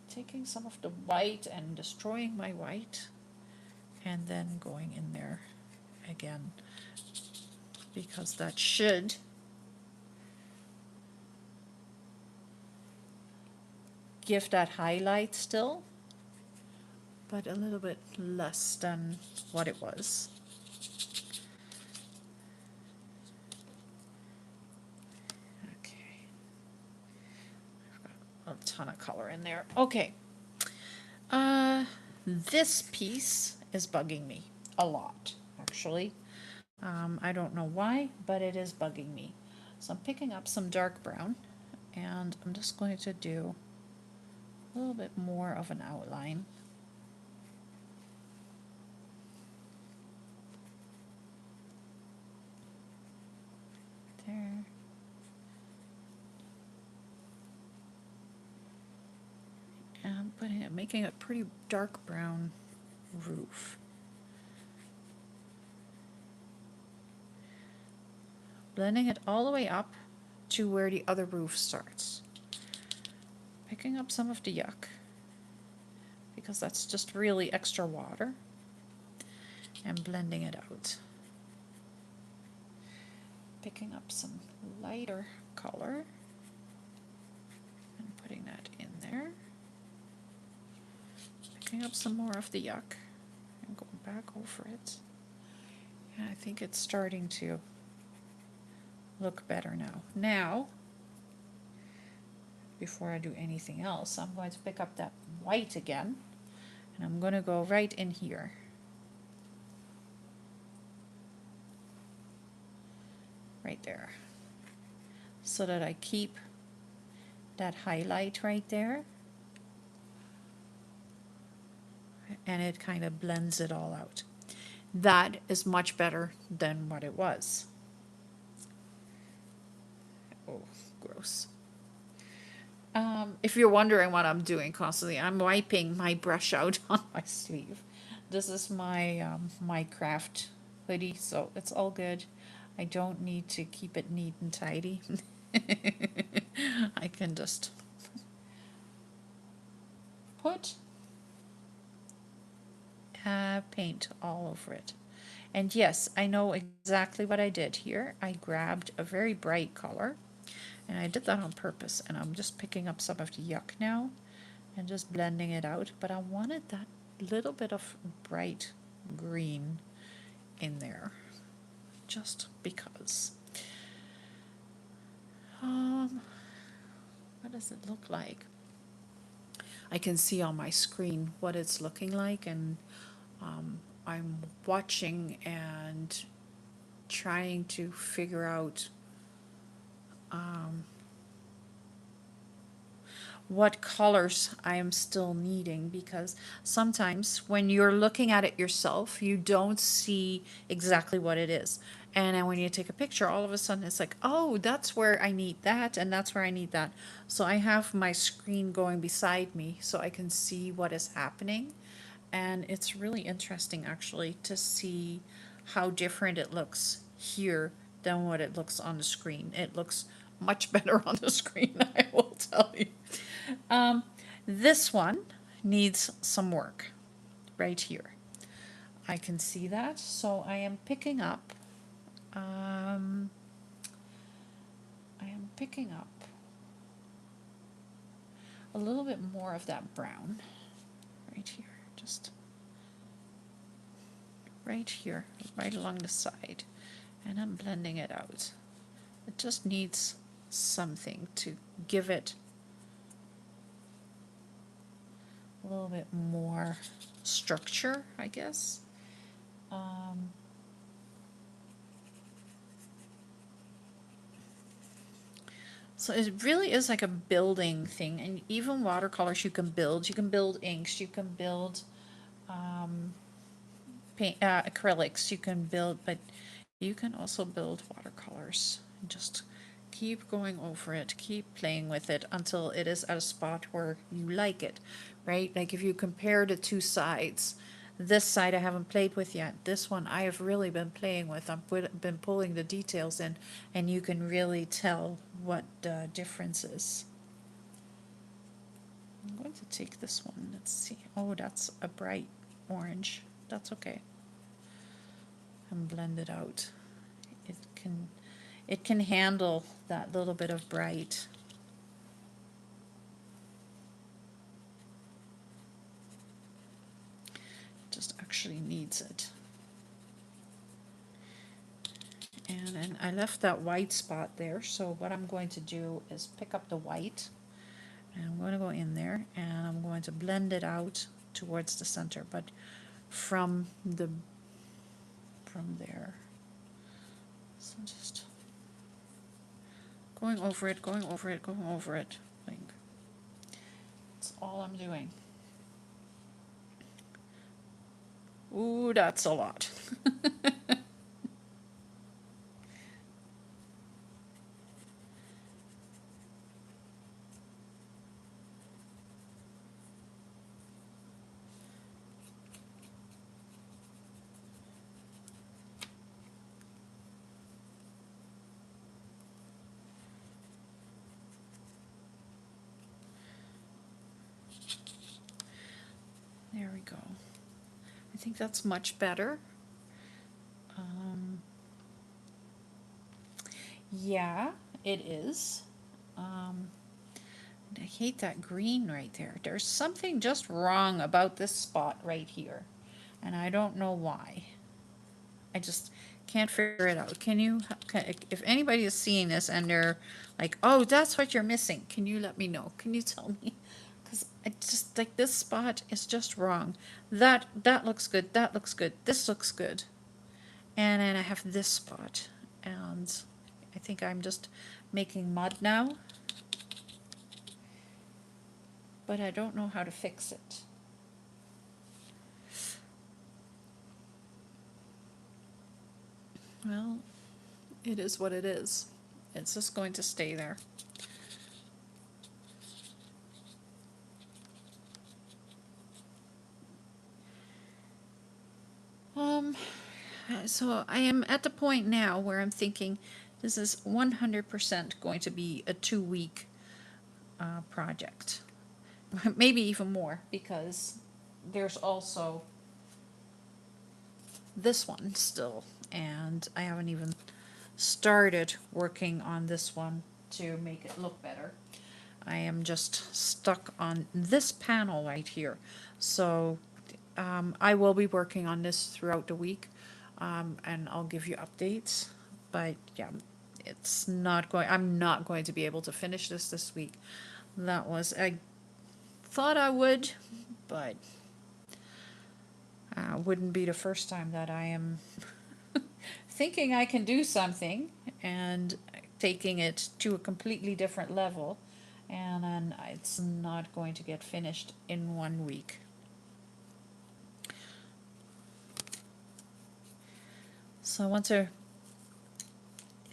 taking some of the white and destroying my white, and then going in there again, because that should give that highlight still, but a little bit less than what it was. Okay, I've got a ton of color in there. Okay, this piece is bugging me a lot, actually. I don't know why, but it is bugging me. So I'm picking up some dark brown, and I'm just going to do a little bit more of an outline. There. And making a pretty dark brown roof. Blending it all the way up to where the other roof starts. Picking up some of the yuck, because that's just really extra water, and blending it out. Picking up some lighter color and putting that in there. Picking up some more of the yuck and going back over it. And I think it's starting to look better now. Now, before I do anything else, I'm going to pick up that white again, and I'm going to go right in here. Right there. So that I keep that highlight right there. And it kind of blends it all out. That is much better than what it was. Oh, gross. If you're wondering what I'm doing constantly, I'm wiping my brush out on my sleeve. This is my my craft hoodie, so it's all good. I don't need to keep it neat and tidy. I can just put paint all over it. And yes, I know exactly what I did here. I grabbed a very bright color, and I did that on purpose, and I'm just picking up some of the yuck now and just blending it out, but I wanted that little bit of bright green in there, just because. What does it look like? I can see on my screen what it's looking like, and I'm watching and trying to figure out what colors I am still needing, because sometimes when you're looking at it yourself, you don't see exactly what it is. And then when you take a picture, all of a sudden it's like, oh, that's where I need that, and that's where I need that. So I have my screen going beside me so I can see what is happening. And it's really interesting actually to see how different it looks here than what it looks on the screen. It looks much better on the screen, I will tell you. Um, this one needs some work right here. I can see that, so I am picking up, um, a little bit more of that brown right here, just right here, right along the side, and I'm blending it out. It just needs something to give it a little bit more structure, I guess. Um, so it really is like a building thing, and even watercolors you can build. You can build inks, you can build paint, acrylics, you can build, but you can also build watercolors. Just keep going over it, keep playing with it until it is at a spot where you like it, right? Like if you compare the two sides, this side I haven't played with yet. This one I have really been playing with. Been pulling the details in, and you can really tell what the difference is. I'm going to take this one. Let's see. Oh, that's a bright orange. That's okay. And blend it out. It can handle that little bit of bright. It just actually needs it. And then I left that white spot there, so what I'm going to do is pick up the white, and I'm going to go in there, and I'm going to blend it out towards the center, but from there. So just going over it, going over it, going over it. Like, that's all I'm doing. Ooh, that's a lot. There we go. I think that's much better. Yeah, it is. Um, I hate that green right there. There's something just wrong about this spot right here, and I don't know why. I just can't figure it out. If anybody is seeing this and they're like, oh, that's what you're missing, can you let me know? Can you tell me? Because I just, like, this spot is just wrong. That looks good, that looks good, this looks good. And then I have this spot, and I think I'm just making mud now, but I don't know how to fix it. Well, it is what it is. It's just going to stay there. So I am at the point now where I'm thinking this is 100% going to be a 2-week project. Maybe even more, because there's also this one still, and I haven't even started working on this one to make it look better. I am just stuck on this panel right here. So I will be working on this throughout the week, and I'll give you updates. But yeah, I'm not going to be able to finish this week. I thought I would, but wouldn't be the first time that I am thinking I can do something and taking it to a completely different level, and then it's not going to get finished in 1 week. So I want to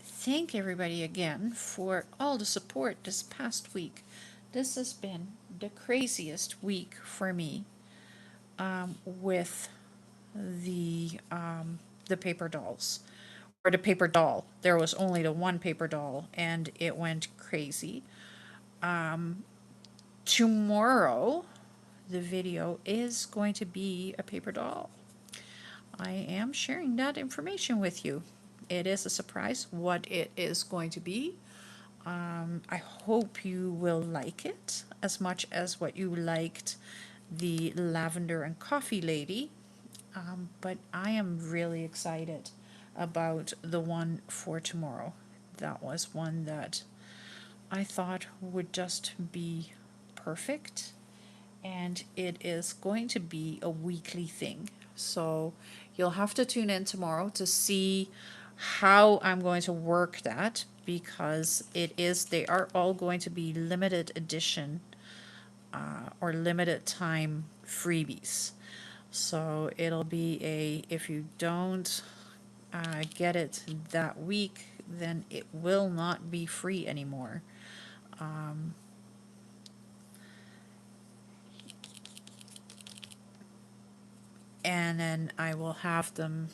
thank everybody again for all the support this past week. This has been the craziest week for me, with the paper dolls, or the paper doll. There was only the one paper doll, and it went crazy. Tomorrow, the video is going to be a paper doll. I am sharing that information with you. It is a surprise what it is going to be. I hope you will like it as much as what you liked the lavender and coffee lady. But I am really excited about the one for tomorrow. That was one that I thought would just be perfect, and it is going to be a weekly thing. So you'll have to tune in tomorrow to see how I'm going to work that, because they are all going to be limited edition, or limited time freebies. So it'll be if you don't get it that week, then it will not be free anymore. And then I will have them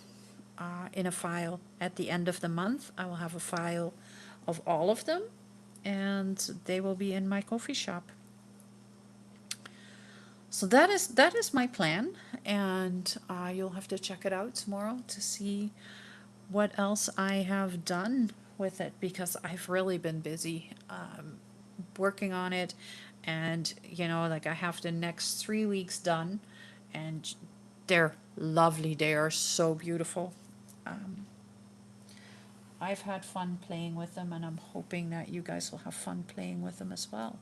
in a file at the end of the month. I will have a file of all of them, and they will be in my coffee shop. So that is my plan, and you'll have to check it out tomorrow to see what else I have done with it, because I've really been busy working on it, and like I have the next 3 weeks done, and they're lovely. They are so beautiful. I've had fun playing with them, and I'm hoping that you guys will have fun playing with them as well.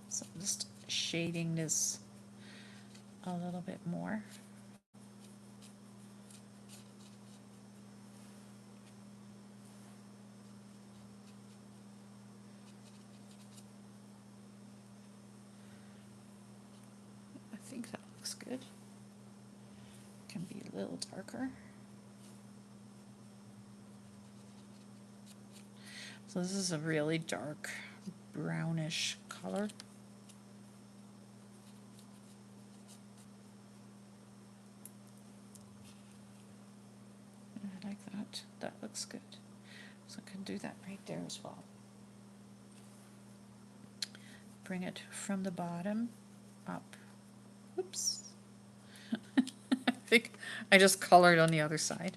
So I'm just shading this a little bit more. I think that looks good. Can be a little darker. So this is a really dark brownish color. I like that. That looks good. So I can do that right there as well. Bring it from the bottom up. Oops. I think I just colored on the other side.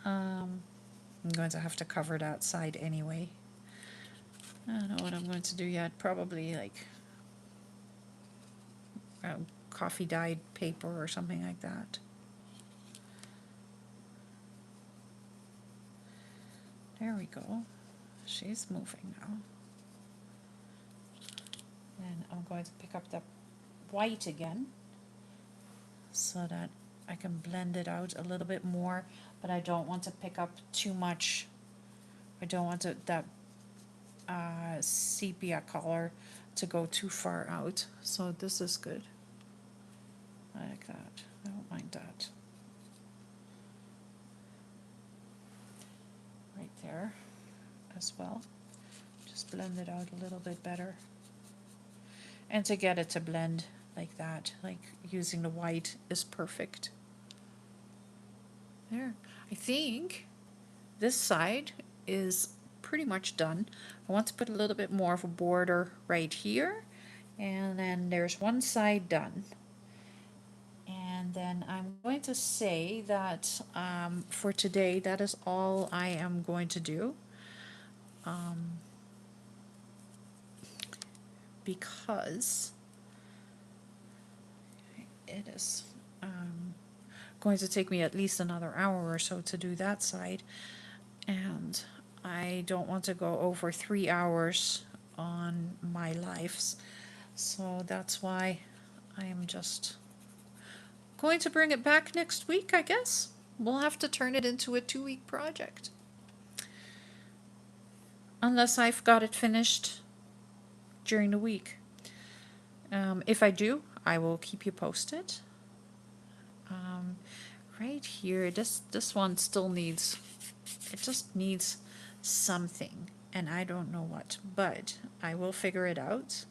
I'm going to have to cover that side anyway. I don't know what I'm going to do yet. Probably like coffee dyed paper or something like that. There we go. She's moving now. And I'm going to pick up the white again so that I can blend it out a little bit more, but I don't want to pick up too much. I don't want that sepia color to go too far out. So this is good. I like that. I don't mind that. Right there as well. Just blend it out a little bit better. And to get it to blend like that, like using the white is perfect. There. I think this side is pretty much done. I want to put a little bit more of a border right here, and then there's one side done. And then I'm going to say that for today, that is all I am going to do. Because it is going to take me at least another hour or so to do that side. And I don't want to go over 3 hours on my lives. So that's why I am just going to bring it back next week, I guess. We'll have to turn it into a 2-week project. unless I've got it finished during the week. If I do, I will keep you posted. Right here, this one still needs, it just needs something, and I don't know what, but I will figure it out.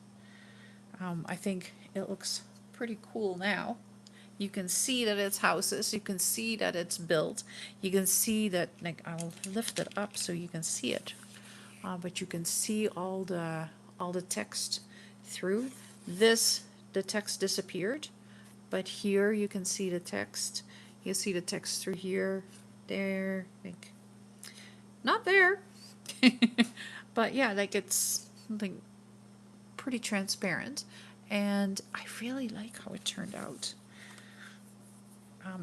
I think it looks pretty cool now. You can see that it's houses, you can see that it's built, you can see that, like, I'll lift it up so you can see it, but you can see all the text through. The text disappeared, but here you can see the text. You see the text through here, there, like, not there, but yeah, like it's something pretty transparent, and I really like how it turned out.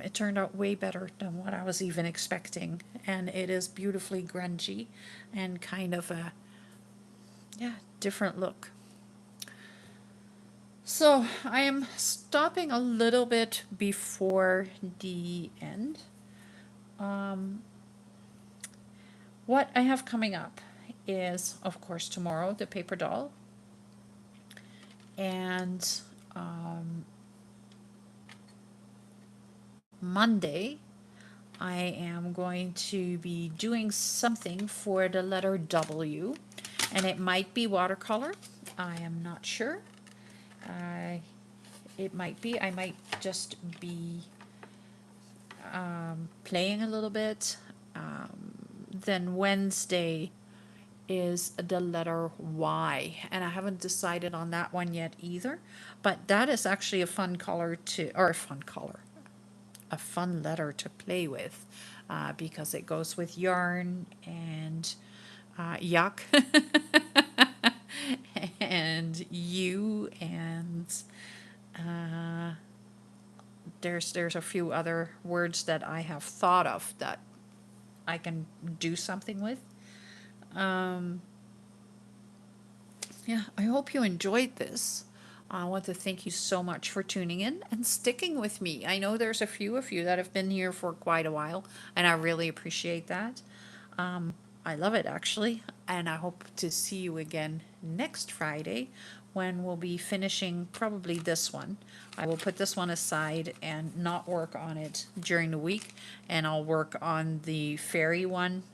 It turned out way better than what I was even expecting, and it is beautifully grungy and kind of a, yeah, different look. So I am stopping a little bit before the end. What I have coming up is, of course, tomorrow, the paper doll. And Monday, I am going to be doing something for the letter W. And it might be watercolor. I am not sure. It might be. I might just be playing a little bit. Then Wednesday is the letter Y, and I haven't decided on that one yet either, but that is actually a fun color to, or a fun letter to play with, because it goes with yarn and yuck and you, and there's a few other words that I have thought of that I can do something with. Yeah, I hope you enjoyed this. I want to thank you so much for tuning in and sticking with me. I know there's a few of you that have been here for quite a while, and I really appreciate that. I love it, actually, and I hope to see you again next Friday when we'll be finishing probably this one. I will put this one aside and not work on it during the week, and I'll work on the fairy one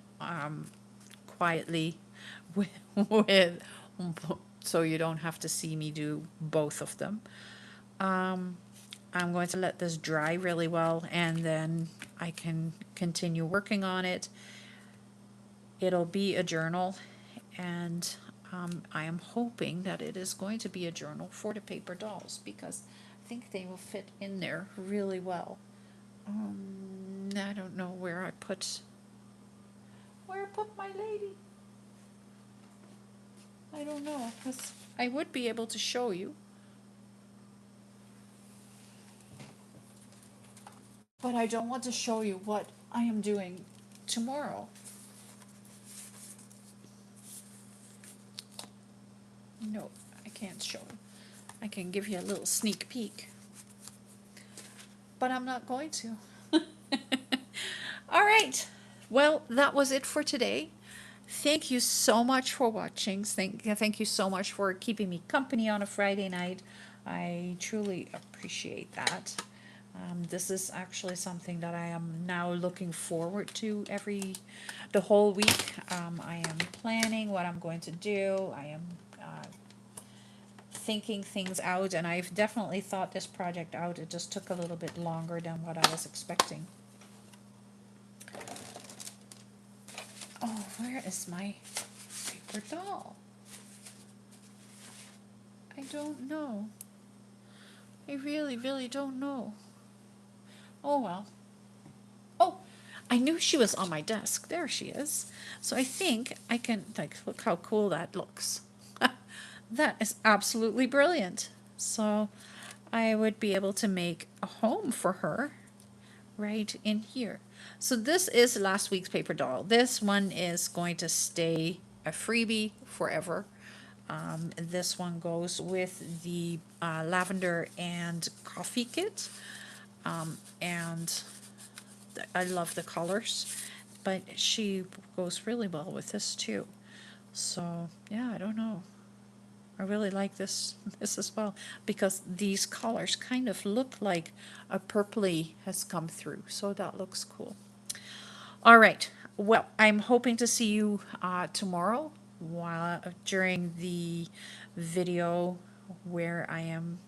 quietly with so you don't have to see me do both of them. I'm going to let this dry really well, and then I can continue working on it. It'll be a journal, and I am hoping that it is going to be a journal for the paper dolls, because I think they will fit in there really well. I don't know where I put my lady. I don't know, because I would be able to show you. But I don't want to show you what I am doing tomorrow. No, I can't show you. I can give you a little sneak peek, but I'm not going to. All right. Well, that was it for today. Thank you so much for watching. Thank you so much for keeping me company on a Friday night. I truly appreciate that. This is actually something that I am now looking forward to the whole week. I am planning what I'm going to do. I am thinking things out, and I've definitely thought this project out. It just took a little bit longer than what I was expecting. Oh, where is my paper doll? I don't know. I really, really don't know. Oh well. Oh, I knew she was on my desk. There she is. So I think I can, like, look how cool that looks. That is absolutely brilliant. So I would be able to make a home for her right in here. So this is last week's paper doll. This one is going to stay a freebie forever. This one goes with the lavender and coffee kit. And I love the colors, but she goes really well with this too. So yeah, I don't know. I really like this as well because these colors kind of look like a purpley has come through. So that looks cool. All right. Well, I'm hoping to see you tomorrow during the video where I am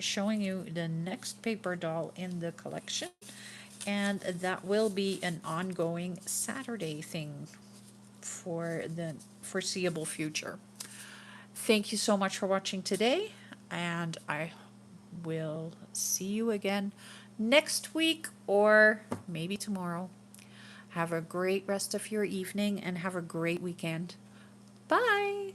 showing you the next paper doll in the collection. And that will be an ongoing Saturday thing for the foreseeable future. Thank you so much for watching today, and I will see you again next week or maybe tomorrow. Have a great rest of your evening and have a great weekend. Bye.